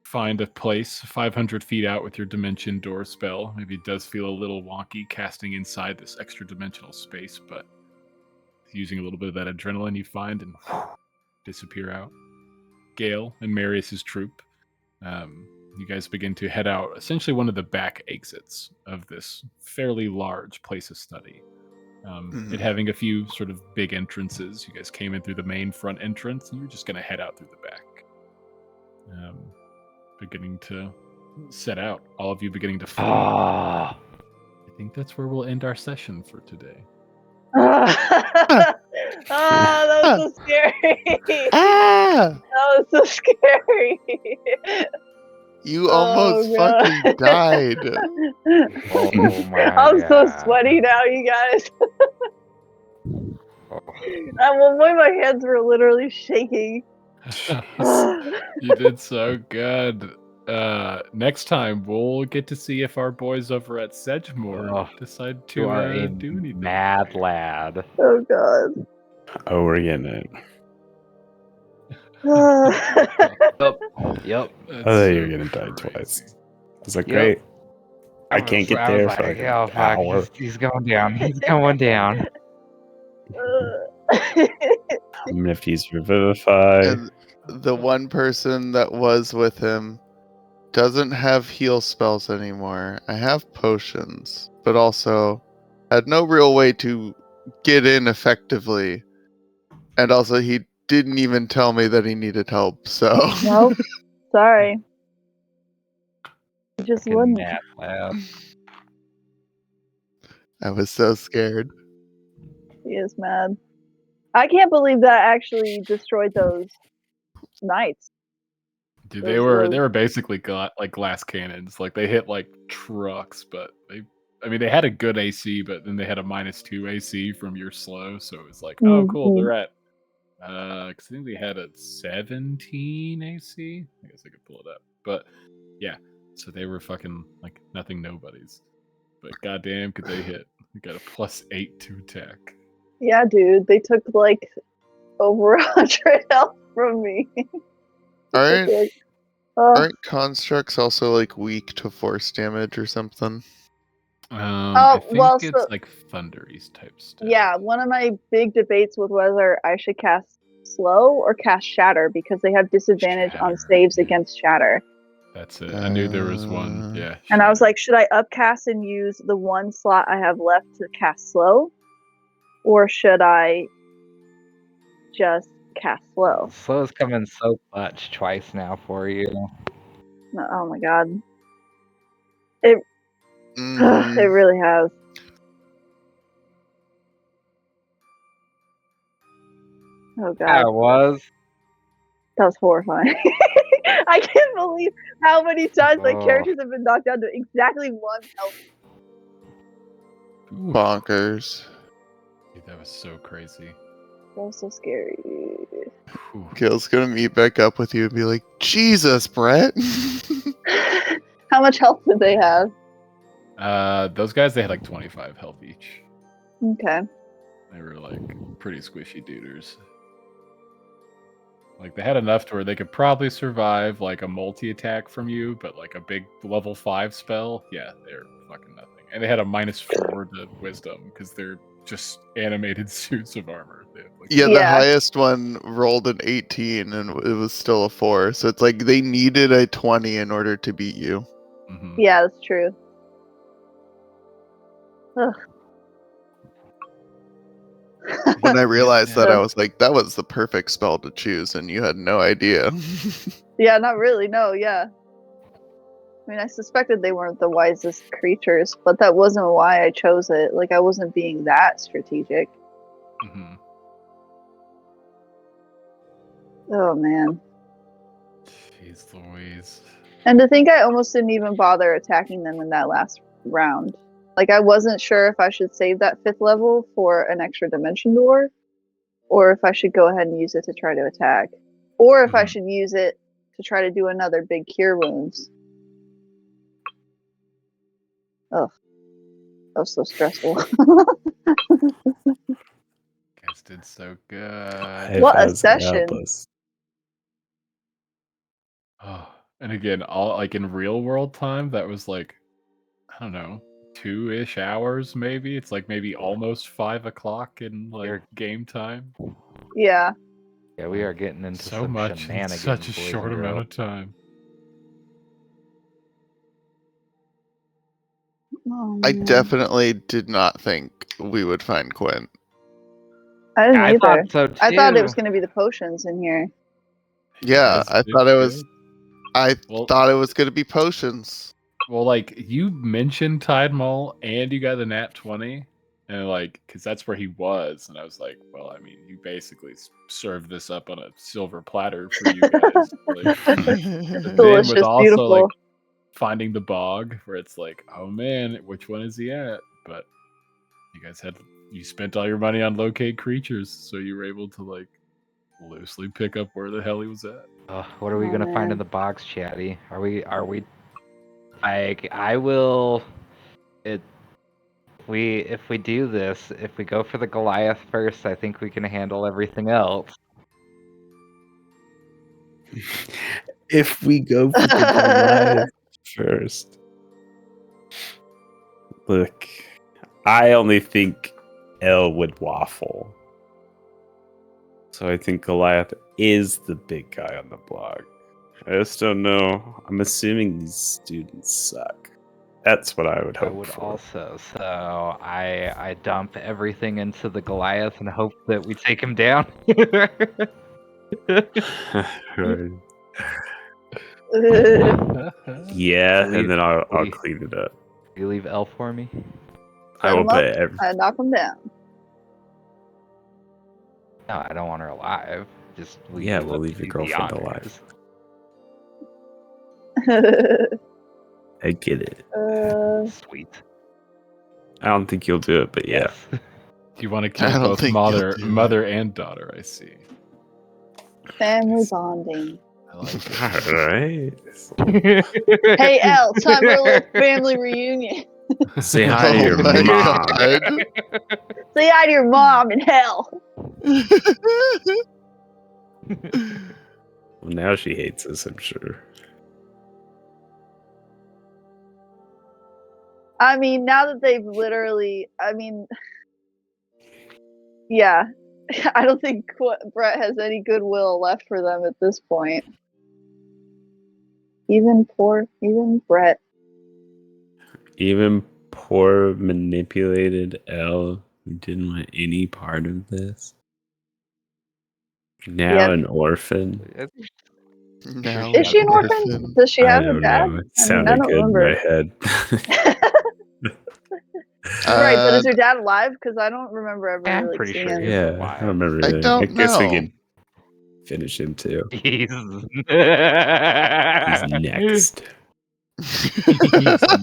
find a place 500 feet out with your dimension door spell. Maybe it does feel a little wonky casting inside this extra dimensional space, but using a little bit of that adrenaline you find and disappear out. Gale and Marius's troop, you guys begin to head out essentially one of the back exits of this fairly large place of study. It having a few sort of big entrances. You guys came in through the main front entrance, and you're just going to head out through the back. Beginning to set out. All of you beginning to flee. I think that's where we'll end our session for today. That was so scary. Ah! That was so scary. You Oh, almost God. fucking died. Oh my I'm so God. sweaty now, you guys. Oh. At one point, my hands were literally shaking. You did so good. Next time we'll get to see if our boys over at Sedgemoor decide You to are a do anything. mad lad. Oh God. Oh, we're getting it. Yep. That's Oh, so you're gonna die crazy. twice. I was like, Yep. great. I can't get I was there like, for like oh, an fuck, hour. he's going down. He's going down. I'm gonna have to use Revivify. And the one person that was with him doesn't have heal spells anymore. I have potions, but also had no real way to get in effectively. And also, he didn't even tell me that he needed help, so. Nope. Sorry. Just Fucking wouldn't. mad lad. I was so scared. He is mad. I can't believe that actually destroyed those knights. Dude, Those they were- were basically like glass cannons. Like they hit like trucks, but they had a good AC, but then they had a -2 AC from your slow, so it was like, oh cool, they're at because I think they had a 17 AC. I guess I could pull it up. But yeah, so they were fucking like nothing nobodies. But goddamn could they hit. We got a +8 to attack. Yeah, dude. They took like over 100 health from me. Aren't, Like, aren't constructs also like weak to force damage or something? I think well, it's so- like thunderies type stuff. yeah, one of my big debates was whether I should cast slow or cast shatter because they have disadvantage on Shatter, saves yeah. against shatter. That's it. I knew there was one. Yeah. And I was shatter. like, should I upcast and use the one slot I have left to cast slow? Or should I just cast slow? Slow's coming so much twice now for you. Oh my god. It really has. Oh god. I was. That was horrifying. I can't believe how many times my Oh. characters have been knocked down to exactly 1 health. Ooh, Bonkers. dude, that was so crazy. That was so scary. Whew. Gil's gonna meet back up with you and be like, Jesus, Brett. How much health did they have? Those guys, they had like 25 health each. Okay. They were like pretty squishy duders. Like they had enough to where they could probably survive like a multi-attack from you, but like a big level 5 spell, yeah, they're fucking nothing. And they had a -4 to wisdom because they're just animated suits of armor. They have, like, Yeah, the Yeah. highest one rolled an 18 and it was still a 4. So it's like they needed a 20 in order to beat you. mhm. Yeah, that's true. Ugh. When I realized that, Yeah. I was like, that was the perfect spell to choose, and you had no idea. Yeah, not really. No, yeah. I mean, I suspected they weren't the wisest creatures, but that wasn't why I chose it. Like, I wasn't being that strategic. Hmm. Oh, man. Jeez Louise. And to think I almost didn't even bother attacking them in that last round. Like, I wasn't sure if I should save that 5th level for an extra dimension door, or if I should go ahead and use it to try to attack. Or if I Mhm. should use it to try to do another big cure wounds. Ugh. That was so stressful. Guys did so good. What a That was session. helpless. Oh, and again, all like in real world time, that was like, I don't know, 2-ish hours maybe. It's like maybe almost 5 o'clock in like You're- game time. Yeah. Yeah, we are getting into So some much in shenanigans, such a boys short and amount girls. of time. Oh, I man. definitely did not think we would find Quint. I didn't I either. thought so too. I thought it was going to be the potions in here. Yeah, Guys I did thought it was. good. I Well- thought it was gonna be potions. Well, like you mentioned Tide Mall and you got the nat 20, and like, because that's where he was, and I was like, well, I mean, you basically served this up on a silver platter for you guys. Like, but then Delicious, with also beautiful. like finding the bog, where it's like, oh man, which one is he at? But you guys you spent all your money on locate creatures, so you were able to like loosely pick up where the hell he was at. What are we Oh, gonna find man. in the box, Chatty? Are we like I will it if we do this, if we go for the Goliath first, I think we can handle everything else. If we go for the Goliath first. Look, I only think Elle would waffle. So I think Goliath is the big guy on the block. I just don't know. I'm assuming these students suck. That's what I would I hope would for. also. So I dump everything into the Goliath and hope that we take him down. Right. I Yeah, leave- and then I'll we- clean it up. You leave L for me? I Set will 'em up. put I knock them down. No, I don't want her alive. Just Yeah, we'll leave your the girlfriend honors. I get it. Sweet. I don't think you'll do it, but yeah. Yes. Do you want to I kill don't both think you'll mother do it. mother and daughter? I see. Family bonding. I like it. All right. Hey, Elle, time for a little family reunion. Say hi to Oh your my mom. God. Say hi to your mom in hell. Well, now she hates us, I'm sure. I mean, now that they've literally, yeah. I don't think Brett has any goodwill left for them at this point. Even Brett. Even poor manipulated Elle, who didn't want any part of this. Now Yep. an orphan. Now Is she an orphan? orphan. Does she I have a don't dad? know. It I mean, I sounded don't good remember. in my head. Right, but is Uh, her dad alive? Because I don't remember ever I'm really pretty seeing sure him. he's Yeah, alive. I don't remember I anything. don't I guess we know. can finish him too. He's He's next.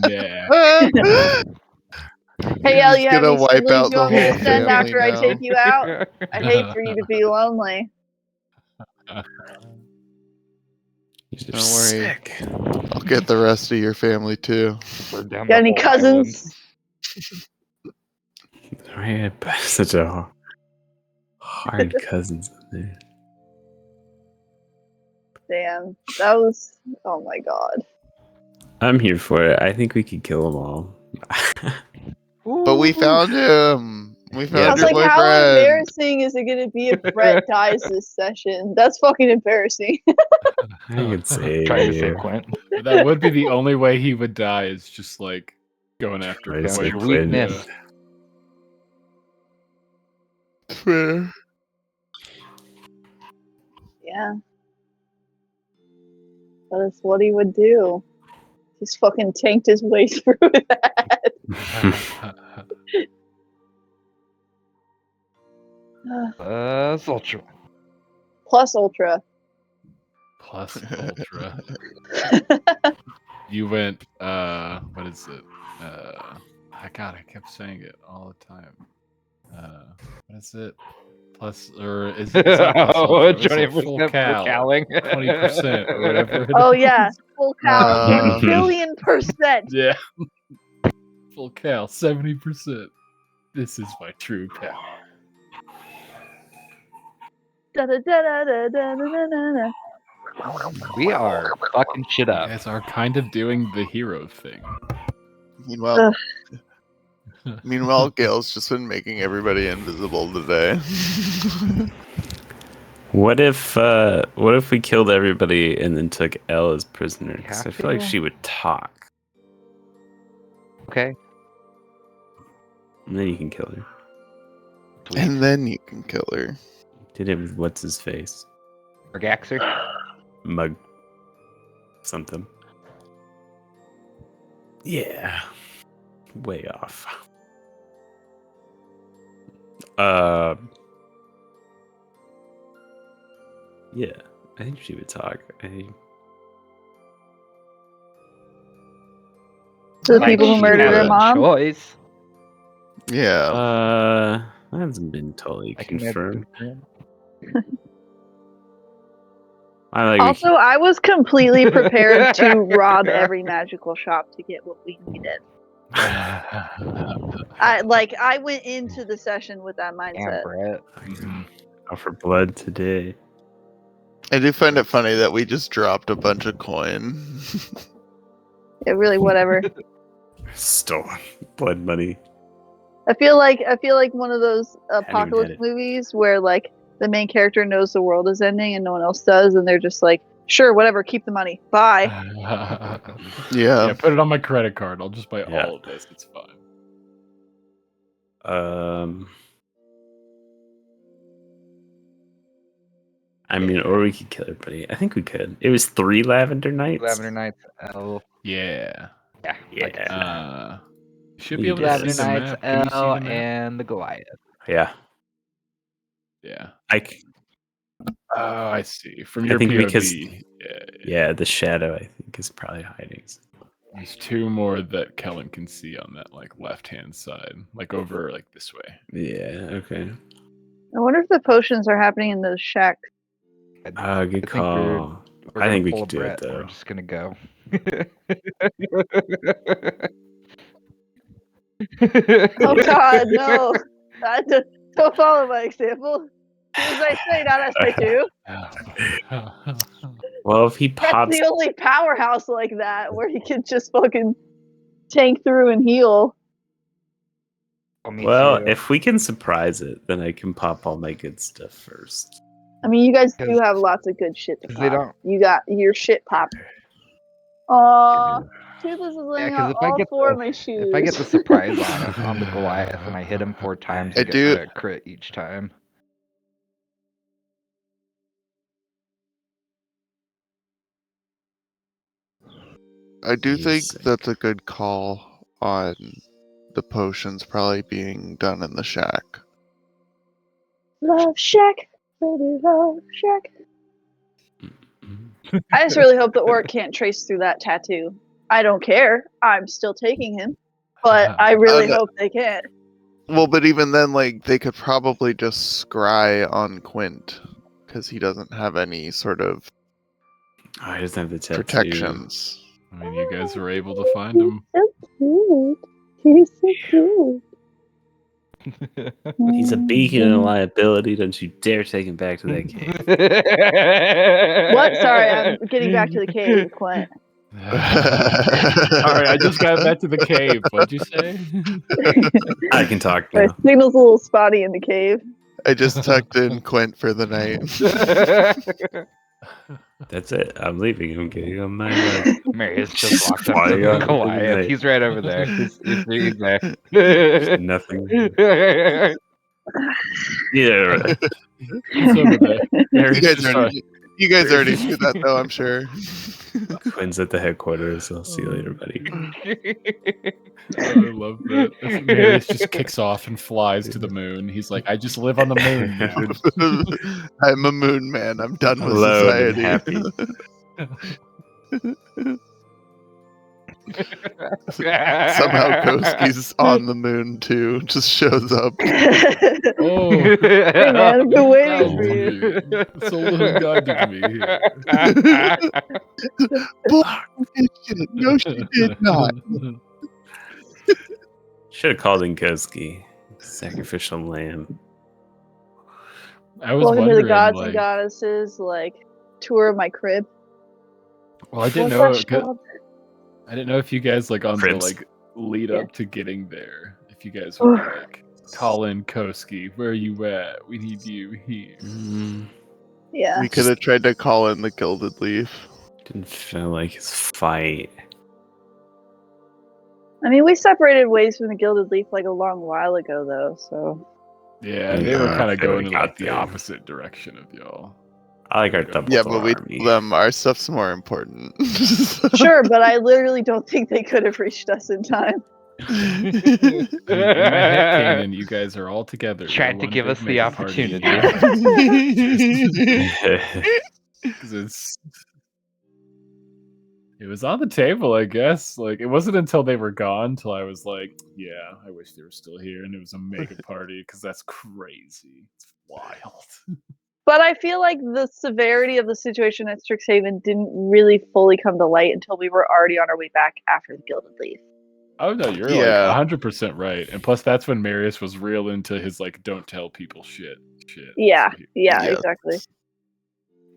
Yeah. Hey, You're Elle, just you have gonna any wipe siblings out you the want me to whole send family after I now. take you out? I'd hate for you to be lonely. He's just Don't worry. sick. I'll get the rest of your family too. Got Got any cousins? I had such a hard cousins in there. Damn, that was. Oh my god. I'm here for it. I think we could kill them all. But we found him. We I found was your like, how boyfriend. embarrassing is it gonna be if Brett dies this session? That's fucking embarrassing. I could save Trying to you. save Quint. That would be the only way he would die, is just like going after Try to That was save your Quinn. Quinn. weakness. Fair. Yeah. That's what he would do. He's fucking tanked his way through that. Ultra. Plus Ultra. Plus Ultra. You went, what is it? God, I kept saying it all the time. What is it? Plus, or is it? It's not plus Ultra. It's like 20% full for cal, calling. 20% or whatever. it Oh is. yeah, full cal, Uh, 1,000,000,000%. Yeah. Full cal, 70%. This is my true power. Da-da-da-da-da-da-da-da-da. We are fucking shit You up. guys are kind of doing the hero thing. Meanwhile, Ugh. Gail's just been making everybody invisible today. What if we killed everybody and then took Elle as prisoner? Because I Have feel like to? she would talk, Okay. and then you can kill her. Sweet. And then you can kill her. Did it with what's his face? Or Gaxer. Mug something. Yeah. Way off. Yeah, I think she would talk. To the Like, people who she murdered had her a mom. Choice. Yeah. That hasn't been totally I can never confirmed. confirm. I like Also, I was completely prepared to rob every magical shop to get what we needed. I went into the session with that Damn, mindset. Brett. go for blood today. I do find it funny that we just dropped a bunch of coin. Yeah, really, whatever. Stolen blood money. I feel like one of those even apocalypse had it. movies where like the main character knows the world is ending and no one else does, and they're just like, "Sure, whatever, keep the money, bye." Yeah, put it on my credit card. I'll just buy Yeah. all of this. It's fine. I mean, or we could kill everybody. I think we could. It was 3 Lavender Nights. Lavender Nights. L. Yeah. Yeah. Yeah. You should be You able to Lavender see the Nights. map. Can you see L the map? and the Goliath. Yeah. Yeah. Oh, I see. From I your think POV. because- Yeah. Yeah, the shadow I think is probably hiding. There's two more that Kellen can see on that like left-hand side, like over like this way. Yeah. Okay. I wonder if the potions are happening in those shacks. Good I think call. we're I gonna think we pull could a do Brett. it though. We're just gonna go. Oh God, no! Don't follow my example. Do as I say, not as I do. Well, if he That's pops, the only powerhouse like that where he can just fucking tank through and heal. Oh, me well, too. if we can surprise it, then I can pop all my good stuff first. I mean, you guys do 'Cause- have lots of good shit to 'cause pop. they don't- You got your shit popped. Aw, Toothless is Yeah, laying because out all four of my shoes. if I get the surprise on the Goliath and I hit him 4 times, I I get do- a crit each time. I do He's think sick. that's a good call on the potions probably being done in the shack. Love Shack, baby, Love Shack. I just really hope the orc can't trace through that tattoo. I don't care. I'm still taking him, but I really no. hope they can't. Well, but even then, like, they could probably just scry on Quint because he doesn't have any sort of Oh, he doesn't have the tattoo. protections. I mean, you guys were able to find him. So cute. He's so cute. He's a beacon and a liability. Don't you dare take him back to that cave. What? Sorry, I'm getting back to the cave with Quint. Sorry, I just got back to the cave. What'd you say? I can talk My now. signal's a little spotty in the cave. I just tucked in Quint for the night. That's it. I'm leaving. I'm getting on my way. Marius just walked up to Flying out the into the Goliath. night. He's right over there. He's there. There's nothing. Yeah. He's over there. Mary's just You guys already knew that, though, I'm sure. Quinn's at the headquarters. I'll see you later, buddy. I love that. Marius just kicks off and flies to the moon. He's like, I just live on the moon, man. I'm a moon man. I'm done with Alone and society. Somehow Koski's on the moon too. Just shows up. Oh, Hey man, I've been waiting found for you. me. Someone guided me here. Bullshit. No, she did not. Should have called in Koski. Sacrificial lamb. I was Welcome to wondering, the gods like, and goddesses, like tour of my crib. well, I didn't know. I didn't know if you guys like on Cribs. the like lead up to getting there. If you guys would like call in Koski, where are you at? We need you here. Yeah. We could have tried to call in the Gilded Leaf. Didn't feel like his fight. I mean, we separated ways from the Gilded Leaf like a long while ago, though. So Yeah, they were Yeah, kind of they going in got like the there. opposite direction of y'all. I like our double Yeah, door but we army. told them our stuff's more important. sure, but I literally don't think they could have reached us in time. I mean, in my head canon, you guys are all together. Tried You're to one give big us the mega party. opportunity. 'Cause it was on the table, I guess. Like, it wasn't until they were gone till I was like, yeah, I wish they were still here. And it was a mega party because that's crazy. It's wild. But I feel like the severity of the situation at Strixhaven didn't really fully come to light until we were already on our way back after the Gilded Leaf. Oh, no, you're Yeah. like 100% right. And plus, that's when Marius was real into his, like, don't tell people shit. Yeah, So yeah, Yeah. exactly.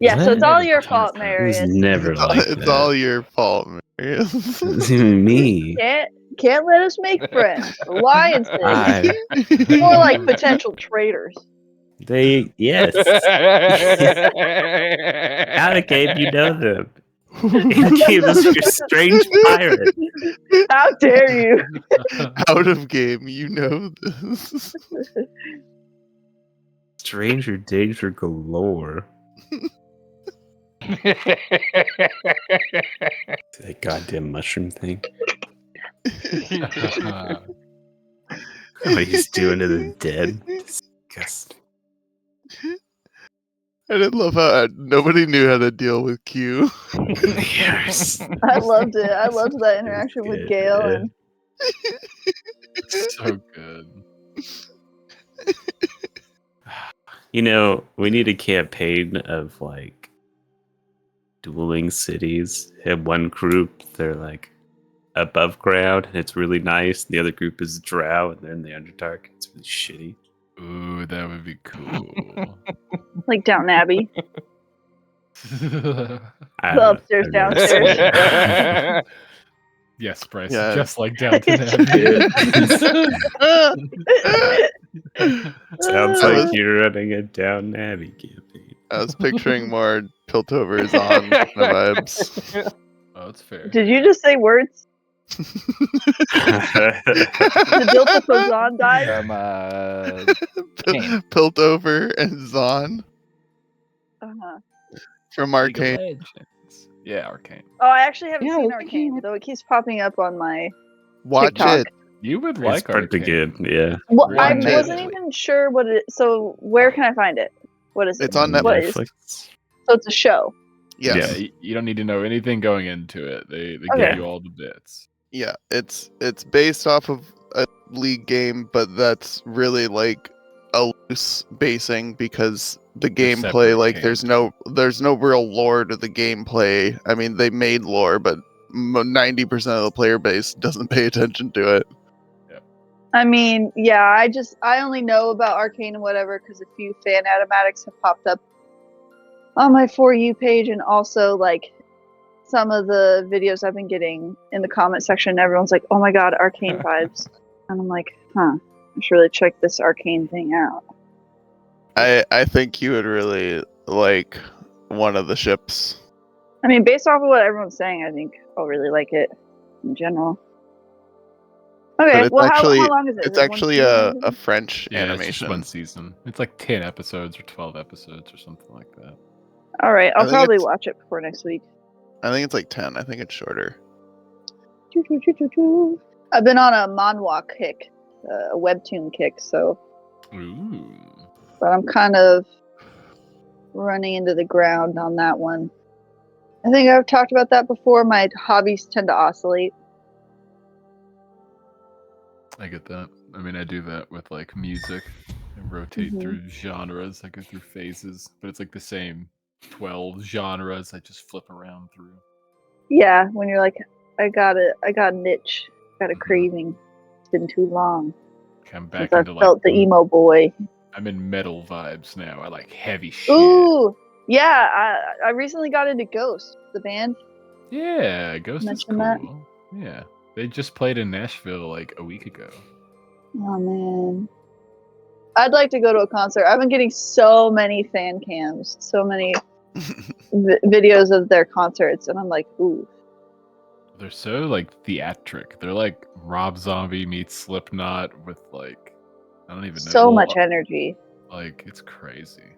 Yeah, so it's What? all your It fault, was Marius. never like It's that. all your fault, Marius. It's even me. Can't let us make friends. Alliances. I, More like potential traitors. yes. How the game you know them? Game is your strange pirate. How dare you? Out of game, you know this. Stranger danger galore. That goddamn mushroom thing. What he's doing to the dead. Disgusting. I did love how nobody knew how to deal with Q. Yes. I loved it. I loved that interaction with Good, Gale yeah. and So good. You know, we need a campaign of like dueling cities. Have one group, they're like above ground and it's really nice. The other group is drow and they're in the Underdark. It's really shitty. Ooh, that would be cool. like Downton Abbey. I The don't know. upstairs, I've never downstairs. seen it. Yes, Bryce. Yeah. Just like Downton Abbey. Sounds I like was- you're running a Downton Abbey campaign. I was picturing more Piltovers on kind of vibes. Oh, that's fair. Did you just say words? Did Dilta Fazan die? Kane. Piltover and Zon Uh-huh. from League of Arcane. Legends. Yeah, Arcane. Oh, I actually haven't Yeah, seen we Arcane, can- though it keeps popping up on my. Watch TikTok. it. You would It's like pretty Arcane. good, yeah. Well, I Watch it. wasn't even sure what it. So where can I find it? What is it? It's on What is? Netflix. So it's a show. Yes. Yeah, you don't need to know anything going into it. They Okay. give you all the bits. Yeah, it's based off of a League game, but that's really like a loose basing because the They're gameplay, separate like there's no real lore to the gameplay. I mean, they made lore, but 90% of the player base doesn't pay attention to it. I mean, yeah, I only know about Arcane and whatever because a few fan animatics have popped up on my For You page, and also like some of the videos I've been getting in the comment section. Everyone's like, "Oh my god, Arcane vibes," and I'm like, "Huh, I should really check this Arcane thing out." I think you would really like one of the ships. I mean, based off of what everyone's saying, I think I'll really like it in general. Okay. it's Well, actually- how long is it? It's Is it one actually season or a something? French Yeah, it's just animation. one season. It's like 10 episodes or 12 episodes or something like that. All right. I I'll think probably it's- watch it before next week. I think it's like 10. I think it's shorter. Choo, choo, choo, choo, choo. I've been on a manhwa kick, a webtoon kick, so Ooh. but I'm kind of running into the ground on that one. I think I've talked about that before. My hobbies tend to oscillate. I get that. I mean, I do that with like music. I rotate Mhm. through genres. I go through phases, but it's like the same 12 genres. I just flip around through. Yeah, when you're like, I got an itch, got a craving. It's been too long I'm since back I've into felt like the emo boy. I'm in metal vibes now. I like heavy shit. Ooh, yeah. I recently got into Ghost, the band. Yeah, Ghost is Mention that. cool. Yeah, they just played in Nashville like a week ago. Oh man, I'd like to go to a concert. I've been getting so many fan cams, so many videos of their concerts, and I'm like, ooh. They're so like theatric. They're like Rob Zombie meets Slipknot with like I don't even know. So well, much energy. Like it's crazy.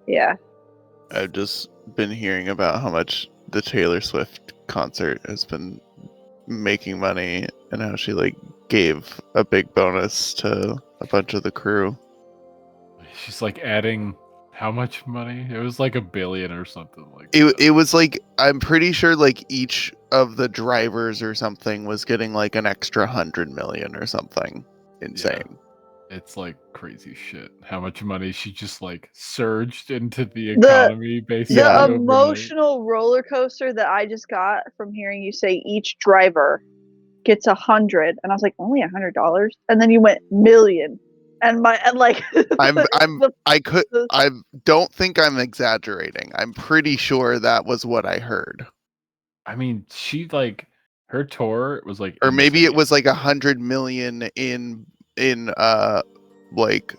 Yeah. I've just been hearing about how much the Taylor Swift concert has been making money and how she like gave a big bonus to a bunch of the crew. She's like adding how much money? It was like $1 billion or something like that. It was like I'm pretty sure like each of the drivers or something was getting like an extra 100 million or something insane. It's like crazy shit. How much money she just like surged into the The- economy basically. Yeah. The overnight. emotional roller coaster that I just got from hearing you say each driver gets 100, and I was like, only $100, and then you went million, and like I the- don't think I'm exaggerating. I'm pretty sure that was what I heard. I mean, she like her tour was like Or maybe it insane. was like 100 million in like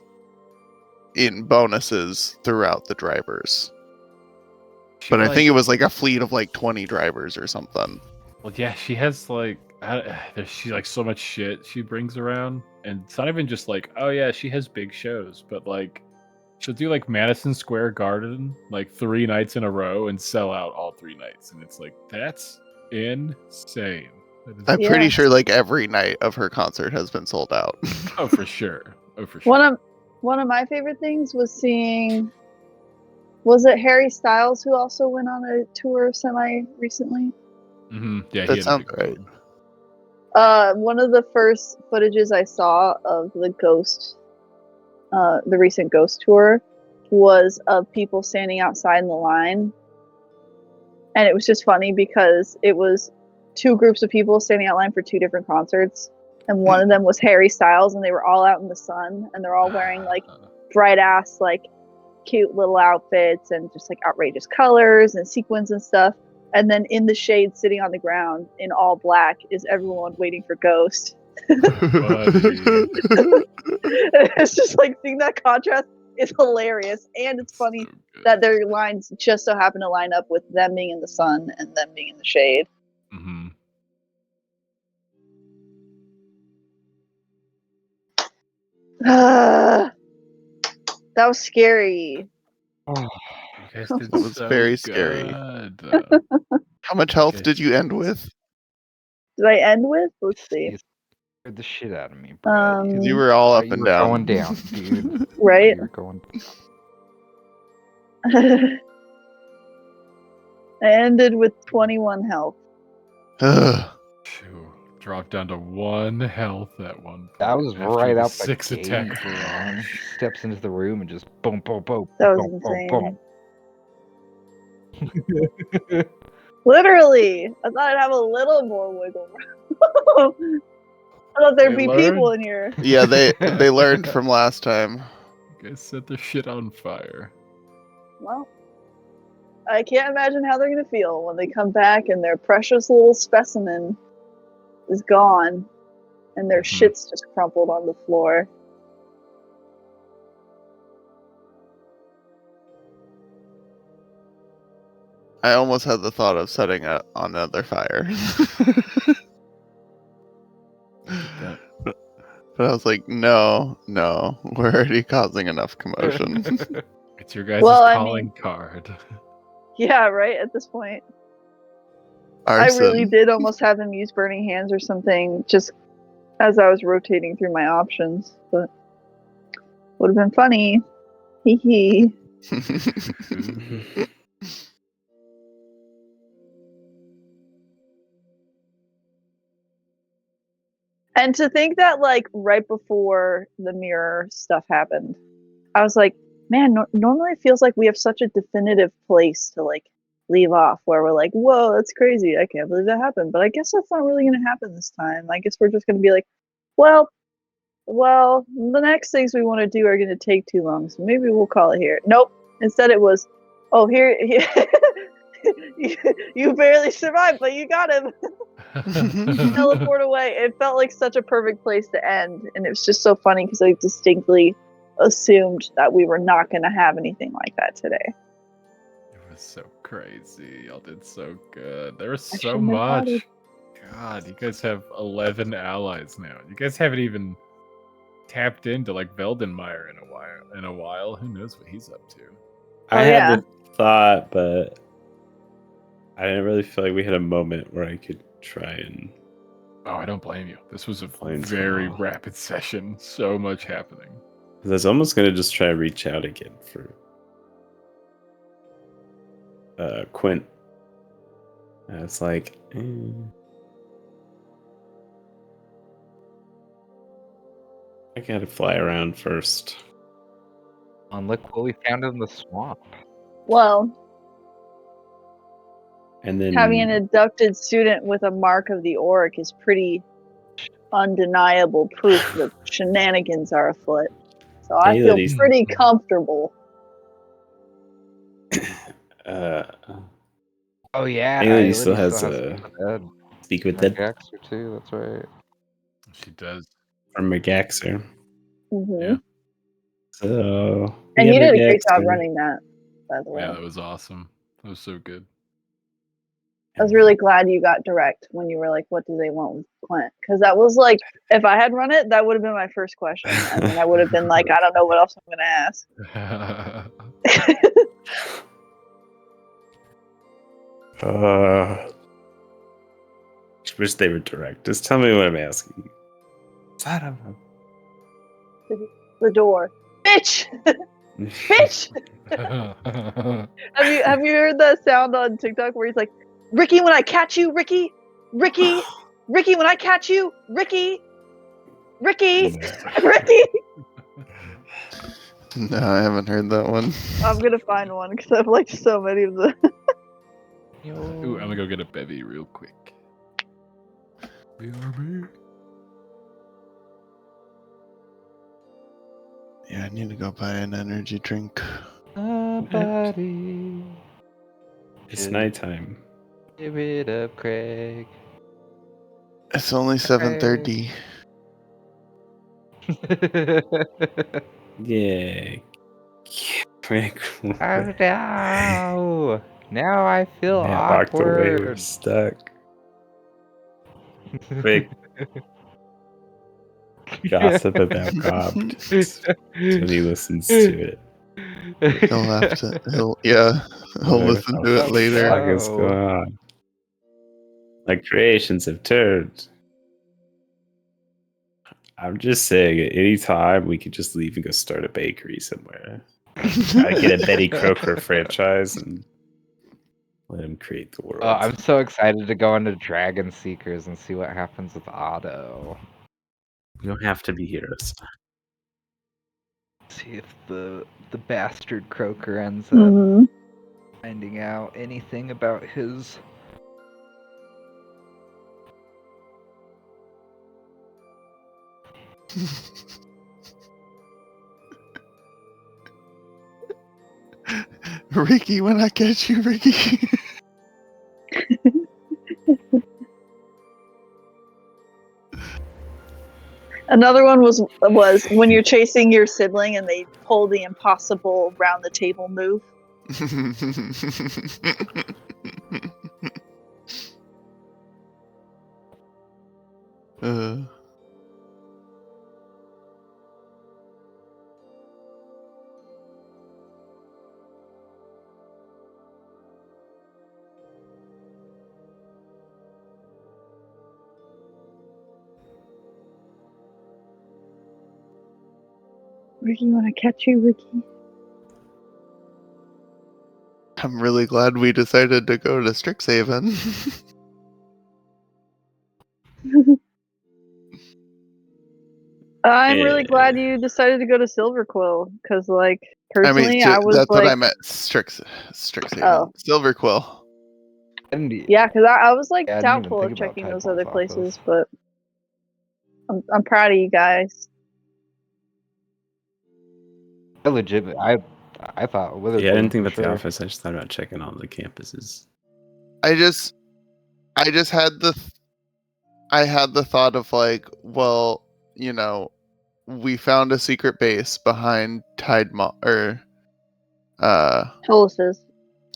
in bonuses throughout the drivers. She, But I like- think it was like a fleet of like 20 drivers or something. Well, yeah, she has like there's she like so much shit she brings around, and it's not even just like oh yeah, she has big shows, but like she'll do like Madison Square Garden like 3 nights in a row and sell out all 3 nights, and it's like that's insane. That is I'm Yeah. pretty sure like every night of her concert has been sold out. oh for sure, oh for sure. one of my favorite things was seeing. Was it Harry Styles who also went on a tour semi recently? Yeah, That he had a sounds big right. one. One of the first footages I saw of the the recent Ghost tour, was of people standing outside in the line, and it was just funny because it was 2 groups of people standing out line for 2 different concerts, and one of them was Harry Styles, and they were all out in the sun, and they're all wearing like bright ass like cute little outfits and just like outrageous colors and sequins and stuff. And then in the shade, sitting on the ground in all black, is everyone waiting for Ghost. It's just like seeing that contrast is hilarious, and it's funny So good. that their lines just so happen to line up with them being in the sun and them being in the shade. Mhm. That was scary. You guys did That was so very scary. good. How much health Okay. did you end with? Did I end with? Let's see. You scared the shit out of me, Brad. Because you were all thought up you and were down. going down, dude. Right? You were going. I ended with 21 health. Ugh. Phew. Dropped down to 1 health at one point. That was after right the out the 6 gate, attack man. barrage. Steps into the room and just boom, boom, boom. That was boom, boom, insane. boom. Literally, I thought I'd have a little more wiggle room. I thought there'd They be people learned. in here. Yeah, they learned from last time. You guys set their shit on fire. Well, I can't imagine how they're gonna feel when they come back and their precious little specimen is gone and their Mhm. shit's just crumpled on the floor. I almost had the thought of setting on another fire. But I was like, no, we're already causing enough commotion. It's your guys' Well, I calling card. Yeah, right. At this point, I Arson. really did almost have him use burning hands or something, just as I was rotating through my options. But would have been funny. Hee hee. And to think that, like, right before the mirror stuff happened, I was like, man, normally it feels like we have such a definitive place to, like, leave off where we're like, whoa, that's crazy. I can't believe that happened. But I guess that's not really going to happen this time. I guess we're just going to be like, well, the next things we want to do are going to take too long. So maybe we'll call it here. Nope. Instead it was, oh, here you barely survived, but you got him. Teleport away. It felt like such a perfect place to end, and it was just so funny because I distinctly assumed that we were not going to have anything like that today. It was so crazy. Y'all did so good. There was so shouldn't have much. bothered. God, you guys have 11 allies now. You guys haven't even tapped into like Veldenmeyer in a while. Who knows what he's up to? I Oh, had yeah. the thought, but I didn't really feel like we had a moment where I could try and. Oh, I don't blame you. This was a Plains very Hall. rapid session. So much happening. I was almost gonna just try to reach out again for Quint. And it's like, I gotta fly around first. And look what we found in the swamp. Well, And then having an abducted student with a mark of the Auric is pretty undeniable proof that shenanigans are afoot. So I feel Aylady's- pretty comfortable. Oh yeah, Ailey still Lily has a dead. speak with dead Gaxer too. That's right. She does. from McGaxer. Hmm Yeah. So And we you have did a great job McGaxer. running that, by the way. Yeah, that was awesome. That was so good. I was really glad you got direct when you were like, what do they want with Clint? Because that was like, if I had run it, that would have been my first question. And then I would have been like, I don't know what else I'm going to ask. Just wish they were direct. Just tell me what I'm asking. I don't know. The door. Bitch! Bitch! Have you heard that sound on TikTok where he's like, Ricky, when I catch you, Ricky, Ricky, Ricky, when I catch you, Ricky, Ricky, Ricky. No, I haven't heard that one. I'm gonna find one because I've liked so many of them. Ooh, I'm gonna go get a bevy real quick. BRB. Yeah, I need to go buy an energy drink. Buddy, It's nighttime. give it up, Craig. It's only 7:30. Yeah. Oh no! Now I feel Matt walked away. We're awkward. stuck. Quick. Gossip about Cobb when he listens to it. He'll have to. He'll listen to it What later. the fuck is going on? Like creations have turned. I'm just saying, at any time we could just leave and go start a bakery somewhere. I get a Betty Croker franchise and let him create the world. Oh, I'm so excited to go into Dragon Seekers and see what happens with Otto. You don't have to be heroes. See if the bastard Croker ends up Mhm. finding out anything about his. Ricky, when I catch you, Ricky. Another one was when you're chasing your sibling and they pull the impossible round the table move. Ricky, you want to catch you, Ricky? I'm really glad we decided to go to Strixhaven. I'm really Yeah. glad you decided to go to Silverquill, because, like, I personally, mean, I was that's like, what I meant. Strixhaven. Oh. Silverquill. yeah, because I was like Yeah, I didn't even doubtful think of about checking Tide those Mall's other places, office. but I'm proud of you guys. I legit, I thought Wizard Yeah, I didn't for think about the sure. office. I just thought about checking all the campuses. I just had the thought of like, well, you know, we found a secret base behind Tide Mall or Tullis's.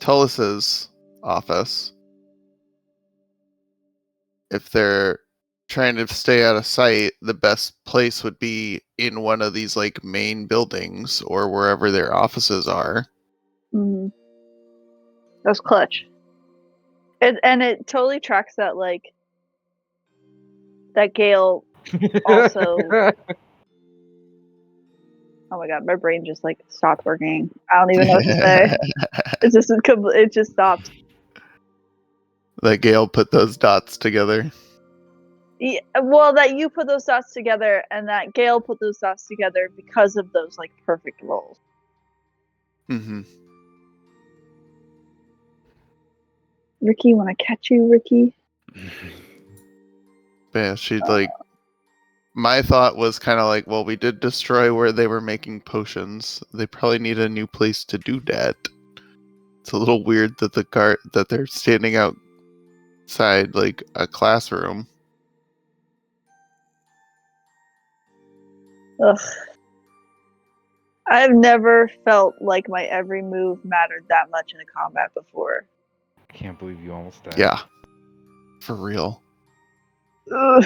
Tullis's office. If they're trying to stay out of sight, the best place would be in one of these like main buildings or wherever their offices are. Mm-hmm. That's clutch. And it totally tracks that, like, that Gale also. Oh my god, my brain just like stopped working. I don't even know what to say. It just stopped. That Gale put those dots together. Yeah, well, that you put those dots together and that Gale put those dots together because of those like perfect rolls. Mm-hmm. Ricky, when I catch you, Ricky. But yeah, she'd like. My thought was kind of like, well, we did destroy where they were making potions. They probably need a new place to do that. It's a little weird that that they're standing outside like a classroom. Ugh. I've never felt like my every move mattered that much in a combat before. Can't believe you almost died. Yeah, for real. Ugh.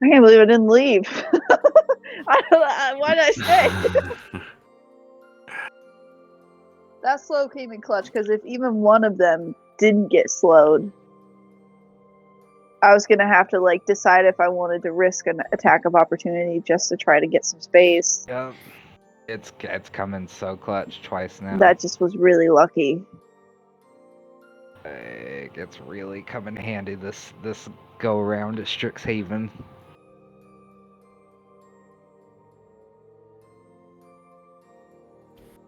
I can't believe I didn't leave. Why did I stay? That slow came in clutch, because if even one of them didn't get slowed, I was gonna have to like decide if I wanted to risk an attack of opportunity just to try to get some space. Yep. It's coming so clutch twice now. That just was really lucky. It's really come in handy this go around at Strixhaven.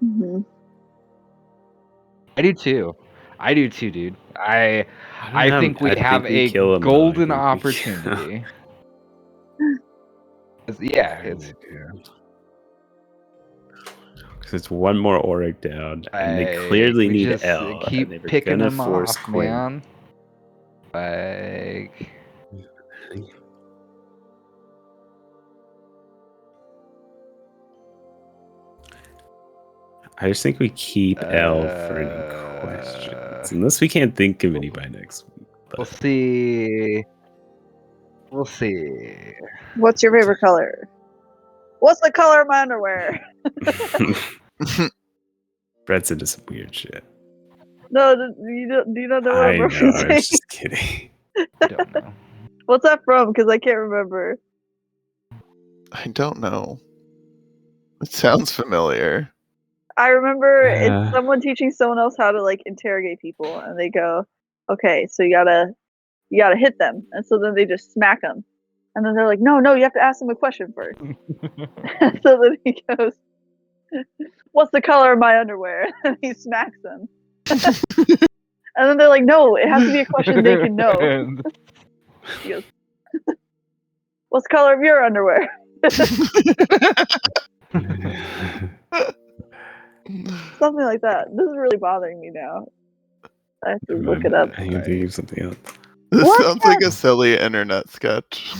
Mm-hmm. I do too, dude. I think we have a kill 'em, though. golden I think we kill- opportunity. Yeah, it's Because it's one more Auric down, and they clearly we need just L. keep and they were picking gonna them force off, Quinn. man. Like, I just think we keep L for any questions, unless we can't think of any by next week. we'll see. We'll see. What's your favorite color? What's the color of my underwear? Brett's into some weird shit. No, do you not know what I I'm know. referencing? I was just kidding. Don't know. What's that from? Because I can't remember. I don't know. It sounds familiar. I remember it's someone teaching someone else how to like interrogate people, and they go, "Okay, so you gotta hit them," and so then they just smack them, and then they're like, "No, you have to ask them a question first." So then he goes, "What's the color of my underwear?" And he smacks them, and then they're like, "No, it has to be a question they can know." He goes, "What's the color of your underwear?" Something like that. This is really bothering me now. I have to look it up. I can think of something else. This What? sounds like a silly internet sketch.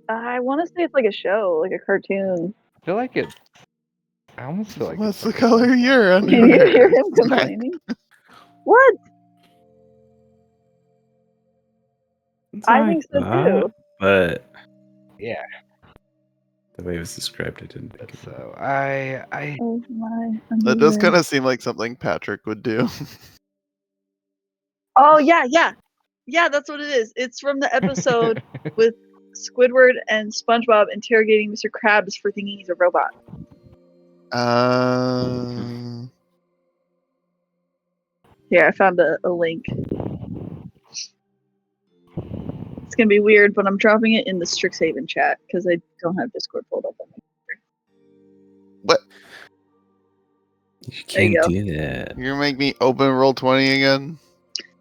I want to say it's like a show, like a cartoon. I feel like it. I almost feel like What's it's the color of your Can you underwear? hear him Smack. complaining? What? I think so too. But Yeah. the way it was described, I didn't think of it. So I Oh my That does underwear. kind of seem like something Patrick would do. Oh yeah. Yeah, that's what it is. It's from the episode with Squidward and SpongeBob interrogating Mr. Krabs for thinking he's a robot. Here, I found a link. It's gonna be weird, but I'm dropping it in the Strixhaven chat because I don't have Discord pulled up on me. What? You There you can't go. do that. You're gonna make me open Roll20 again?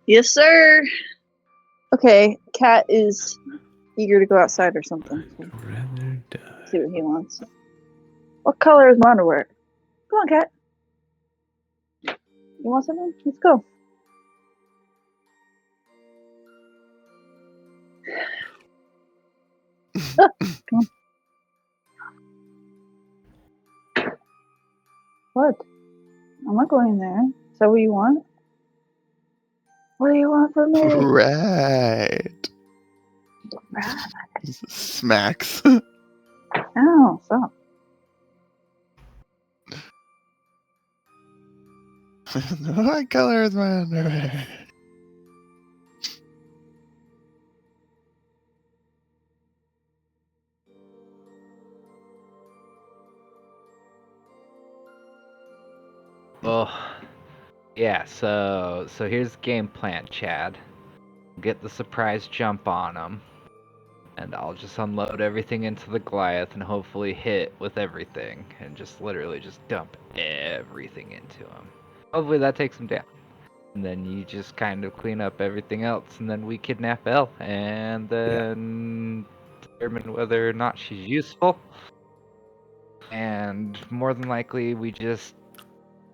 Yes, sir. Okay, Cat is eager to go outside or something. So Rather die. see what he wants. What color is my underwear? Come on, Cat. You want something? Let's go. Come on. What? I'm not going there. Is that what you want? What do you want from me? Right. Right. Smacks. Ow, stop. What color is my underwear? Well, yeah. So here's the game plan, Chad. Get the surprise jump on him, and I'll just unload everything into the Goliath and hopefully hit with everything, and just literally just dump everything into him. Hopefully that takes him down. And then you just kind of clean up everything else, and then we kidnap Elle, and then determine whether or not she's useful. And more than likely, we just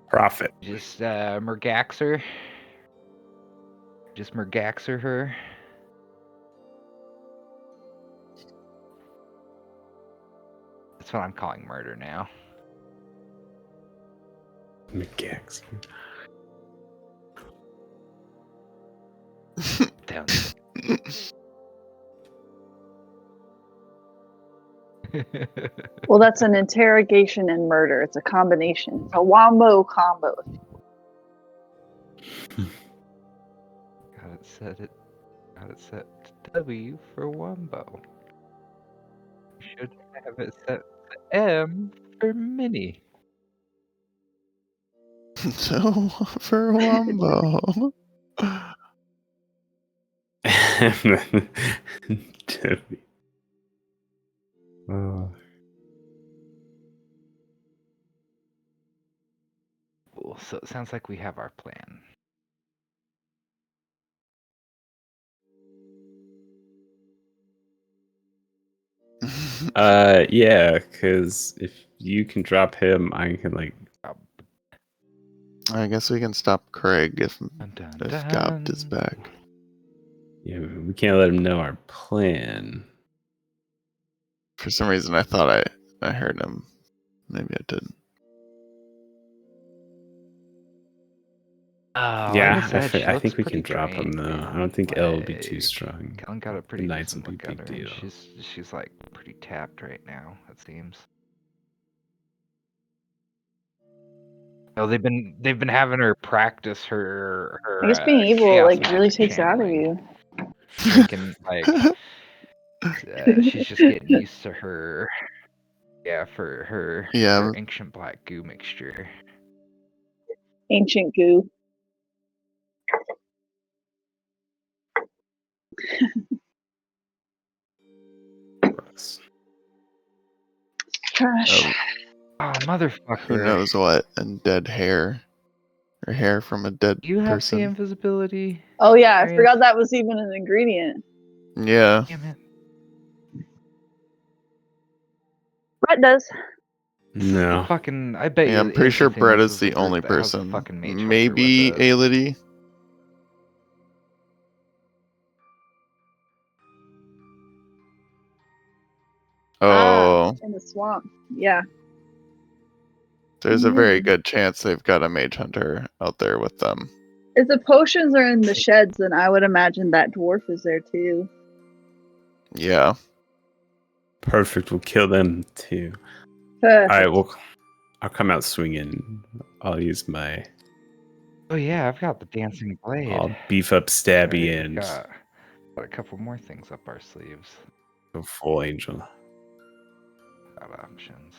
Profit. Mergaxer. Just Mergaxer her. That's what I'm calling murder now. McGax. Down. Well, that's an interrogation and murder. It's a combination. It's a wombo combo. Got it set to W for Wumbo. Should have it set to M for Mini. So for Wumbo. Debbie. Oh. Cool. So it sounds like we have our plan. Yeah, because if you can drop him, I can like. I guess we can stop Craig if Dun, dun, Gopt is dun. back. Yeah, we can't let him know our plan. For some reason, I thought I heard him. Maybe I didn't. Oh, Yeah, like I said, she I looks think we pretty can drop him drained, though. man. I don't think Elle will be too Like, strong. Kellen got a pretty Knight's decent a look big at her, and deal. she's like pretty tapped right now. It seems. Oh, they've been having her practice her I guess being evil chaos like really magic takes it out of channeling. you. Thinking like she's just getting used to her. Yeah, for her Yeah, ancient black goo mixture. Ancient goo. Trash. Oh, who motherfucker! knows what? And dead hair. Or hair from a dead You have person. the invisibility. Oh yeah, I Arius? forgot that was even an ingredient. Yeah. Damn it. Brett does. No. Fucking, I bet Yeah, you. I'm pretty sure instantly Brett this is the group only that has a person. fucking mage hunter Maybe with it. Aelity. Oh, In the swamp. Yeah. there's a very good chance they've got a mage hunter out there with them. If the potions are in the sheds, then I would imagine that dwarf is there too. Yeah. Perfect. We'll kill them too. Perfect. All right. I'll come out swinging. I'll use my. Oh yeah, I've got the dancing blade. I'll beef up Stabby Alright, and got Got a couple more things up our sleeves. Go full angel. Got options.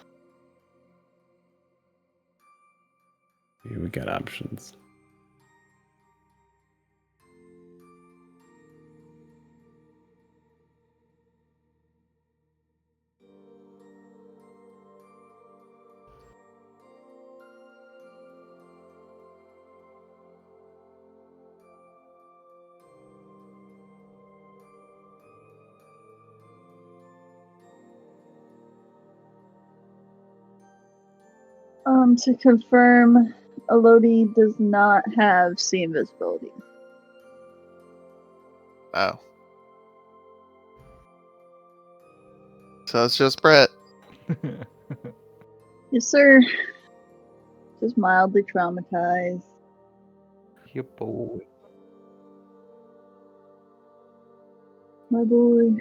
Yeah, we got options. To confirm, Elodie does not have see invisibility. Oh. So it's just Brett. Yes, sir. Just mildly traumatized. Yeah, boy. My boy.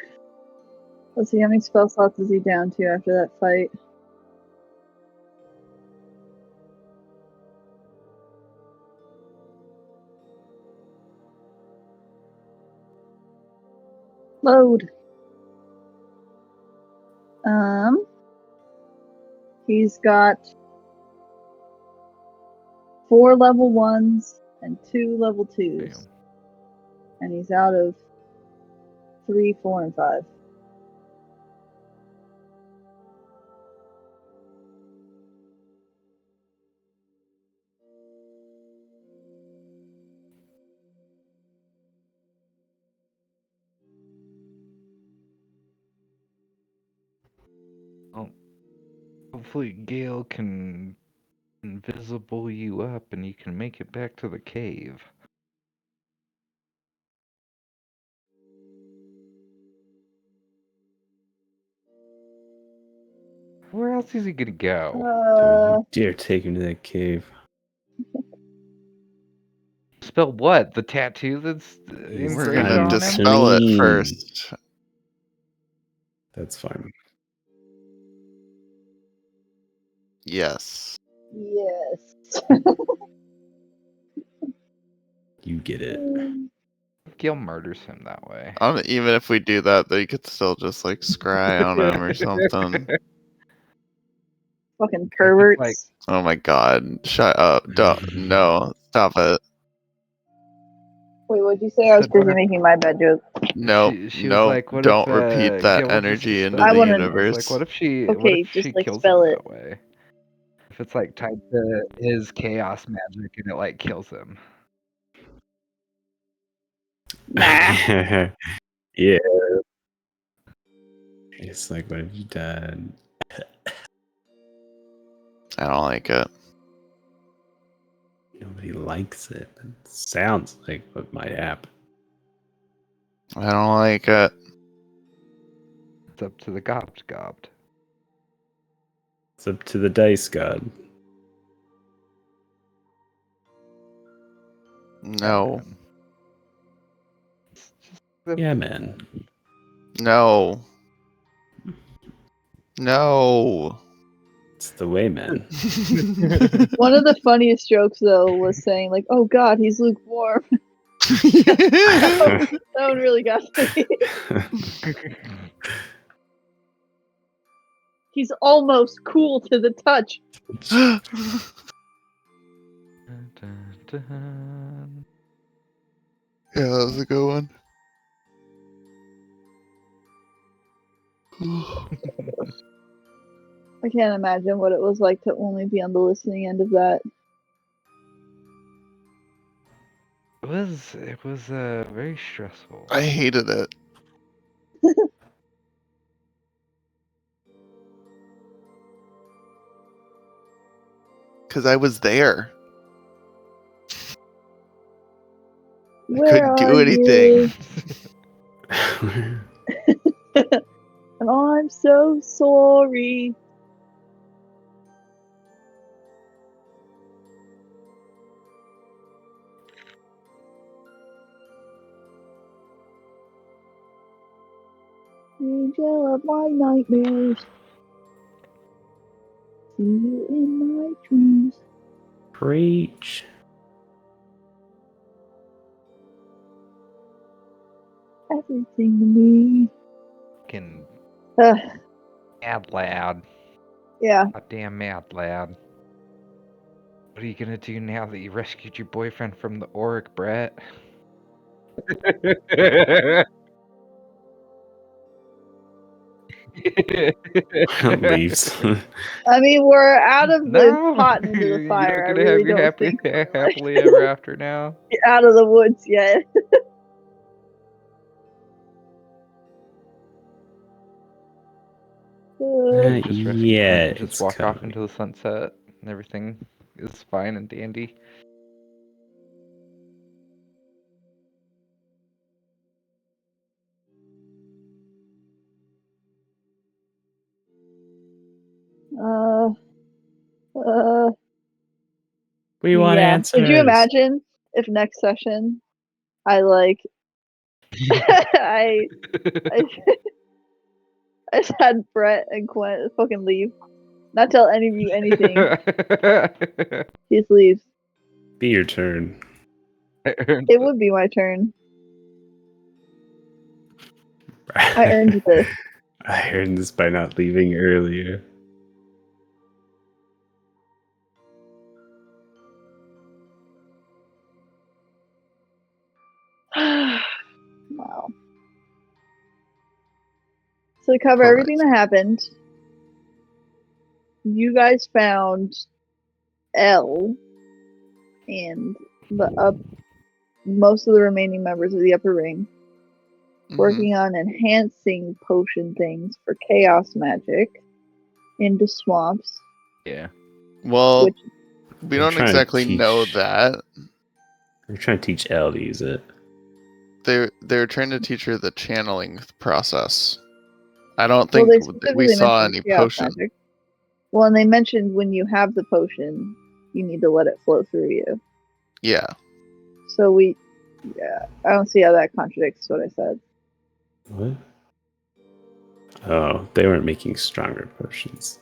Let's see, how many spell slots is he down to after that fight? Load. He's got 4 level 1s and 2 level 2s. Damn. And he's out of 3, 4, and 5. Oh. Hopefully Gale can invisible you up and you can make it back to the cave. Where else is he gonna go? Don't you dare take him to that cave. Spell what? The tattoo that's He's We're engraved gonna on him? dispel it unclean. first. That's fine. Yes. Yes. You get it. Gale murders him that way. Even if we do that, they could still just like scry on him or something. Fucking perverts. like- Oh my god. Shut up. Don't. No. Stop it. Wait, what'd you say? I was Said busy what if- making my bad joke. Nope. She was Nope. like, what Don't if, repeat that Gale wants us to energy into spell the I it? wanna- I was universe. like, what if she Okay, just, she like, kills spell him it. that way? If it's like tied to his chaos magic and it like kills him. Nah. Yeah. It's like, what have you done? I don't like it. Nobody likes it. It sounds like what might happen. I don't like it. It's up to the gobbed. It's up to the dice god. No. Yeah, man. No. No. It's the way, man. One of the funniest jokes, though, was saying, like, oh god, he's lukewarm. That one really got me. He's almost cool to the touch. Yeah, that was a good one. I can't imagine what it was like to only be on the listening end of that. It was very stressful. I hated it. Because I was there. I couldn't do anything. And I'm so sorry. Angel of my nightmares. See you in my dreams. Preach. everything to me. Fucking Ugh, mad lad. yeah. Goddamn mad lad. What are you gonna do now that you rescued your boyfriend from the orc, Brett? Leaves. I mean, we're out of the No, pot into the you're fire. not I gonna have really your don't think we're like, happily ever after now. out of the woods yet. Just rescue yeah, Clint and just it's walk off coming. into the sunset, and everything is fine and dandy. Uh, uh, We want yeah. answers. Could you imagine if next session I like I I I just had Brett and Quinn fucking leave, not tell any of you anything. Just leaves. Be your turn. It would be my turn. I earned this. I earned this by not leaving earlier. Wow. So to cover All everything that happened, you guys found L and most of the remaining members of the upper ring Mhm. working on enhancing potion things for chaos magic into swamps, Yeah. Well, which we I'm don't trying to exactly know teach- that. I'm trying to teach Elle to use it. They're trying to teach her the channeling process. I don't well, think they we specifically saw mentioned any chaos potion. magic. Well, and they mentioned when you have the potion, you need to let it flow through you. Yeah. So yeah, I don't see how that contradicts what I said. What? Oh, they weren't making stronger potions.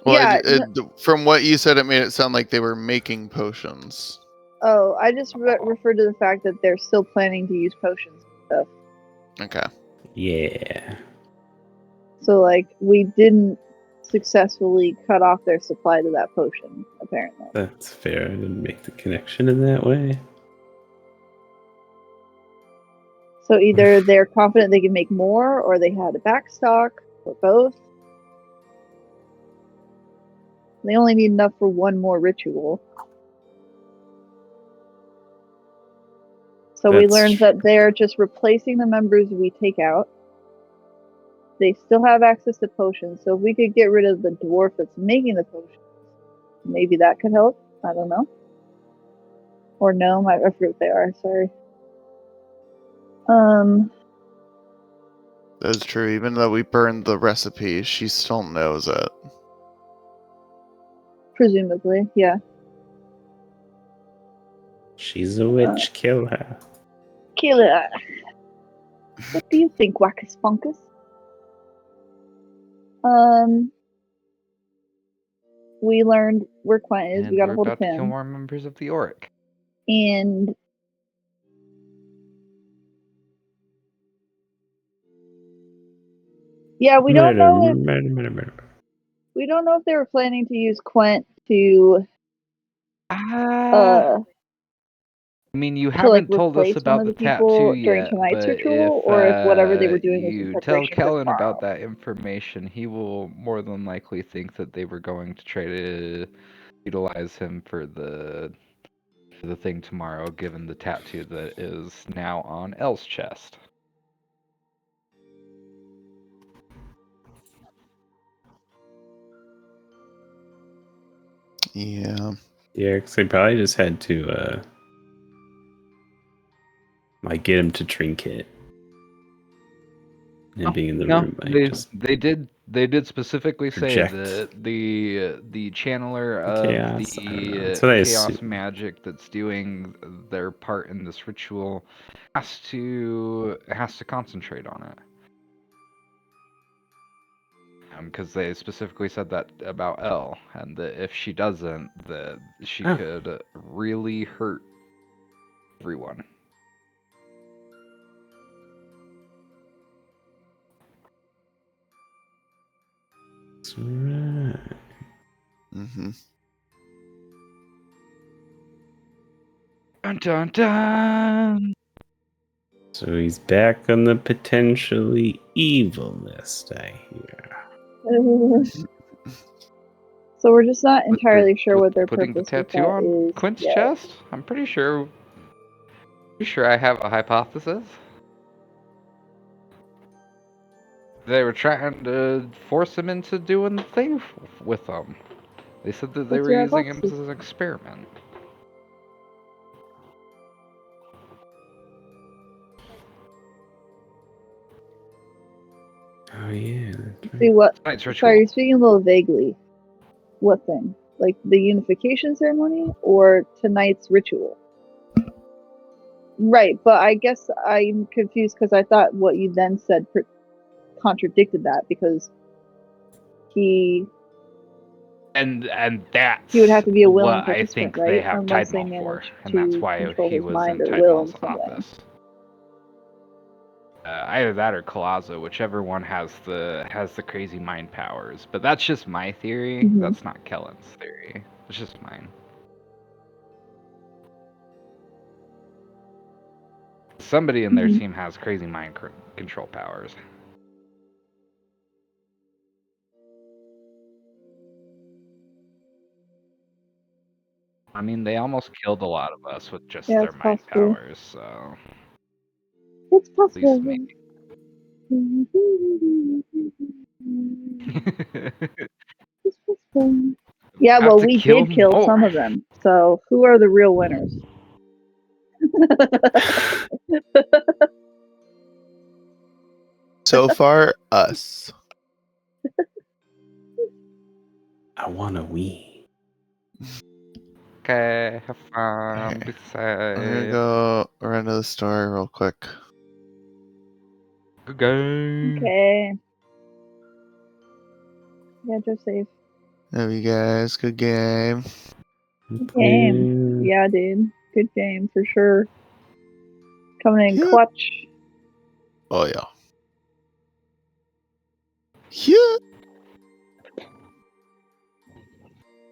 Well, Yeah, from what you said, it made it sound like they were making potions. Oh, I just referred to the fact that they're still planning to use potions and stuff. Okay. Yeah. So, like, we didn't successfully cut off their supply to that potion, apparently. That's fair. I didn't make the connection in that way. So either they're confident they can make more, or they had a backstock, or both. They only need enough for one more ritual. So we That's learned that they're just replacing the members we take out. They still have access to potions, so if we could get rid of the dwarf that's making the potions, maybe that could help. I don't know. Or gnome, I forget what they are, sorry. That's true. Even though we burned the recipe, she still knows it. Presumably, yeah. She's a witch. Kill her. Killer. What do you think, Wackus Funkus? We learned where Quent is. And We got a we're hold of about to kill him. more members of the orc. And yeah, we don't know if we don't know if they were planning to use Quent to I mean, you like haven't told us replace one about of the the people tattoo during yet, tonight's but ritual, or if whatever they were doing was in you tell preparation for Kellen tomorrow. about that information, he will more than likely think that they were going to try to utilize him for the thing tomorrow, given the tattoo that is now on Elle's chest. Yeah. Yeah, because they probably just had to like get him to trinket. And being in the room, they did specifically project. say that the channeler The of chaos? I don't know. That's what I chaos assumed. magic that's doing their part in this ritual has to concentrate on it. Because they specifically said that about Elle, and that if she doesn't, that she could really hurt everyone. Mm-hmm. Dun dun dun. So he's back on the potentially evil list, I hear. So we're just not With entirely sure with what their putting the purpose with tattoo that on is Quint's yet. chest? I'm pretty sure I have a hypothesis. They were trying to force him into doing the thing with them. They said that they What's were your using him hypothesis? as an experiment. Oh yeah. that's See right. what? Tonight's ritual. Sorry, you're speaking a little vaguely. What thing? Like the unification ceremony or tonight's ritual? Right, but I guess I'm confused because I thought what you then said contradicted that because he And that's would have to be a willing what I participant, think they right? have Unless they Tidemall for, manage and that's to why control he his was mind in or will in Tidemall's some way. office. Either that or Colazo, whichever one has the crazy mind powers. But that's just my theory. Mhm. That's not Kellen's theory. It's just mine. Somebody in their Mhm. team has crazy mind control powers. I mean, they almost killed a lot of us with just Yeah, their it's mind possible. powers, so It's at least possible. maybe. It's possible. Yeah, Have well, to we kill did kill some more. of them. So who are the real winners? So far, us. I wanna wee. Okay, have fun. Alright. Be I'm gonna safe. go run to the store real quick. Good game. Okay. Yeah, just safe. Love you guys. Good game. Good game. Yeah, dude. Good game for sure. Coming in Yeah. clutch. Oh yeah. Yeah.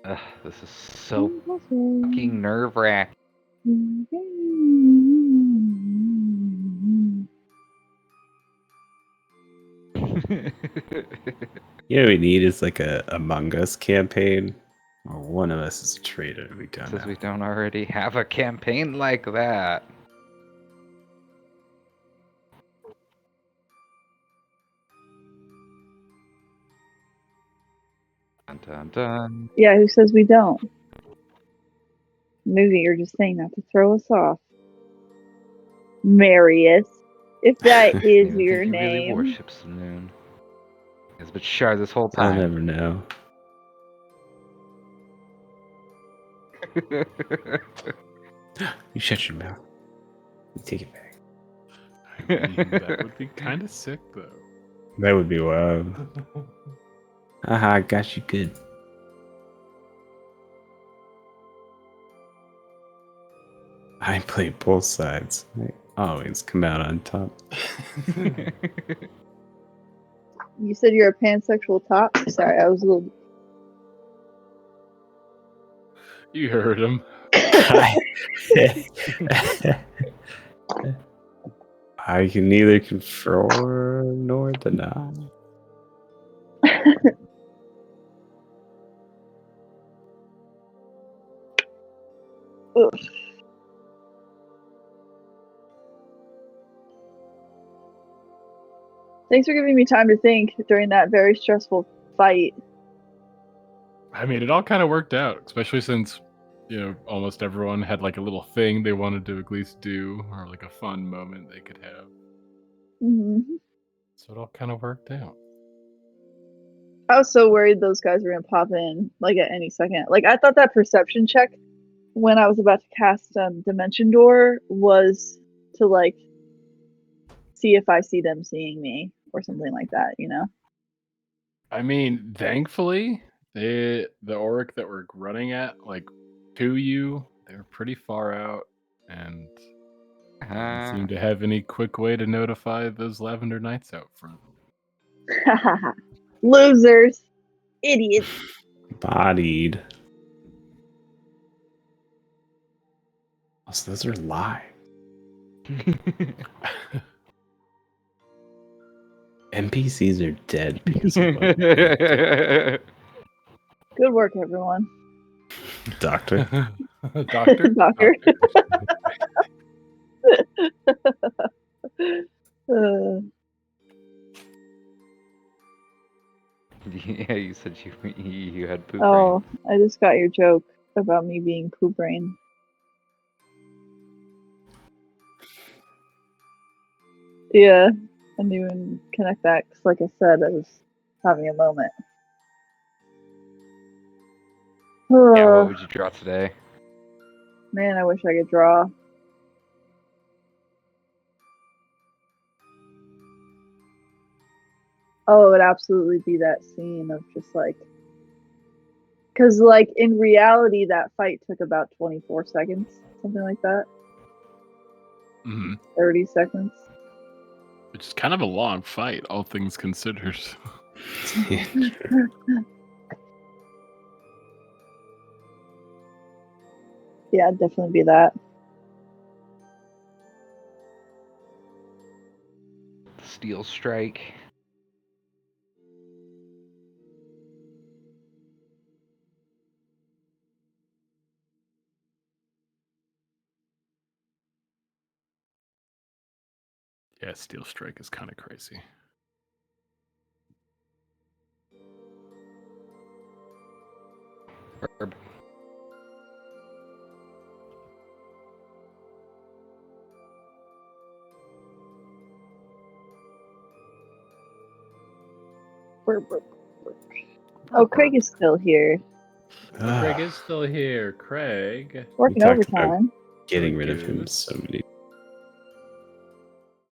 Ugh, this is so fucking nerve-wracking. You know what we need is like a Among Us campaign. Or one of us is a traitor. We don't Since know. we don't already have a campaign like that. Dun dun dun. Yeah, who says we don't? Maybe you're just saying that to throw us off. Marius. If that I is didn't your think he really name. worships the moon. He's been shy this whole I'll time. never know. You shut your mouth. You take it back. I mean, that would be kind of sick, though. That would be wild. Haha, I got you good. I play both sides. I always come out on top. You said you're a pansexual top? Sorry, I was a little. You heard him. I can neither confirm nor deny. Ugh. Thanks for giving me time to think during that very stressful fight. I mean, it all kind of worked out, especially since, you know, almost everyone had like a little thing they wanted to at least do, or like a fun moment they could have. Hmm. So it all kind of worked out. I was so worried those guys were gonna pop in like at any second. Like I thought that perception check when I was about to cast Dimension Door was to like see if I see them seeing me or something like that, you know? I mean, thankfully, the orc that we're running at, like, to you, they were pretty far out, and didn't seem to have any quick way to notify those Lavender Knights out front. Losers. Idiots. Bodied. Also, those are lies. NPCs are dead because of what Good work, everyone. Doctor. Doctor? Doctor. Uh, Yeah, you said you had poop oh, I just got your joke about me being poop brain. Yeah, I didn't even connect that 'cause like I said, I was having a moment. brain. Yeah, what would you draw today? Man, I wish I could draw. Oh, it would absolutely be that scene of just like, because like in reality, that fight took about 24 seconds, something like that. Hmm. 30 seconds. Which is kind of a long fight, all things considered. Yeah. Yeah, it'd definitely be that. Steel Strike. Yeah, Steel Strike is kind of crazy. Herb. Oh, Craig is still here. Craig is still here. Craig. Working talked about overtime. getting rid of Good. him so many